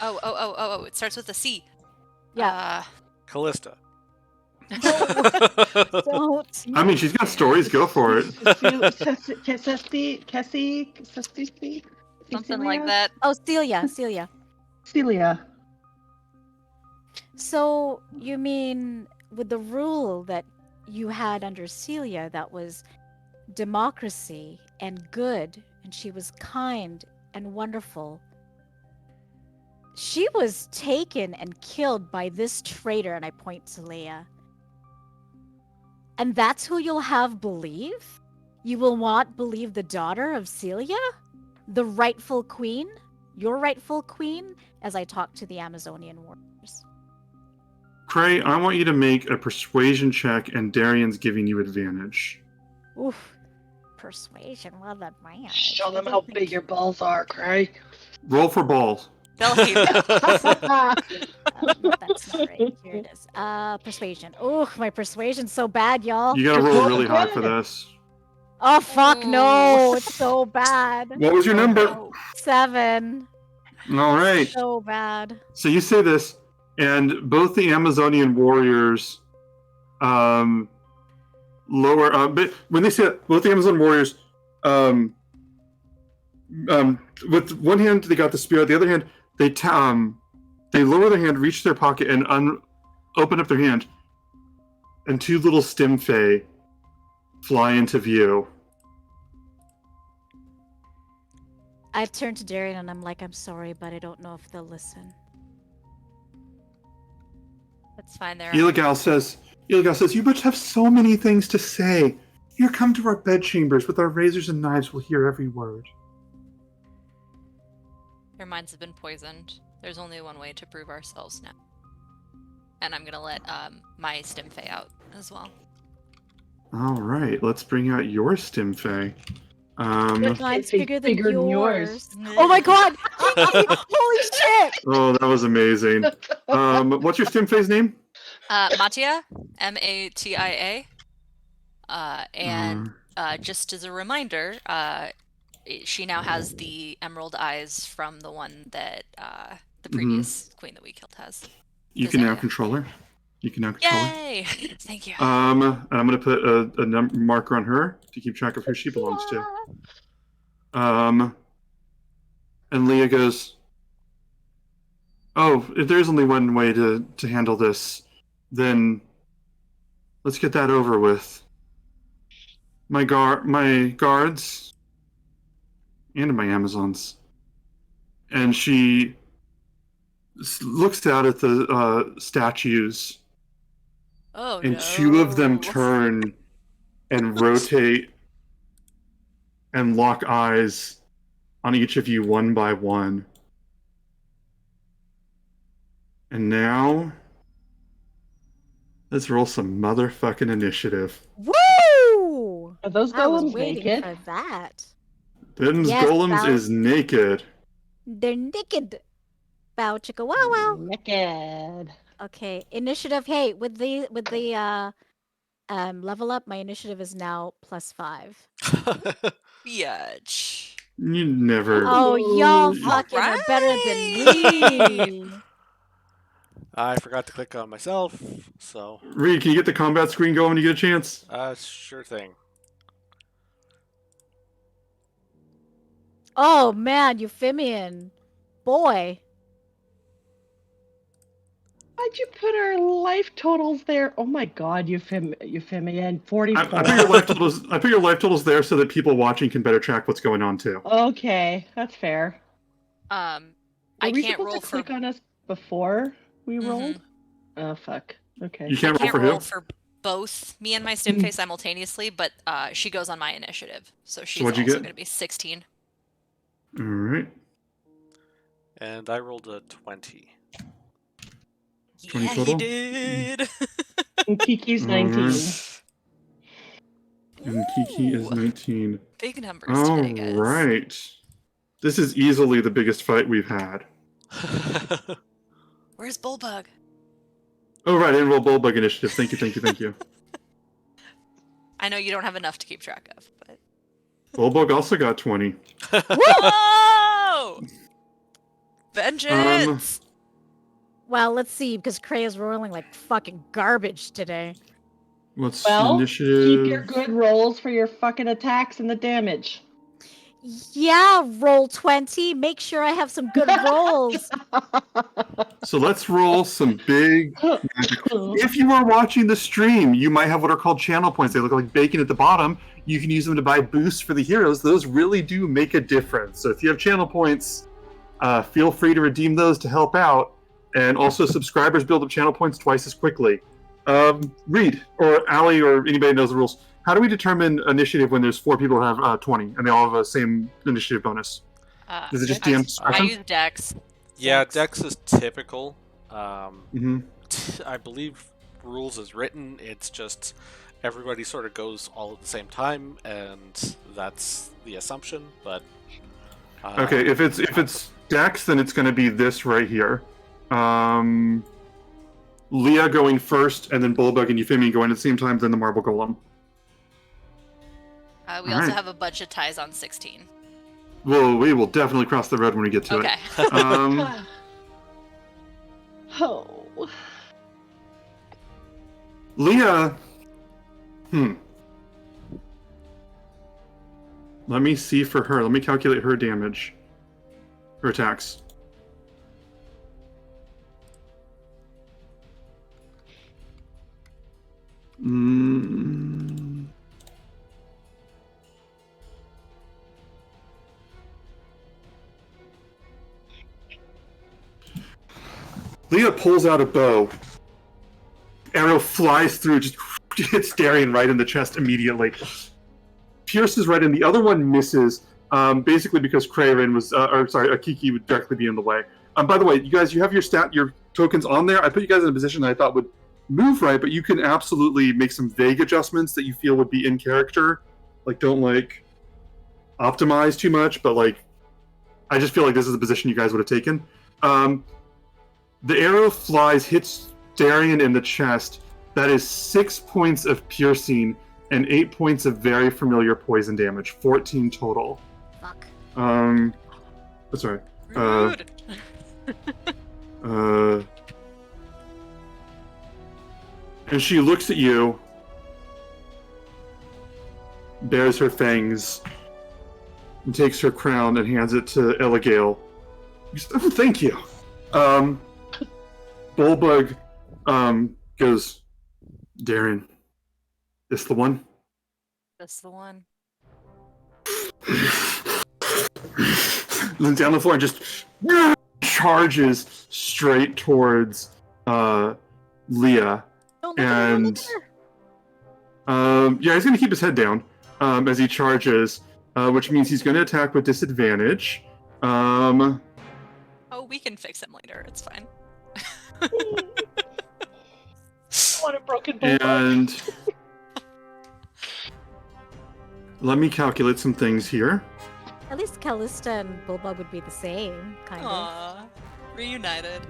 Speaker 5: Oh, it starts with a C.
Speaker 1: Yeah.
Speaker 2: Callista.
Speaker 1: Don't.
Speaker 3: I mean, she's got stories. Go for it.
Speaker 5: Something like that.
Speaker 1: Oh, Celia.
Speaker 4: Celia.
Speaker 1: So you mean with the rule that you had under Celia, that was democracy and good, and she was kind and wonderful. She was taken and killed by this traitor, and I point to Leia. And that's who you'll have believe? You will not believe the daughter of Celia? The rightful queen? Your rightful queen? As I talk to the Amazonian warriors.
Speaker 3: Cray, I want you to make a persuasion check, and Darian's giving you advantage.
Speaker 1: Oof. Persuasion, well, that man.
Speaker 4: Show them how big your balls are, Cray.
Speaker 3: Roll for balls.
Speaker 5: They'll hate that.
Speaker 1: That's not right. Here it is. Persuasion. Oh, my persuasion's so bad, y'all.
Speaker 3: You gotta roll really high for this.
Speaker 1: Oh, fuck no. It's so bad.
Speaker 3: What was your number?
Speaker 1: 7.
Speaker 3: All right.
Speaker 1: So bad.
Speaker 3: So you say this, and both the Amazonian warriors lower. But when they say it, both the Amazon warriors, with one hand they got the spear, the other hand they lower their hand, reach their pocket, and open up their hand, and two little stimfey fly into view.
Speaker 1: I turn to Darian and I'm like, I'm sorry, but I don't know if they'll listen.
Speaker 5: That's fine. There.
Speaker 3: Illegal says, you must have so many things to say. Here, come to our bedchambers. With our razors and knives, we'll hear every word.
Speaker 5: Their minds have been poisoned. There's only one way to prove ourselves now. And I'm gonna let my stimfey out as well.
Speaker 3: All right, let's bring out your stimfey.
Speaker 1: Mine's
Speaker 4: It's
Speaker 1: bigger than
Speaker 4: bigger than
Speaker 1: yours.
Speaker 4: yours.
Speaker 1: Oh my god! Holy Holy shit!
Speaker 3: Oh, that was amazing. What's your stim phase name?
Speaker 5: Matia, Matia. And just as a reminder, she now has the emerald eyes from the one that the previous queen that we killed has.
Speaker 3: You can now control her. You can now control her.
Speaker 5: Yay! Thank you.
Speaker 3: And I'm going to put a marker on her to keep track of who she belongs to. And Leah goes, "Oh, if there's only one way to handle this, then let's get that over with. My guards, and my Amazons." And she looks out at the statues.
Speaker 5: Oh,
Speaker 3: and
Speaker 5: no.
Speaker 3: 2 of them turn and rotate and lock eyes on each of you one by one. And now, let's roll some motherfucking initiative.
Speaker 1: Woo!
Speaker 4: Are those
Speaker 1: I was
Speaker 4: golems
Speaker 1: waiting
Speaker 4: naked?
Speaker 1: for that.
Speaker 3: Them's
Speaker 1: Yes,
Speaker 3: golems
Speaker 1: Val.
Speaker 3: is naked.
Speaker 1: They're naked. Bow chicka wow wow.
Speaker 4: Naked.
Speaker 1: Okay, initiative. Hey, with the level up, my initiative is now +5.
Speaker 5: Biatch.
Speaker 3: You never.
Speaker 1: Oh, y'all
Speaker 4: Ooh.
Speaker 1: fucking are better than
Speaker 5: Alright.
Speaker 1: me.
Speaker 2: I forgot to click on myself, so
Speaker 3: Reed, can you get the combat screen going when you get a chance?
Speaker 2: sure thing.
Speaker 1: Oh man, Euphemian. Boy.
Speaker 4: Why'd you put our life totals there? Oh my god, Euphemian, 44.
Speaker 3: I put your life totals. I put your life totals there so that people watching can better track what's going on too.
Speaker 4: Okay, that's fair.
Speaker 5: I
Speaker 4: Were we
Speaker 5: can't
Speaker 4: supposed
Speaker 5: roll
Speaker 4: to
Speaker 5: for.
Speaker 4: click on us before we rolled? Oh fuck. Okay.
Speaker 3: You
Speaker 5: I
Speaker 3: can't roll
Speaker 5: can't
Speaker 3: for
Speaker 5: roll
Speaker 3: who?
Speaker 5: for both me and my stim face simultaneously, but she goes on my initiative, so she's
Speaker 3: what'd you
Speaker 5: also
Speaker 3: get?
Speaker 5: going to be 16.
Speaker 3: All right.
Speaker 2: And I rolled a 20.
Speaker 3: 20
Speaker 5: Yeah,
Speaker 3: total?
Speaker 5: he did.
Speaker 4: And Kiki's
Speaker 3: All
Speaker 4: 19.
Speaker 3: right. And Kiki is
Speaker 5: Ooh,
Speaker 3: 19.
Speaker 5: big numbers
Speaker 3: All
Speaker 5: today, guys.
Speaker 3: right. This is easily the biggest fight we've had.
Speaker 5: Where's Bullbug?
Speaker 3: Oh, right. And roll Bullbug initiative. Thank you, thank you, thank you.
Speaker 5: I know you don't have enough to keep track of, but.
Speaker 3: Bullbug also got 20.
Speaker 5: Whoa! Vengeance!
Speaker 1: Well, let's see, because Cray is rolling like fucking garbage today.
Speaker 3: What's
Speaker 4: Well,
Speaker 3: initiative?
Speaker 4: keep your good rolls for your fucking attacks and the damage.
Speaker 1: Yeah, roll 20. Make sure I have some good rolls.
Speaker 3: So let's roll some big magic. If you are watching the stream, you might have what are called channel points. They look like bacon at the bottom. You can use them to buy boosts for the heroes. Those really do make a difference. So if you have channel points, feel free to redeem those to help out. And also, subscribers build up channel points twice as quickly. Reed, or Allie, or anybody knows the rules. How do we determine initiative when there's 4 people who have 20 and they all have the same initiative bonus? Is it just DM
Speaker 5: I
Speaker 3: discretion?
Speaker 5: use Dex.
Speaker 2: Yeah, Dex is typical.
Speaker 3: Mm-hmm.
Speaker 2: I believe rules is written. It's just everybody sort of goes all at the same time, and that's the assumption. But
Speaker 3: Okay, if it's Dex, then it's going to be this right here. Leah going first, and then Bullbug and Euphemia going at the same time, then the Marble Golem.
Speaker 5: We also have a bunch of ties on 16.
Speaker 3: Well, we will definitely cross the road when we get to
Speaker 5: Okay.
Speaker 3: it.
Speaker 4: Oh.
Speaker 3: Leah. Let me see for her. Let me calculate her damage. Her attacks. Leah pulls out a bow. Arrow flies through, just hits Darian right in the chest immediately. Pierces right in. The other one misses, basically because Kraven was, Kiki would directly be in the way. By the way, you guys, you have your tokens on there. I put you guys in a position that I thought would move right, but you can absolutely make some vague adjustments that you feel would be in character. Like, don't optimize too much, but I just feel like this is the position you guys would have taken. The arrow flies, hits Darian in the chest. That is 6 points of piercing and 8 points of very familiar poison damage. 14 total.
Speaker 1: Fuck.
Speaker 3: Sorry.
Speaker 5: Rude.
Speaker 3: And she looks at you, bares her fangs, and takes her crown and hands it to Eligale. Oh, thank you. Bullbug goes, Darren, this the one?
Speaker 5: That's the one.
Speaker 3: Then down the floor and just charges straight towards Leah.
Speaker 1: Don't
Speaker 3: And yeah, he's gonna keep his head down as he charges, which means he's gonna attack with disadvantage.
Speaker 5: Oh, we can fix him later. It's fine.
Speaker 4: What a broken bone.
Speaker 3: And let me calculate some things here.
Speaker 1: At least Callista and Bulba would be the same, kind of.
Speaker 5: Aww. Reunited.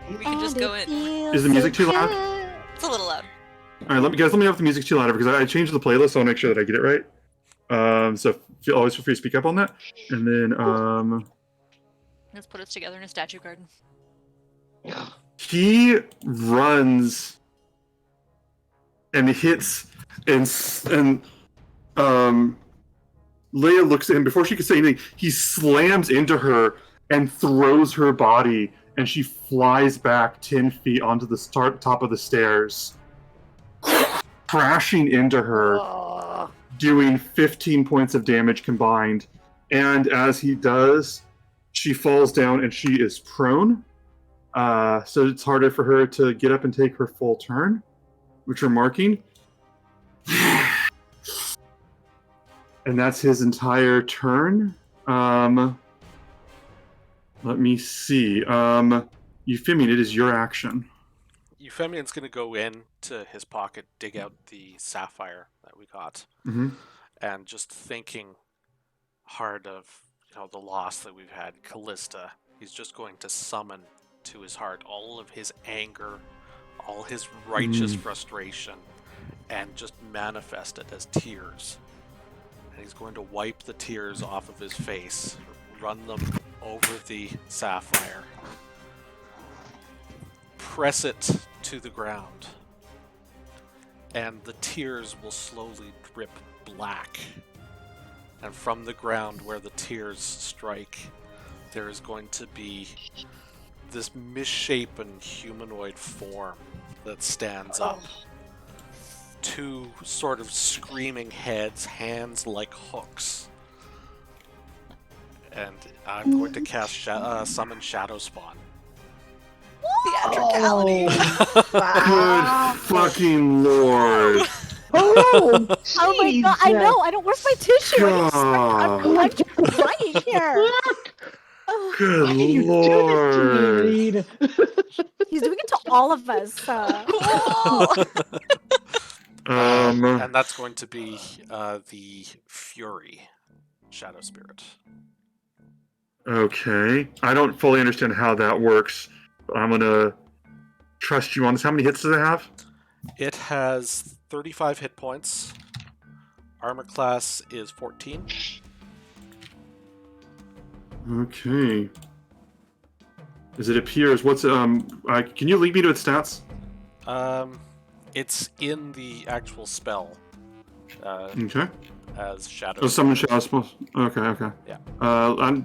Speaker 5: We can just go in.
Speaker 3: Is the music too loud?
Speaker 5: It's a little loud.
Speaker 3: All right, let me know if the music's too loud because I changed the playlist, so I'll make sure that I get it right. So always feel free to speak up on that. And then
Speaker 5: Let's put us together in a statue garden.
Speaker 3: he runs and hits and Leia looks at him before she can say anything. He slams into her and throws her body, and she flies back 10 feet onto the top of the stairs, crashing into her, doing 15 points of damage combined. And as he does, she falls down and she is prone. So it's harder for her to get up and take her full turn, which we're marking. And that's his entire turn. Let me see. Euphemian, it is your action.
Speaker 2: Euphemian's going to go into his pocket, dig out the sapphire that we got, and just thinking hard of the loss that we've had, Callista. He's just going to summon to his heart all of his anger, all his righteous frustration, and just manifest it as tears. And he's going to wipe the tears off of his face, run them over the sapphire, press it to the ground, and the tears will slowly drip black. And from the ground where the tears strike, there is going to be this misshapen humanoid form that stands up. Two sort of screaming heads, hands like hooks. And I'm going to cast summon Shadow Spawn.
Speaker 5: Theatricality!
Speaker 3: Good fucking lord.
Speaker 4: Oh
Speaker 1: my god, I know, I don't, where's my tissue?
Speaker 3: God.
Speaker 1: I'm just crying here.
Speaker 3: Good lord.
Speaker 1: He's doing it to all of us.
Speaker 2: And that's going to be the Fury Shadow Spirit.
Speaker 3: Okay. I don't fully understand how that works, but I'm going to trust you on this. How many hits does it have?
Speaker 2: It has 35 hit points. Armor class is 14.
Speaker 3: Okay. As it appears, can you lead me to its stats?
Speaker 2: It's in the actual spell.
Speaker 3: Okay.
Speaker 2: As Shadow.
Speaker 3: Oh, summon Shadow Spell. Okay.
Speaker 2: Yeah.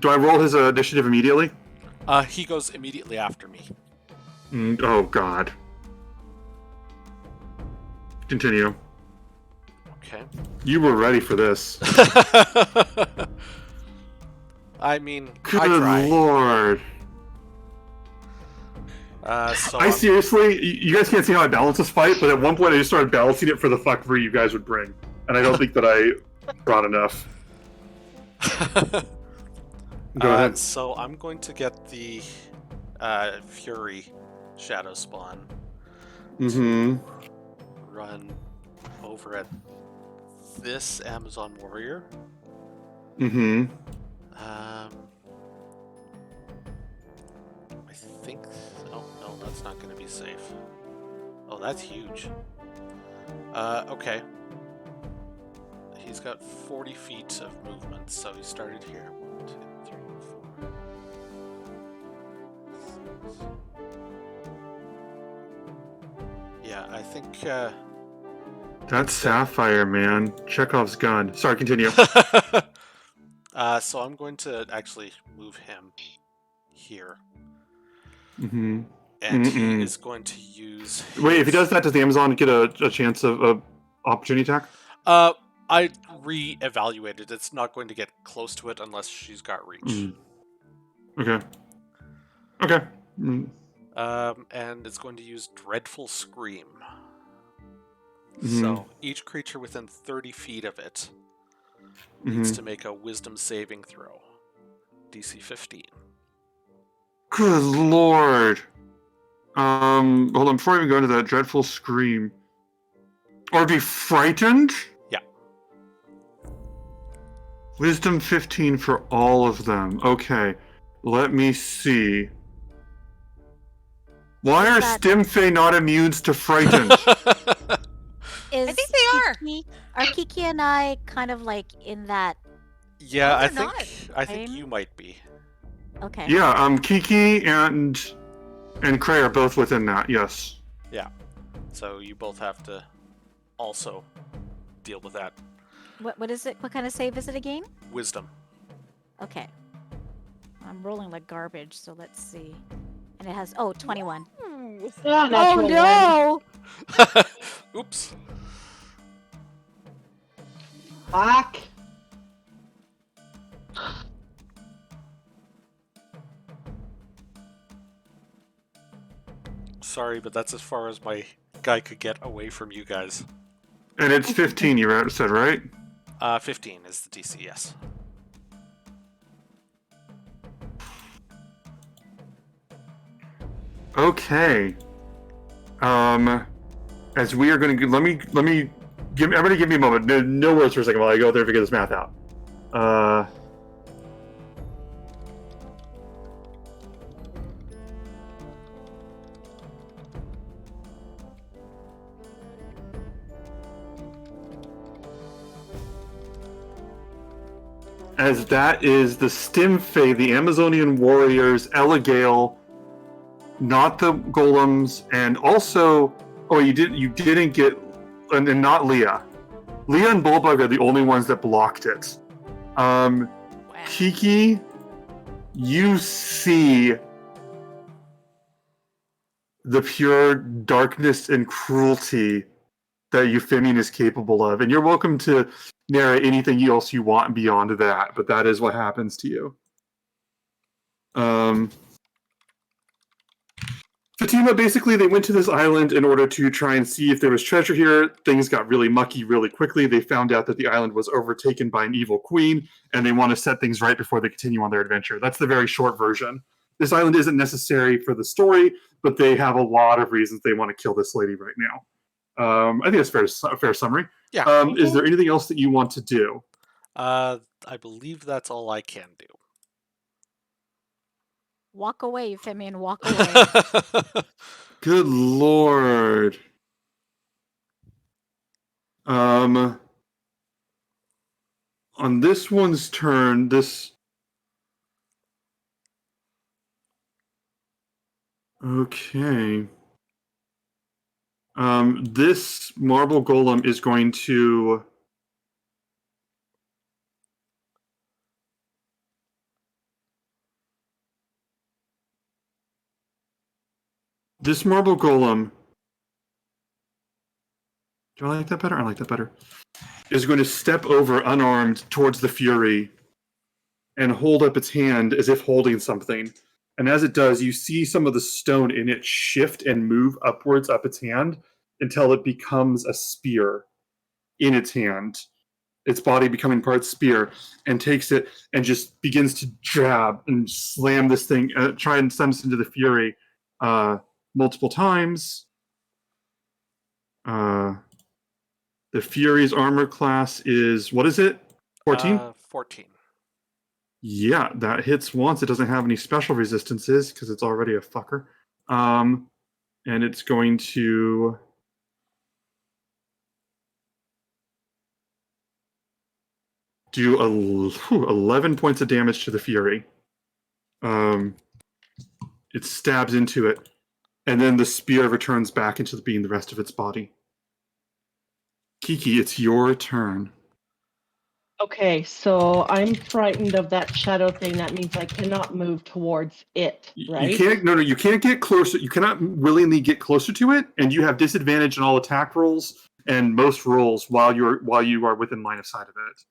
Speaker 3: Do I roll his initiative immediately?
Speaker 2: He goes immediately after me.
Speaker 3: Oh, God. Continue.
Speaker 2: Okay.
Speaker 3: You were ready for this.
Speaker 2: I mean,
Speaker 3: Good
Speaker 2: I tried.
Speaker 3: lord. I seriously, you guys can't see how I balance this fight, but at one point I just started balancing it for the fuckery you guys would bring. And I don't think that I brought enough. Go ahead.
Speaker 2: So I'm going to get the Fury Shadow Spawn. Run over at this Amazon Warrior. I think... Oh, no, that's not going to be safe. Oh, that's huge. Okay. He's got 40 feet of movement, so he started here. 1, 2, 3, 4, 6. Yeah, I think...
Speaker 3: That's Sapphire, man. Chekhov's gun. Sorry, continue.
Speaker 2: So I'm going to actually move him here.
Speaker 3: Mm-hmm.
Speaker 2: And he is going to use...
Speaker 3: Wait, if he does that, does the Amazon get a chance of opportunity attack?
Speaker 2: I re-evaluated. It's not going to get close to it unless she's got reach.
Speaker 3: Okay. Okay.
Speaker 2: And it's going to use Dreadful Scream. So each creature within 30 feet of it needs to make a Wisdom saving throw. DC 15.
Speaker 3: Good lord. Hold on, before I even go into that, Dreadful Scream. Or be frightened?
Speaker 2: Yeah.
Speaker 3: Wisdom 15 for all of them. Okay. Let me see. Why are Stimfey not immune to frightened?
Speaker 5: I think they are.
Speaker 1: Are Kiki and I kind of like in that?
Speaker 2: Yeah,
Speaker 5: No,
Speaker 2: I
Speaker 5: they're
Speaker 2: think you might be.
Speaker 1: Okay.
Speaker 3: Yeah, Kiki and Cray are both within that, yes.
Speaker 2: Yeah. So you both have to also deal with that.
Speaker 1: What is it? What kind of save is it again?
Speaker 2: Wisdom.
Speaker 1: Okay. I'm rolling like garbage, so let's see. And it has 21.
Speaker 4: Oh
Speaker 1: no!
Speaker 2: Oops.
Speaker 4: Fuck.
Speaker 2: Sorry, but that's as far as my guy could get away from you guys.
Speaker 3: And it's 15, you said, right?
Speaker 2: 15 is the DC, yes.
Speaker 3: Okay. As we are going to... Let me... Everybody give me a moment. No words for a second while I go there to figure this math out. As that is the Stimfey, the Amazonian warriors, Eligale, not the golems, and also... Oh, you didn't get... And not Leah. Leah and Bulbug are the only ones that blocked it. Kiki, you see the pure darkness and cruelty that Euphemian is capable of. And you're welcome to narrate anything else you want beyond that, but that is what happens to you. Fatima, basically, they went to this island in order to try and see if there was treasure here. Things got really mucky really quickly. They found out that the island was overtaken by an evil queen, and they want to set things right before they continue on their adventure. That's the very short version. This island isn't necessary for the story, but they have a lot of reasons they want to kill this lady right now. I think that's a fair summary.
Speaker 2: Yeah.
Speaker 3: Is there anything else that you want to do?
Speaker 2: I believe that's all I can do.
Speaker 1: Walk away, Euphemian, walk away.
Speaker 3: Good lord. On this one's turn, Okay. This marble golem is going to... This marble golem... Do I like that better? I like that better. Is going to step over unarmed towards the Fury and hold up its hand as if holding something. And as it does, you see some of the stone in it shift and move upwards up its hand until it becomes a spear in its hand. Its body becoming part spear, and takes it and just begins to jab and slam this thing, try and send this into the Fury multiple times. The Fury's armor class is, what is it? 14?
Speaker 2: 14.
Speaker 3: Yeah, that hits once. It doesn't have any special resistances because it's already a fucker. And it's going to do 11 points of damage to the Fury. It stabs into it, and then the spear returns back into being the rest of its body. Kiki, it's your turn.
Speaker 4: Okay, so I'm frightened of that shadow thing. That means I cannot move towards it, right?
Speaker 3: You can't. No, you can't get closer. You cannot willingly get closer to it, and you have disadvantage on all attack rolls and most rolls while you are within line of sight of it.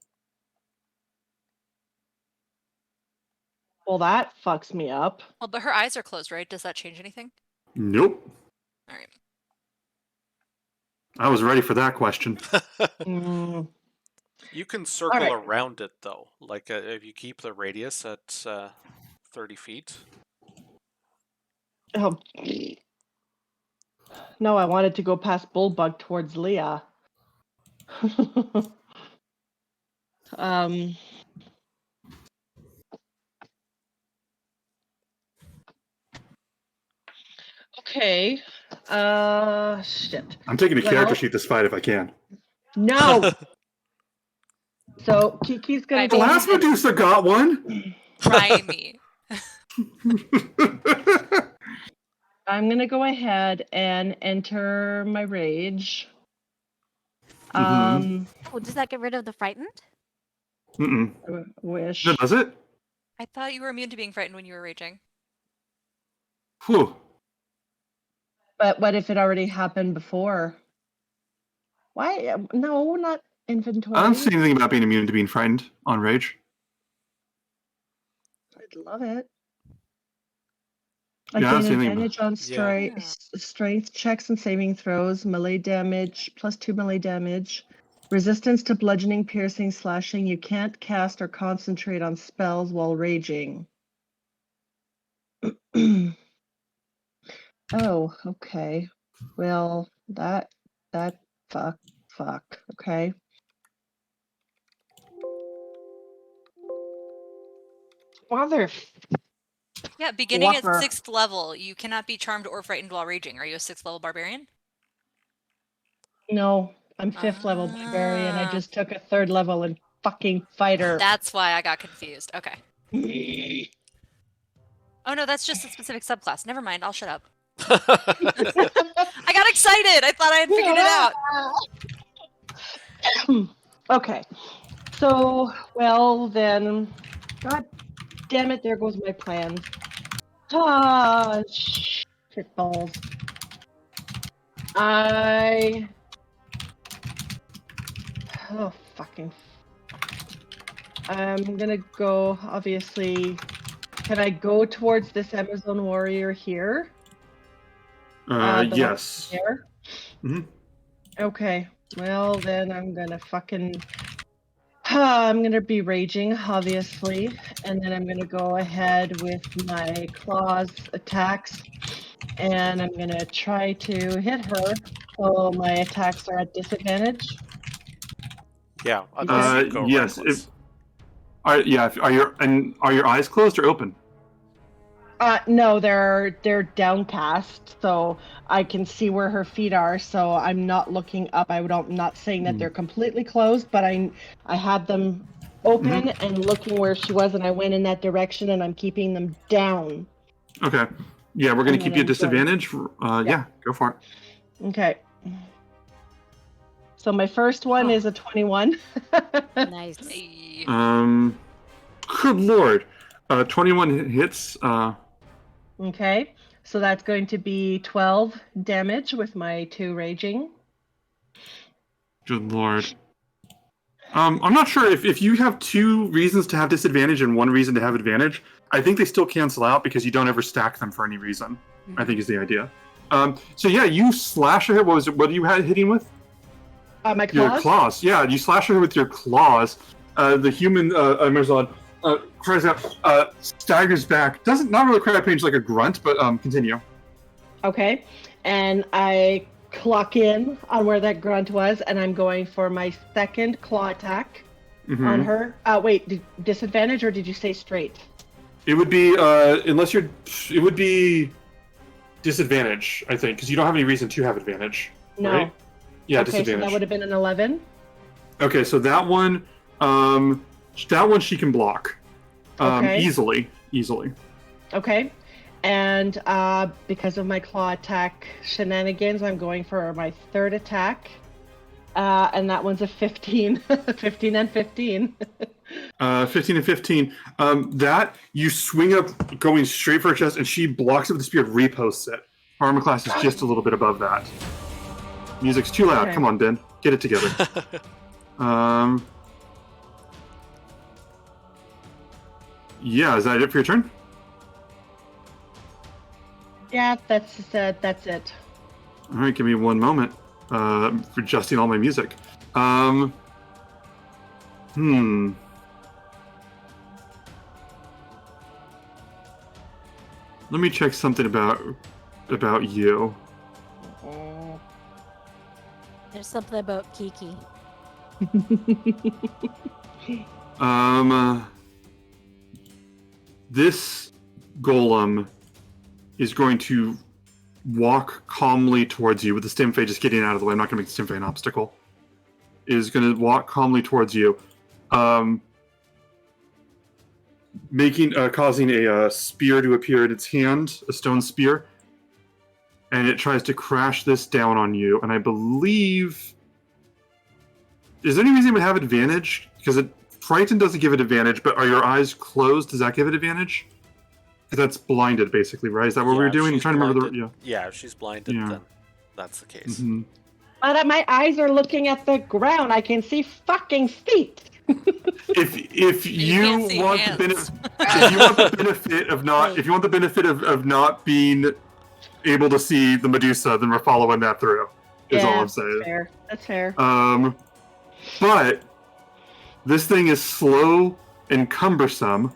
Speaker 4: Well, that fucks me up.
Speaker 5: Well, but her eyes are closed, right? Does that change anything?
Speaker 3: Nope.
Speaker 5: All right.
Speaker 3: I was ready for that question.
Speaker 4: Mm,
Speaker 2: You can circle
Speaker 4: right.
Speaker 2: around it, though. Like, if you keep the radius at 30 feet.
Speaker 4: oh. No, I wanted to go past Bullbug towards Leah. Okay. Shit.
Speaker 3: I'm taking a character
Speaker 4: Well-
Speaker 3: sheet this fight if I can.
Speaker 4: No. So Kiki's gonna
Speaker 5: The
Speaker 3: The
Speaker 4: go
Speaker 3: last
Speaker 4: ahead-
Speaker 3: Medusa got one.
Speaker 5: Try me.
Speaker 4: I'm gonna go ahead and enter my rage.
Speaker 3: Mhm.
Speaker 1: Oh, does that get rid of the frightened?
Speaker 3: Mm-mm.
Speaker 4: Wish.
Speaker 3: No, does it?
Speaker 5: I thought you were immune to being frightened when you were raging.
Speaker 3: Whew.
Speaker 4: But what if it already happened before? Why? No, not inventory.
Speaker 3: I don't see anything about being immune to being frightened on rage.
Speaker 4: I'd love it. I
Speaker 3: Yeah, I don't
Speaker 4: gain
Speaker 3: see anything
Speaker 4: advantage on
Speaker 5: Yeah.
Speaker 4: strength checks and saving throws, melee damage, +2 melee damage, resistance to bludgeoning, piercing, slashing. You can't cast or concentrate on spells while raging. Oh, okay. Well, that fuck. Okay. Mother.
Speaker 5: Yeah, beginning
Speaker 4: Whopper.
Speaker 5: at 6th level, you cannot be charmed or frightened while raging. Are you a 6th level barbarian?
Speaker 4: No, I'm 5th level barbarian. I
Speaker 5: Ah.
Speaker 4: just took a 3rd level in fucking fighter.
Speaker 5: That's why I got confused. Okay. Oh no, that's just a specific subclass. Never mind, I'll shut up. I got excited! I thought I had figured it out.
Speaker 4: Okay. So, well then, god damn it, there goes my plan. Ah, shit balls. Oh, fucking. I'm gonna go, obviously. Can I go towards this Amazon warrior here? The one
Speaker 3: Yes.
Speaker 4: there?
Speaker 3: Mhm.
Speaker 4: Okay. Well, then I'm gonna fucking. I'm gonna be raging, obviously, and then I'm gonna go ahead with my claws attacks, and I'm gonna try to hit her. So my attacks are at disadvantage.
Speaker 2: Yeah, unless you go
Speaker 3: yes.
Speaker 2: reckless.
Speaker 3: Are your eyes closed or open?
Speaker 4: No, they're downcast, so I can see where her feet are. So I'm not looking up. I'm not saying that they're completely closed, but I had them open and looking where she was, and I went in that direction, and I'm keeping them down.
Speaker 3: Okay. Yeah, we're gonna
Speaker 4: And
Speaker 3: keep
Speaker 4: then
Speaker 3: you
Speaker 4: I'm
Speaker 3: at disadvantage. Yeah, go for it.
Speaker 4: Okay. So my first one is a 21.
Speaker 1: Nice.
Speaker 5: Hey.
Speaker 3: Good lord. 21 hits.
Speaker 4: Okay. So that's going to be 12 damage with my 2 raging.
Speaker 3: Good lord. I'm not sure if you have 2 reasons to have disadvantage and 1 reason to have advantage. I think they still cancel out because you don't ever stack them for any reason. I think is the idea. So yeah, you slash her. What are you hitting with?
Speaker 4: My claws?
Speaker 3: Your claws. Yeah, you slash her with your claws. The human Amazon cries out, staggers back. Not really cry out pain, like a grunt, but continue.
Speaker 4: Okay. And I clock in on where that grunt was, and I'm going for my second claw attack. on her. Wait, disadvantage or did you say straight?
Speaker 3: It would be unless you're. It would be disadvantage, I think, because you don't have any reason to have advantage.
Speaker 4: No.
Speaker 3: Right? Yeah,
Speaker 4: Okay, so
Speaker 3: disadvantage.
Speaker 4: that would have been an 11.
Speaker 3: Okay, so that one she can block.
Speaker 4: Okay.
Speaker 3: Easily.
Speaker 4: Okay. And because of my claw attack shenanigans, I'm going for my third attack. And that one's a 15. 15 and 15.
Speaker 3: 15 and 15. That, you swing up going straight for her chest, and she blocks it with the spear and reposts it. Armor class is just a little bit above that. Music's too loud.
Speaker 4: Okay.
Speaker 3: Come on, Ben. Get it together. Yeah, is that it for your turn?
Speaker 4: Yeah, that's it.
Speaker 3: All right, give me one moment for adjusting all my music. Let me check something about you.
Speaker 1: There's something about Kiki.
Speaker 3: This golem is going to walk calmly towards you with the stim fey just getting out of the way. I'm not going to make the stim fey an obstacle. Is going to walk calmly towards you, causing a spear to appear in its hand, a stone spear, and it tries to crash this down on you. And I believe, is there any reason it would have advantage? Because frightened doesn't give it advantage, but are your eyes closed? Does that give it advantage? Because that's blinded, basically, right? Is that what we were doing? I'm trying to remember the.
Speaker 2: Yeah, if she's blinded, then that's the case.
Speaker 3: Mm-hmm.
Speaker 4: But my eyes are looking at the ground. I can see fucking feet.
Speaker 3: If you want the benefit of not being able to see the Medusa, then we're following that through. Is all I'm saying.
Speaker 4: That's fair.
Speaker 3: But this thing is slow and cumbersome,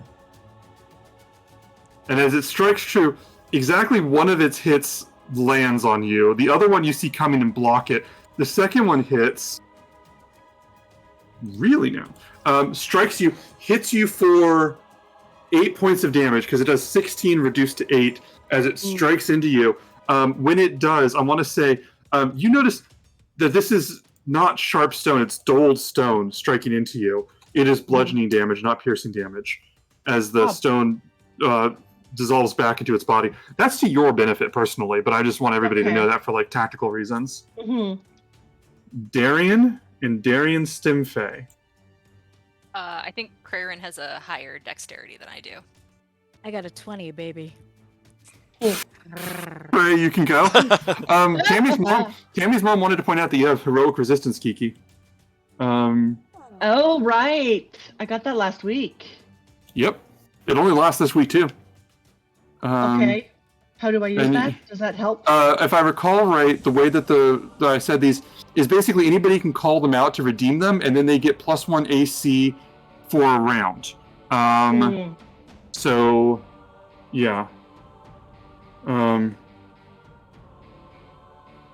Speaker 3: and as it strikes true, exactly one of its hits lands on you. The other one you see coming and block it. The second one hits. Really now. Strikes you, hits you for 8 points of damage because it does 16 reduced to 8 as it strikes into you. When it does, I want to say, you notice that this is not sharp stone, it's dulled stone striking into you. It is bludgeoning damage, not piercing damage, as the stone dissolves back into its body. That's to your benefit personally, but I just want everybody to know that for like tactical reasons.
Speaker 4: Mm-hmm.
Speaker 3: Darian and Darian Stimfey.
Speaker 5: I think Craren has a higher dexterity than I do.
Speaker 1: I got a 20, baby.
Speaker 3: Ray, you can go. Tammy's mom wanted to point out that you have heroic resistance, Kiki.
Speaker 4: Oh, right. I got that last week.
Speaker 3: Yep. It only lasts this week, too.
Speaker 4: Okay. How do I use that? Does that help?
Speaker 3: If I recall right, the way that I said these is basically anybody can call them out to redeem them, and then they get +1 AC for a round. So, yeah.
Speaker 1: It's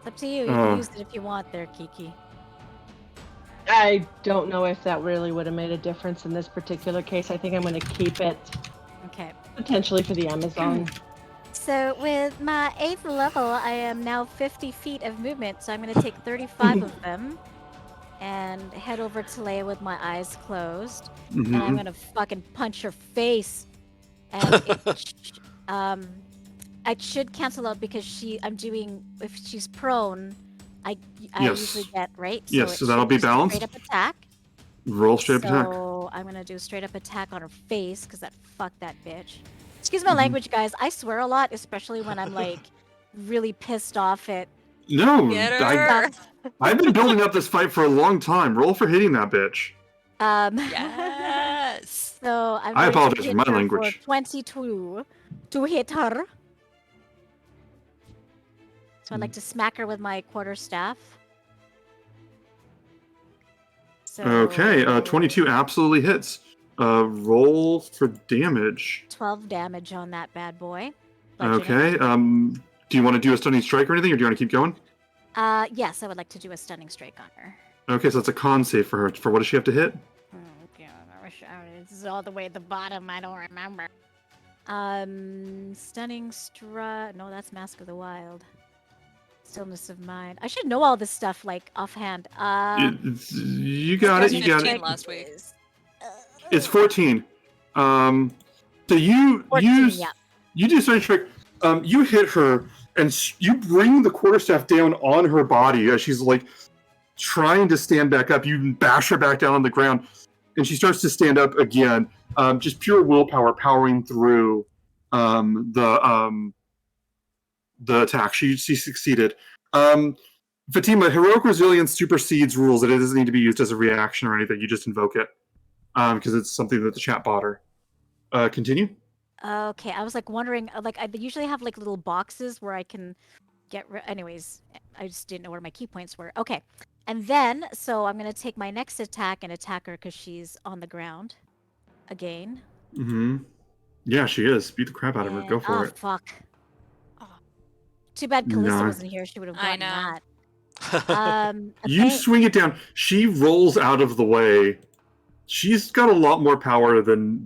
Speaker 1: up to you. You can use it if you want there, Kiki.
Speaker 4: I don't know if that really would have made a difference in this particular case. I think I'm going to keep it.
Speaker 1: Okay.
Speaker 4: Potentially for the Amazon.
Speaker 1: So with my 8th level, I am now 50 feet of movement, so I'm going to take 35 of them and head over to Leia with my eyes closed. And I'm going to fucking punch her face. And I should cancel out because if she's prone, I usually get, right?
Speaker 3: So that'll be balanced.
Speaker 1: Straight up attack.
Speaker 3: Roll straight up attack.
Speaker 1: So I'm going to do a straight up attack on her face because fuck that bitch. Excuse my language, guys. I swear a lot, especially when I'm like really pissed off at.
Speaker 3: No,
Speaker 5: Get
Speaker 3: I've been building up this fight for a long time. Roll for hitting that bitch.
Speaker 5: Yes.
Speaker 1: So
Speaker 3: I apologize for my language.
Speaker 1: For 22 to hit her. So I'd like to smack her with my quarterstaff. So,
Speaker 3: Okay, 22 absolutely hits. Roll for damage.
Speaker 1: 12 damage on that bad boy.
Speaker 3: Okay. Do you want to do a stunning strike or anything, or do you want to keep going?
Speaker 1: Yes, I would like to do a stunning strike on her.
Speaker 3: Okay, so that's a con save for her. For what does she have to hit?
Speaker 1: This is all the way at the bottom. I don't remember. Stunning strike. No, that's Mask of the Wild. Stillness of Mind. I should know all this stuff like offhand.
Speaker 3: You got it. You got
Speaker 5: 15
Speaker 3: it.
Speaker 5: last week.
Speaker 3: It's 14. So you
Speaker 1: 14,
Speaker 3: use
Speaker 1: yeah.
Speaker 3: you do stunning strike. You hit her and you bring the quarterstaff down on her body as she's like trying to stand back up. You bash her back down on the ground, and she starts to stand up again. Just pure willpower powering through the attack. She succeeded. Fatima, heroic resilience supersedes rules. It doesn't need to be used as a reaction or anything. You just invoke it because it's something that the chat bought her. Continue.
Speaker 1: Okay, I was like wondering, like I usually have like little boxes where I can get. Anyways, I just didn't know where my key points were. Okay, and then so I'm gonna take my next attack and attack her because she's on the ground again.
Speaker 3: Mm-hmm. Yeah, she is. Beat the crap out of her. Go for it.
Speaker 1: Fuck. Too bad Calista
Speaker 3: No.
Speaker 1: wasn't here. She would have
Speaker 5: I
Speaker 1: gotten
Speaker 5: know.
Speaker 1: that.
Speaker 3: You
Speaker 1: Okay.
Speaker 3: swing it down. She rolls out of the way. She's got a lot more power than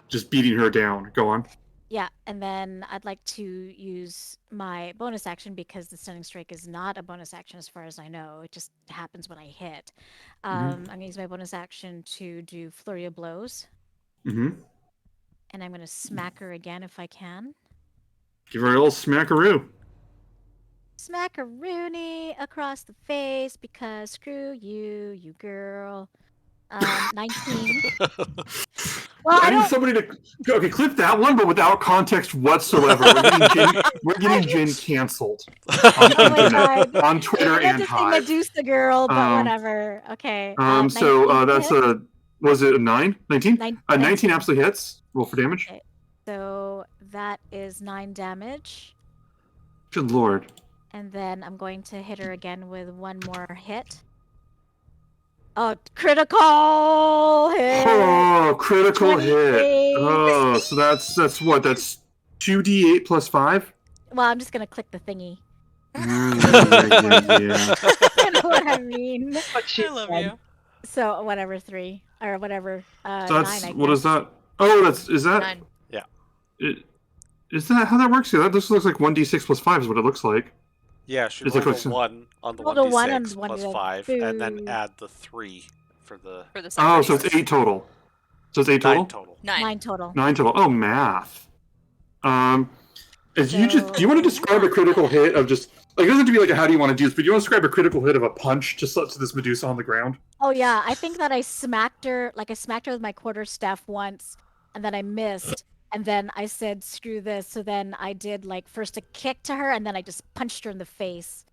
Speaker 3: just beating her down. Go on.
Speaker 1: Yeah, and then I'd like to use my bonus action because the stunning strike is not a bonus action as far as I know. It just happens when I hit. I'm gonna use my bonus action to do flurry of blows,
Speaker 3: Mm-hmm.
Speaker 1: and I'm gonna smack her again if I can.
Speaker 3: Give her a little smackaroo.
Speaker 1: Smackaroony across the face because screw you, you girl. 19. Well, I
Speaker 3: I need
Speaker 1: don't.
Speaker 3: somebody to clip that one, but without context whatsoever. We're getting Jen canceled on
Speaker 1: Oh my
Speaker 3: internet,
Speaker 1: God.
Speaker 3: on Twitter
Speaker 1: I meant
Speaker 3: and
Speaker 1: to say
Speaker 3: Hive.
Speaker 1: Medusa girl, but
Speaker 3: Um,
Speaker 1: whatever. Okay.
Speaker 3: So
Speaker 1: 19
Speaker 3: that's
Speaker 1: hits?
Speaker 3: was it a 9? 19? 19
Speaker 1: 19.
Speaker 3: absolutely hits. Roll for damage.
Speaker 1: Okay. So that is 9 damage.
Speaker 3: Good lord.
Speaker 1: And then I'm going to hit her again with one more hit. Oh, critical hit!
Speaker 3: Oh, critical hit.
Speaker 1: 28.
Speaker 3: Oh, so that's what? That's 2d8 plus 5?
Speaker 1: Well, I'm just going to click the thingy.
Speaker 3: Yeah.
Speaker 1: You know what I mean?
Speaker 4: What she
Speaker 5: I love
Speaker 4: said.
Speaker 5: you.
Speaker 1: So, whatever, 3. Or whatever.
Speaker 3: So
Speaker 1: 9,
Speaker 3: that's
Speaker 1: I
Speaker 3: what
Speaker 1: guess.
Speaker 3: is that? Oh, is that
Speaker 5: 9.
Speaker 3: is that how that works? Yeah, that just looks like 1d6 plus 5 is what it looks like.
Speaker 2: Yeah, she
Speaker 3: It's
Speaker 2: rolled
Speaker 3: like
Speaker 2: a 1 on the
Speaker 1: Rolled a 1 on
Speaker 2: 1d6
Speaker 1: one
Speaker 2: plus
Speaker 1: of the
Speaker 2: 5, and then
Speaker 1: two.
Speaker 2: add the 3 for the
Speaker 5: For the
Speaker 3: Oh,
Speaker 5: separate
Speaker 3: so it's
Speaker 5: aces.
Speaker 3: 8 total. So it's 8 total?
Speaker 2: 9 total.
Speaker 5: 9.
Speaker 1: 9 total.
Speaker 3: 9 total. Oh, math. Do you want to describe a critical hit of just like it doesn't have to be like a how do you want to do this, but do you want to describe a critical hit of a punch just to this Medusa on the ground?
Speaker 1: Oh yeah, I think that I smacked her with my quarterstaff once, and then I missed, and then I said screw this. So then I did like first a kick to her, and then I just punched her in the face,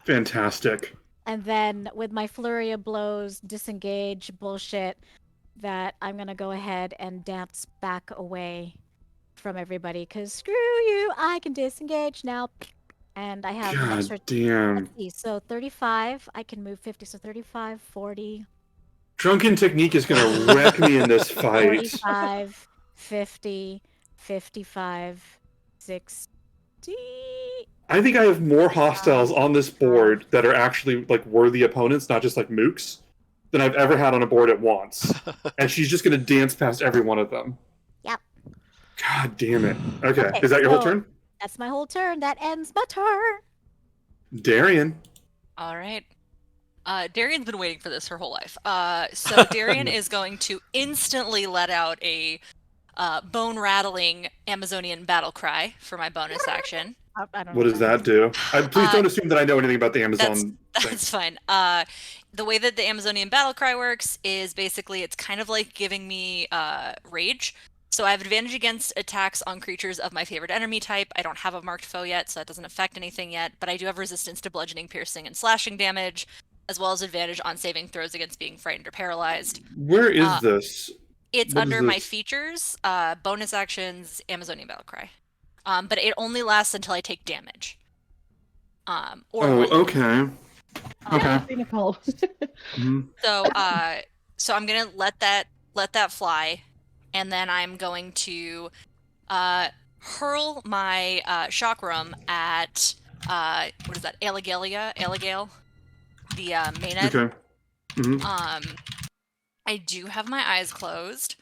Speaker 3: Fantastic.
Speaker 1: and then with my flurry of blows, disengage bullshit, that I'm gonna go ahead and dance back away from everybody, cause screw you, I can disengage now, and I have an
Speaker 3: God
Speaker 1: extra.
Speaker 3: damn.
Speaker 1: Let's see, so 35, I can move 50, so 35, 40.
Speaker 3: Drunken Technique is going to wreck me in this fight.
Speaker 1: 45, 50, 55, 60.
Speaker 3: I think I have more hostiles on this board that are actually like worthy opponents, not just like mooks, than I've ever had on a board at once. And she's just going to dance past every one of them.
Speaker 1: Yep.
Speaker 3: God damn it. Okay,
Speaker 1: Okay,
Speaker 3: is that your whole
Speaker 1: so-
Speaker 3: turn?
Speaker 1: That's my whole turn. That ends my turn.
Speaker 3: Darian.
Speaker 5: All right. Darian's been waiting for this her whole life. So Darian is going to instantly let out a bone-rattling Amazonian battle cry for my bonus action.
Speaker 1: I don't know
Speaker 3: What does that do? Please don't assume that I know anything about the Amazon thing.
Speaker 5: That's fine. The way that the Amazonian battle cry works is basically it's kind of like giving me rage. So I have advantage against attacks on creatures of my favorite enemy type. I don't have a marked foe yet, so that doesn't affect anything yet, but I do have resistance to bludgeoning, piercing, and slashing damage, as well as advantage on saving throws against being frightened or paralyzed.
Speaker 3: Where is this?
Speaker 5: It's
Speaker 3: What is
Speaker 5: under my
Speaker 3: this?
Speaker 5: features, bonus actions, Amazonian battle cry. But it only lasts until I take damage. Or
Speaker 3: Oh,
Speaker 5: when-
Speaker 3: okay. Okay.
Speaker 4: Cynical.
Speaker 3: Mhm.
Speaker 5: So I'm gonna let that fly, and then I'm going to hurl my chakram at what is that? Alligale, the Maenad.
Speaker 3: Okay. Mhm.
Speaker 5: I do have my eyes closed.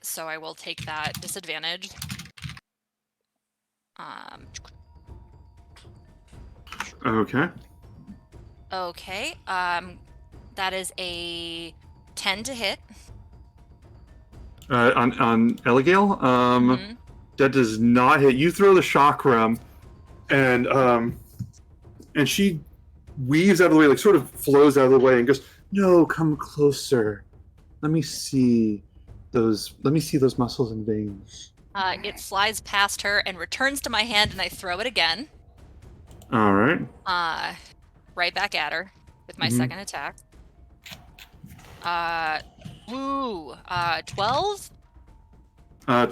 Speaker 5: So I will take that disadvantage.
Speaker 3: Okay.
Speaker 5: Okay. That is a 10 to hit.
Speaker 3: On Eligale, that does not hit. You throw the chakram, and she weaves out of the way, like sort of flows out of the way, and goes, "No, come closer. Let me see those muscles and veins."
Speaker 5: It flies past her and returns to my hand, and I throw it again.
Speaker 3: All right.
Speaker 5: Right back at her with my second attack. 12?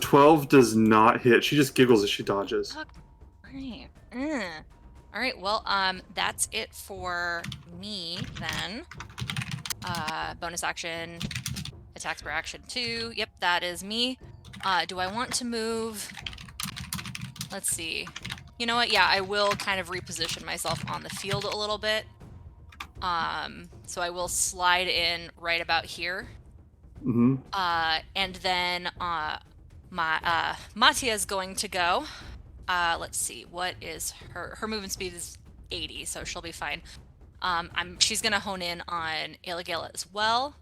Speaker 3: 12 does not hit. She just giggles as she dodges.
Speaker 5: Right. All right. Well, that's it for me then. Bonus action, attacks per action 2. Yep, that is me. Do I want to move? Let's see. You know what? Yeah, I will kind of reposition myself on the field a little bit. So I will slide in right about here. And then Matia is going to go. Let's see. What is her movement speed is 80, so she'll be fine. She's gonna hone in on Eligale as well,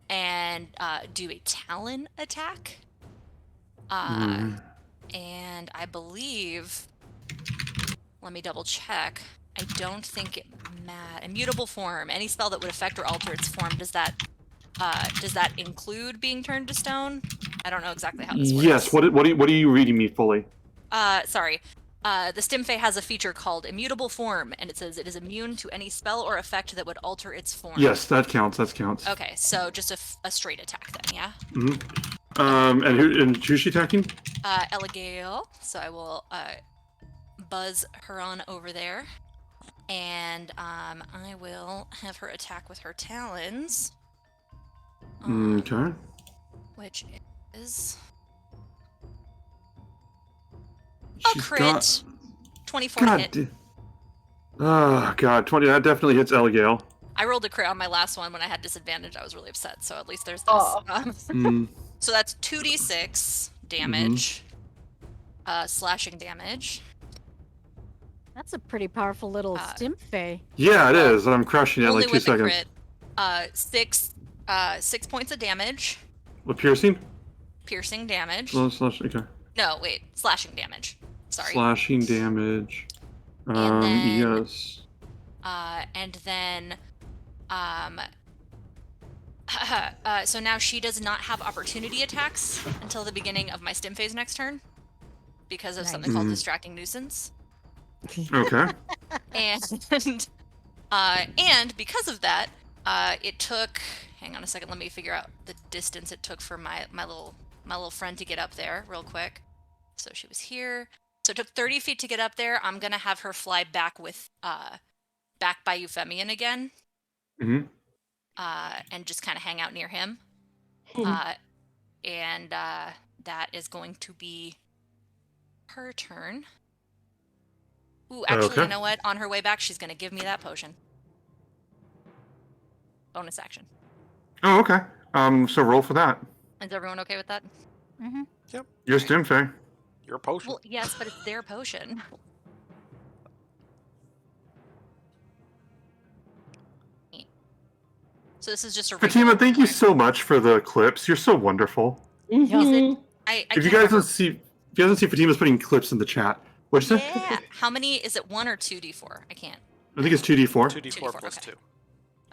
Speaker 5: and do a Talon attack. And I believe. Let me double check. I don't think it immutable form. Any spell that would affect or alter its form. Does that include being turned to stone? I don't know exactly how this works.
Speaker 3: Yes. What are you reading me fully?
Speaker 5: Sorry. The Stimfey has a feature called Immutable Form, and it says it is immune to any spell or effect that would alter its form.
Speaker 3: Yes, that counts.
Speaker 5: Okay, so just a straight attack then, yeah?
Speaker 3: And who's she attacking?
Speaker 5: Eligale. So I will buzz her on over there, and I will have her attack with her talons.
Speaker 3: Okay.
Speaker 5: Which is a crit. 24 hit.
Speaker 3: Oh god, 20. That definitely hits Eligale.
Speaker 5: I rolled a crit on my last one when I had disadvantage. I was really upset, so at least there's this. So that's 2d6 damage. Slashing damage.
Speaker 1: That's a pretty powerful little Stimfey.
Speaker 3: Yeah, it is. I'm crushing it in
Speaker 5: Only
Speaker 3: like 2
Speaker 5: with
Speaker 3: seconds.
Speaker 5: A crit. 6 points of damage.
Speaker 3: What, piercing?
Speaker 5: Piercing damage.
Speaker 3: Okay.
Speaker 5: No, wait. Slashing damage. Sorry.
Speaker 3: Slashing damage.
Speaker 5: And then,
Speaker 3: yes.
Speaker 5: And then, so now she does not have opportunity attacks until the beginning of my stim phase next turn because of something called distracting nuisance.
Speaker 3: Okay.
Speaker 5: And because of that, it took. Hang on a second. Let me figure out the distance it took for my little friend to get up there real quick. So she was here. So it took 30 feet to get up there. I'm gonna have her fly back with back by Euphemian again. And just kind of hang out near him. And that is going to be her turn. Ooh, actually, you know what? On her way back, she's going to give me that potion. Bonus action.
Speaker 3: Oh, okay. So roll for that.
Speaker 5: Is everyone okay with that?
Speaker 2: Yep.
Speaker 3: You're Stimfey.
Speaker 2: Your potion.
Speaker 5: Well, yes, but it's their potion. So this is just a.
Speaker 3: Fatima, thank you so much for the clips. You're so wonderful.
Speaker 5: If
Speaker 3: you guys don't see Fatima's putting clips in the chat. What'd you say?
Speaker 5: Yeah. How many is it? 1 or 2d4? I can't.
Speaker 3: I think it's 2d4.
Speaker 2: 2d4 plus
Speaker 5: okay.
Speaker 2: 2.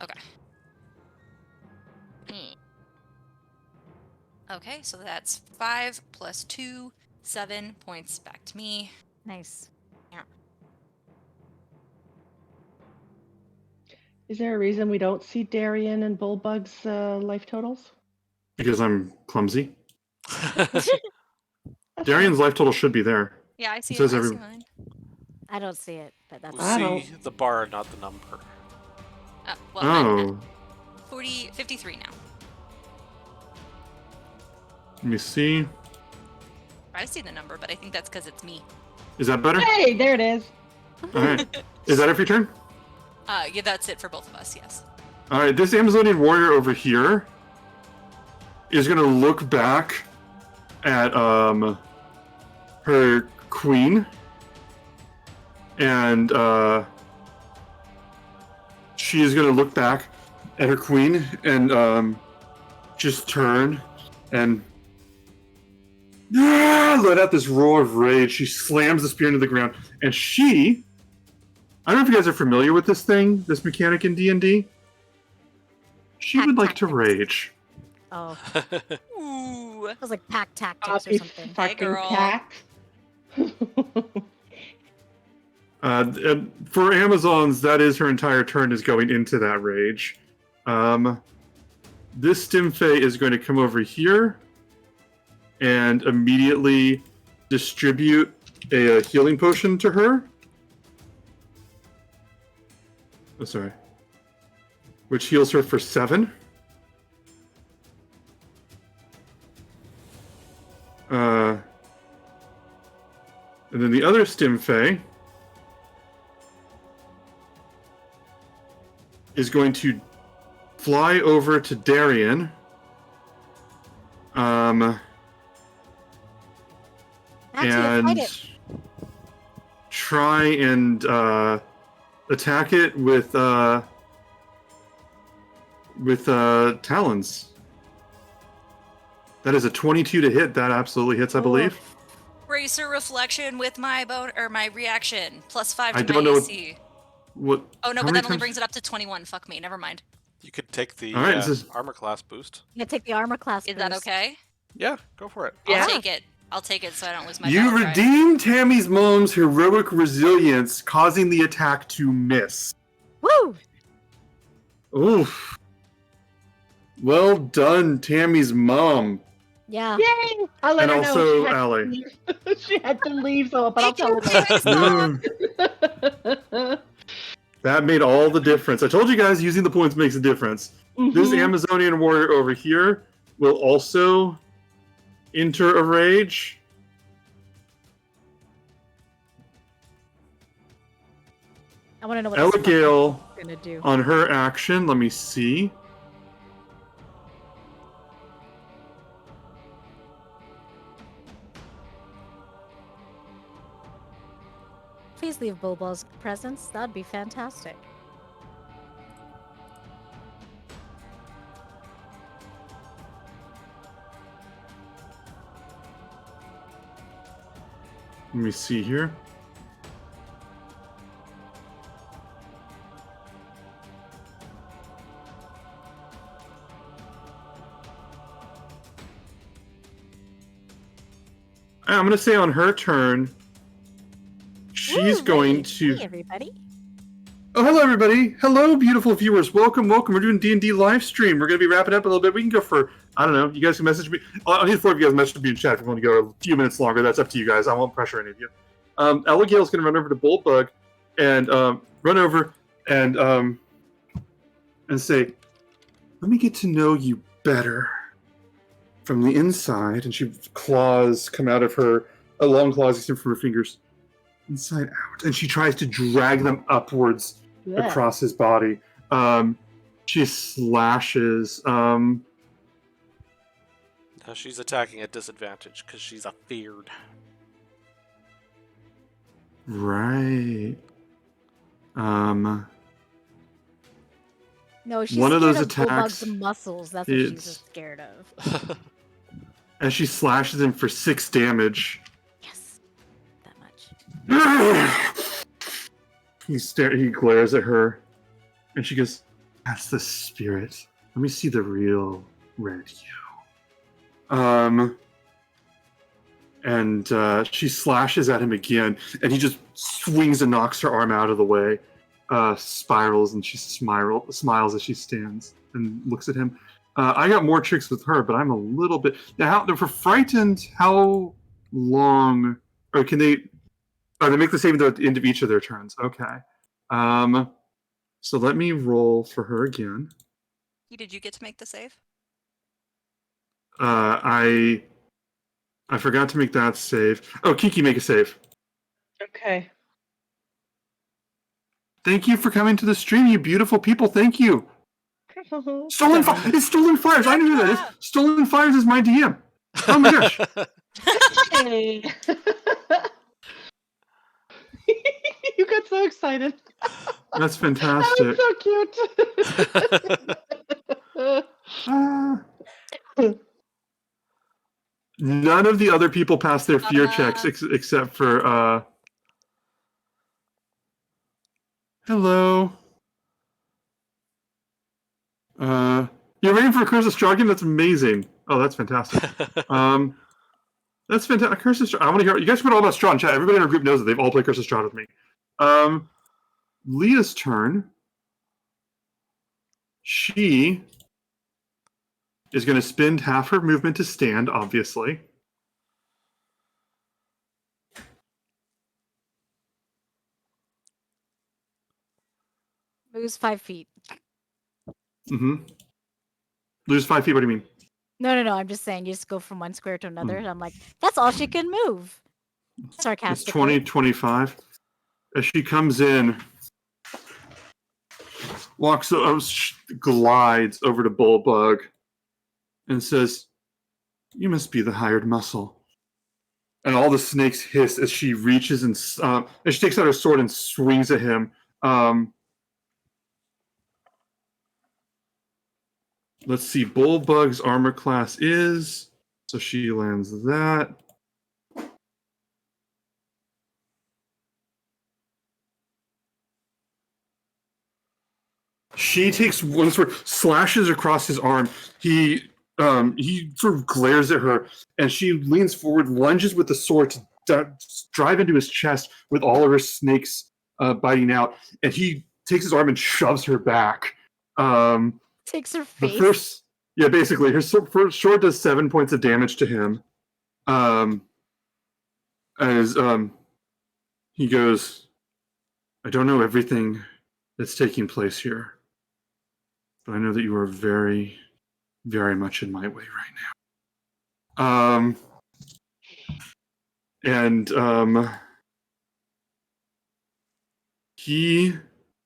Speaker 5: Okay. Okay, so that's 5 plus 2, 7 points back to me.
Speaker 1: Nice.
Speaker 5: Yeah.
Speaker 4: Is there a reason we don't see Darian and Bullbug's life totals?
Speaker 3: Because I'm clumsy. Darian's life total should be there.
Speaker 5: Yeah, I see
Speaker 3: It
Speaker 5: it.
Speaker 3: says
Speaker 5: I
Speaker 3: every-
Speaker 5: see mine.
Speaker 1: I don't see it, but that's
Speaker 2: We see the bar, not the number.
Speaker 5: Well, I'm
Speaker 3: Oh,
Speaker 5: at 53 now.
Speaker 3: let me see.
Speaker 5: I see the number, but I think that's because it's me.
Speaker 3: Is that better?
Speaker 4: Hey, there it is.
Speaker 3: All right. Is that it for your turn?
Speaker 5: Yeah, that's it for both of us, yes.
Speaker 3: All right. This Amazonian warrior over here is going to look back at her queen, and she is going to look back at her queen and just turn and let out this roar of rage. She slams the spear into the ground, and I don't know if you guys are familiar with this mechanic in D&D. She
Speaker 1: Pack
Speaker 3: would like to
Speaker 1: tactics.
Speaker 3: rage.
Speaker 1: Oh,
Speaker 5: Ooh.
Speaker 1: it was like pack tactics or
Speaker 4: Copy
Speaker 1: something.
Speaker 4: fucking
Speaker 5: girl.
Speaker 4: pack.
Speaker 3: And for Amazons, that is her entire turn is going into that rage. This Stimfey is going to come over here and immediately distribute a healing potion to her. Oh, sorry. Which heals her for 7. And then the other Stimfey is going to fly over to Darian.
Speaker 1: Actually, fight
Speaker 3: And
Speaker 1: it.
Speaker 3: try and attack it with talons. That is a 22 to hit. That absolutely hits, I believe.
Speaker 5: Bracer reflection with my my reaction. +5 to
Speaker 3: I
Speaker 5: my
Speaker 3: don't know
Speaker 5: AC.
Speaker 3: What?
Speaker 5: Oh no,
Speaker 3: how
Speaker 5: but
Speaker 3: many
Speaker 5: that only
Speaker 3: times-
Speaker 5: brings it up to 21. Fuck me. Never mind.
Speaker 2: You could take the
Speaker 3: All right, this is-
Speaker 2: armor class boost.
Speaker 1: I'm gonna take the armor class.
Speaker 5: Is that
Speaker 1: boost.
Speaker 5: okay?
Speaker 2: Yeah, go for it.
Speaker 4: Yeah.
Speaker 5: I'll take it so I don't lose my
Speaker 3: You
Speaker 5: battle cry.
Speaker 3: redeem Tammy's mom's heroic resilience, causing the attack to miss.
Speaker 1: Woo!
Speaker 3: Oof. Well done, Tammy's mom.
Speaker 1: Yeah.
Speaker 4: Yay! I'll let
Speaker 3: And
Speaker 4: her
Speaker 3: also
Speaker 4: know.
Speaker 3: Allie.
Speaker 4: She had to leave, so but I'll
Speaker 5: Thank you,
Speaker 4: tell
Speaker 5: Tammy's mom.
Speaker 3: Mm, that made all the difference. I told you guys using the points makes a difference. This
Speaker 4: Mhm.
Speaker 3: Amazonian warrior over here will also enter a rage.
Speaker 1: I want to know what
Speaker 3: Elegale
Speaker 1: this gonna do.
Speaker 3: on her action. Let me see.
Speaker 1: Please leave Bulba's presence. That'd be fantastic.
Speaker 3: Let me see here. I'm going to say on her turn, she's
Speaker 1: Woo,
Speaker 3: going
Speaker 1: right.
Speaker 3: to...
Speaker 1: Hey, everybody.
Speaker 3: Oh, hello, everybody. Hello, beautiful viewers. Welcome. We're doing D&D live stream. We're going to be wrapping up a little bit. We can go for, I don't know, you guys can message me. I need 4 of you guys message me in chat if you want to go a few minutes longer. That's up to you guys. I won't pressure any of you. Elegale's going to run over to Bulbug and run over and say, let me get to know you better from the inside. And she claws come out of her, long claws extend from her fingers. Inside out. And she tries to drag them upwards
Speaker 1: Yeah.
Speaker 3: across his body. She slashes.
Speaker 2: Now she's attacking at disadvantage because she's afeared.
Speaker 3: Right.
Speaker 1: No, she's
Speaker 3: One of
Speaker 1: scared
Speaker 3: those
Speaker 1: of Bulbug's
Speaker 3: attacks,
Speaker 1: muscles. That's what she's
Speaker 3: it's-
Speaker 1: scared of.
Speaker 3: and she slashes him for 6 damage.
Speaker 1: Yes. That much.
Speaker 3: He glares at her, and she goes, "That's the spirit. Let me see the real red you." And she slashes at him again, and he just swings and knocks her arm out of the way, spirals, and she smiles as she stands and looks at him. I got more tricks with her, but I'm a little bit now. For frightened, how long, or can they? Oh, they make the saving throw at the end of each of their turns. Okay. So let me roll for her again.
Speaker 5: Did you get to make the save?
Speaker 3: I forgot to make that save. Oh, Kiki, make a save.
Speaker 4: Okay.
Speaker 3: Thank you for coming to the stream, you beautiful people. Thank you. Stolen Fire. It's Stolen Fires. I knew that. Stolen Fires is my DM. Oh my gosh.
Speaker 4: Hey. You got so excited.
Speaker 3: That's
Speaker 4: That
Speaker 3: fantastic.
Speaker 4: was so cute.
Speaker 3: None of the other people passed their fear checks except for hello. You're waiting for Curse of Strahd? That's amazing. Oh, that's fantastic. That's fantastic. Curse of Strahd. I want to hear. You guys put all about Strahd in chat. Everybody in our group knows that they've all played Curse of Strahd with me. Leah's turn. She is going to spend half her movement to stand, obviously.
Speaker 1: Moves 5 feet.
Speaker 3: Mm-hmm. Lose 5 feet. What do you mean?
Speaker 1: No. I'm just saying you just go from one square to another. And I'm like, that's all she can move.
Speaker 3: It's
Speaker 1: Sarcastically.
Speaker 3: 20, 25. As she comes in, glides over to Bullbug and says, "You must be the hired muscle." And all the snakes hiss as she reaches and as she takes out her sword and swings at him. Let's see. Bullbug's armor class is, so she lands that. She takes one sword, slashes across his arm. He sort of glares at her, and she leans forward, lunges with the sword to drive into his chest with all of her snakes biting out. And he takes his arm and shoves her back.
Speaker 1: Takes her
Speaker 3: The
Speaker 1: face.
Speaker 3: first, basically, her sword does 7 points of damage to him. As he goes, "I don't know everything that's taking place here, but I know that you are very, very much in my way right now."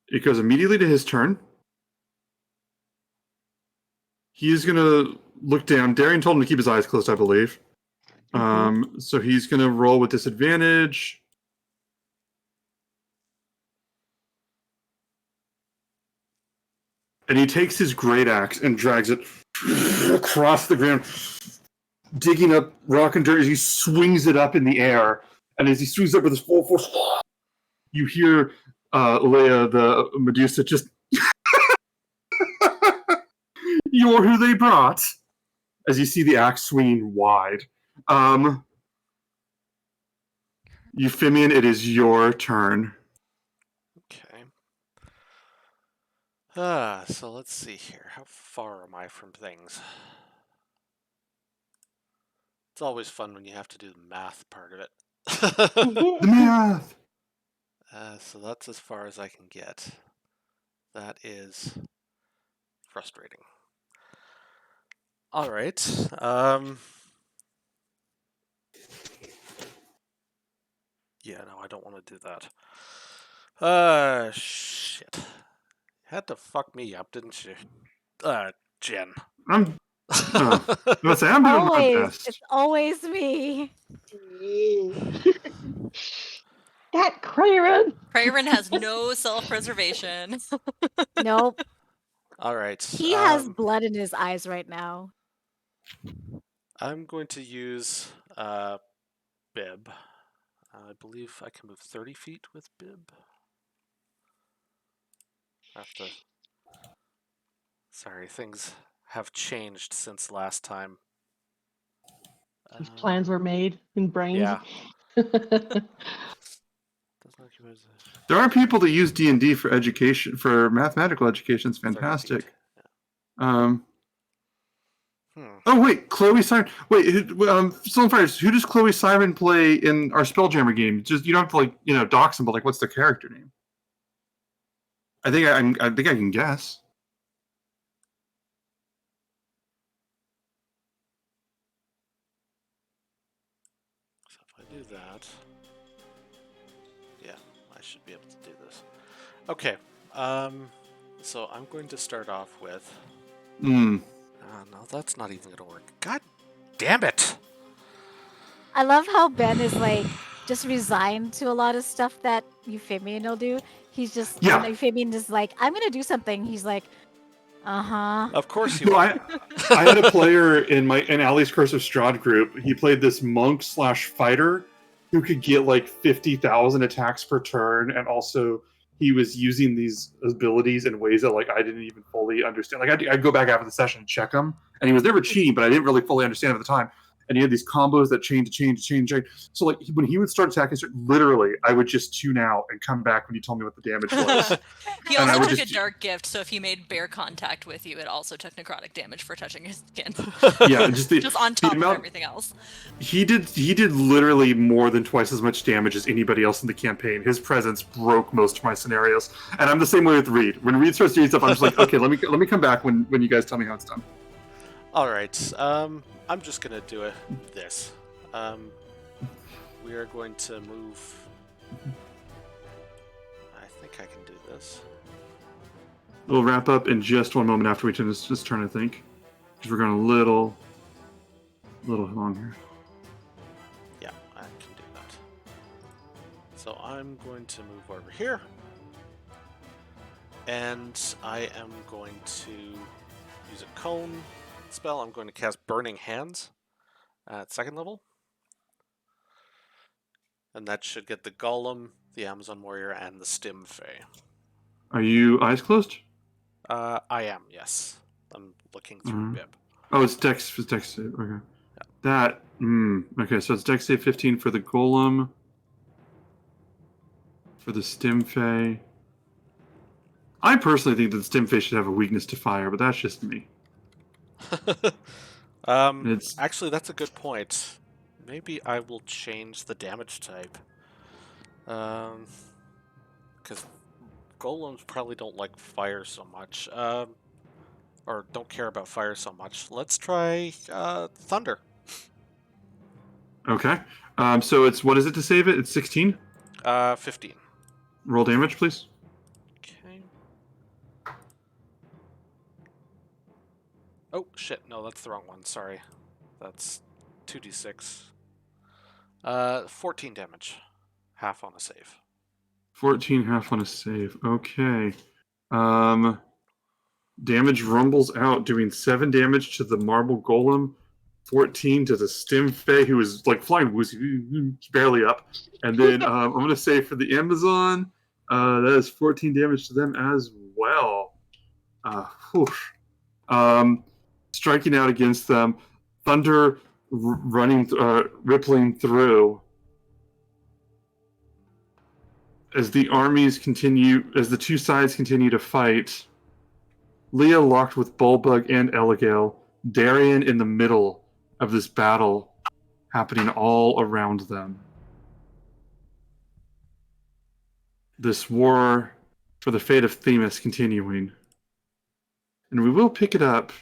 Speaker 3: It goes immediately to his turn. He's going to look down. Darian told him to keep his eyes closed, I believe. So he's going to roll with disadvantage. And he takes his great axe and drags it across the ground, digging up rock and dirt as he swings it up in the air. And as he swings up with his full force, you hear Leia, the Medusa, just "You're who they brought," as you see the axe swinging wide. Euphemian, it is your turn.
Speaker 2: Okay. So let's see here. How far am I from things? It's always fun when you have to do the math part of it.
Speaker 3: The math!
Speaker 2: So that's as far as I can get. That is frustrating. All right. Yeah, no, I don't want to do that. Shit. Had to fuck me up, didn't you? Jen.
Speaker 3: I'm doing my best.
Speaker 1: It's always me.
Speaker 4: That Crayron.
Speaker 5: Crayron has no self-preservation.
Speaker 1: Nope.
Speaker 2: All right.
Speaker 1: He has blood in his eyes right now.
Speaker 2: I'm going to use Bib. I believe I can move 30 feet with Bib. Sorry, things have changed since last time.
Speaker 4: His plans were made in brains.
Speaker 2: Yeah.
Speaker 3: There are people that use D&D for education, for mathematical education. It's fantastic.
Speaker 2: Yeah.
Speaker 3: Oh wait, Chloe Siren. Wait, Stolen Fires. Who does Chloe Siren play in our Spelljammer game? Just you don't have to dox them, but what's their character name? I think I can guess.
Speaker 2: So if I do that, yeah, I should be able to do this. Okay. So I'm going to start off with.
Speaker 3: Mm.
Speaker 2: No, that's not even going to work. God damn it!
Speaker 1: I love how Ben is like just resigned to a lot of stuff that Euphemian will do. He's just
Speaker 3: Yeah.
Speaker 1: when Euphemian is like, I'm gonna do something. He's like,
Speaker 2: Of course you
Speaker 3: No,
Speaker 2: are.
Speaker 3: I had a player in Ali's Curse of Strahd group. He played this monk/fighter who could get like 50,000 attacks per turn, and also he was using these abilities in ways that like I didn't even fully understand. Like I'd go back after the session and check him, and he was never cheating, but I didn't really fully understand at the time. And he had these combos that change. So like when he would start attacking, literally I would just tune out and come back when he told me what the damage was.
Speaker 5: He
Speaker 3: And I
Speaker 5: also
Speaker 3: would
Speaker 5: took
Speaker 3: just-
Speaker 5: a dark gift, so if he made bear contact with you, it also took necrotic damage for touching his skin.
Speaker 3: Yeah, just
Speaker 5: on top of
Speaker 3: amount-
Speaker 5: everything else.
Speaker 3: He did literally more than twice as much damage as anybody else in the campaign. His presence broke most of my scenarios, and I'm the same way with Reed. When Reed starts doing stuff, I'm just like, okay, let me come back when you guys tell me how it's done.
Speaker 2: All right. I'm just gonna do this. We are going to move. I think I can do this.
Speaker 3: We'll wrap up in just one moment after we turn this. Just trying to think, because we're going a little long here.
Speaker 2: Yeah, I can do that. So I'm going to move over here. And I am going to use a cone spell. I'm going to cast Burning Hands at 2nd level. And that should get the Golem, the Amazon Warrior, and the Stim Fae.
Speaker 3: Are you eyes closed?
Speaker 2: I am, yes. I'm looking through Bib.
Speaker 3: Oh, it's Dex. It's Dex save. Okay. That. Okay, so it's Dex save 15 for the Golem. For the Stim Fae. I personally think that the Stim Fae should have a weakness to fire, but that's just me.
Speaker 2: Actually, that's a good point. Maybe I will change the damage type. Because golems probably don't like fire so much. Or don't care about fire so much. Let's try thunder.
Speaker 3: Okay. So it's, what is it to save it? It's 16?
Speaker 2: 15.
Speaker 3: Roll damage, please.
Speaker 2: Okay. Oh, shit. No, that's the wrong one. Sorry. That's 2d6. 14 damage. Half on a save.
Speaker 3: 14, half on a save. Okay. Damage rumbles out, doing 7 damage to the marble golem, 14 to the Stim Fae, who is like flying woozy, barely up. And then I'm going to say for the Amazon, that is 14 damage to them as well. Striking out against them, thunder rippling through. As the two sides continue to fight, Leah locked with Bulbug and Eligale, Darian in the middle of this battle happening all around them. This war for the fate of Themis continuing. And we will pick it up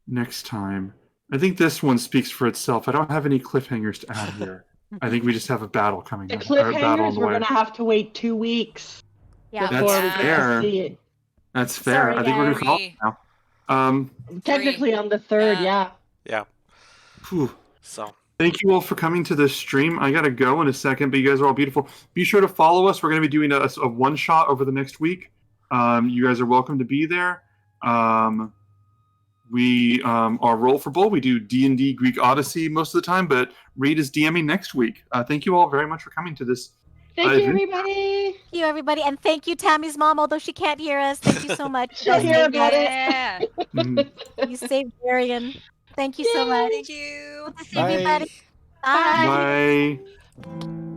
Speaker 3: next time. I think this one speaks for itself. I don't have any cliffhangers to add here. I think we just have a battle coming
Speaker 4: The
Speaker 3: up. Or a battle on
Speaker 4: cliffhangers,
Speaker 3: the
Speaker 4: we're
Speaker 3: way.
Speaker 4: going to have to wait 2 weeks
Speaker 1: yeah.
Speaker 3: That's
Speaker 4: before we get
Speaker 3: fair.
Speaker 4: to see it.
Speaker 3: That's fair.
Speaker 1: Sorry,
Speaker 3: I think we're going to call
Speaker 5: guys.
Speaker 3: it now.
Speaker 4: Technically on the 3rd, yeah.
Speaker 2: Yeah.
Speaker 3: Whew.
Speaker 2: So.
Speaker 3: Thank you all for coming to this stream. I got to go in a second, but you guys are all beautiful. Be sure to follow us. We're going to be doing a one-shot over the next week. You guys are welcome to be there. We are Roll for Bull. We do D&D Greek Odyssey most of the time, but Reed is DMing next week. Thank you all very much for coming to this.
Speaker 4: Thank you, everybody.
Speaker 1: Thank you, everybody. And thank you, Tammy's mom, although she can't hear us. Thank you so much.
Speaker 4: She'll hear about it.
Speaker 5: Yeah.
Speaker 1: You saved Darian. Thank you so much.
Speaker 5: Thank you.
Speaker 1: Good to see everybody.
Speaker 2: Bye.
Speaker 1: Bye.
Speaker 3: Bye.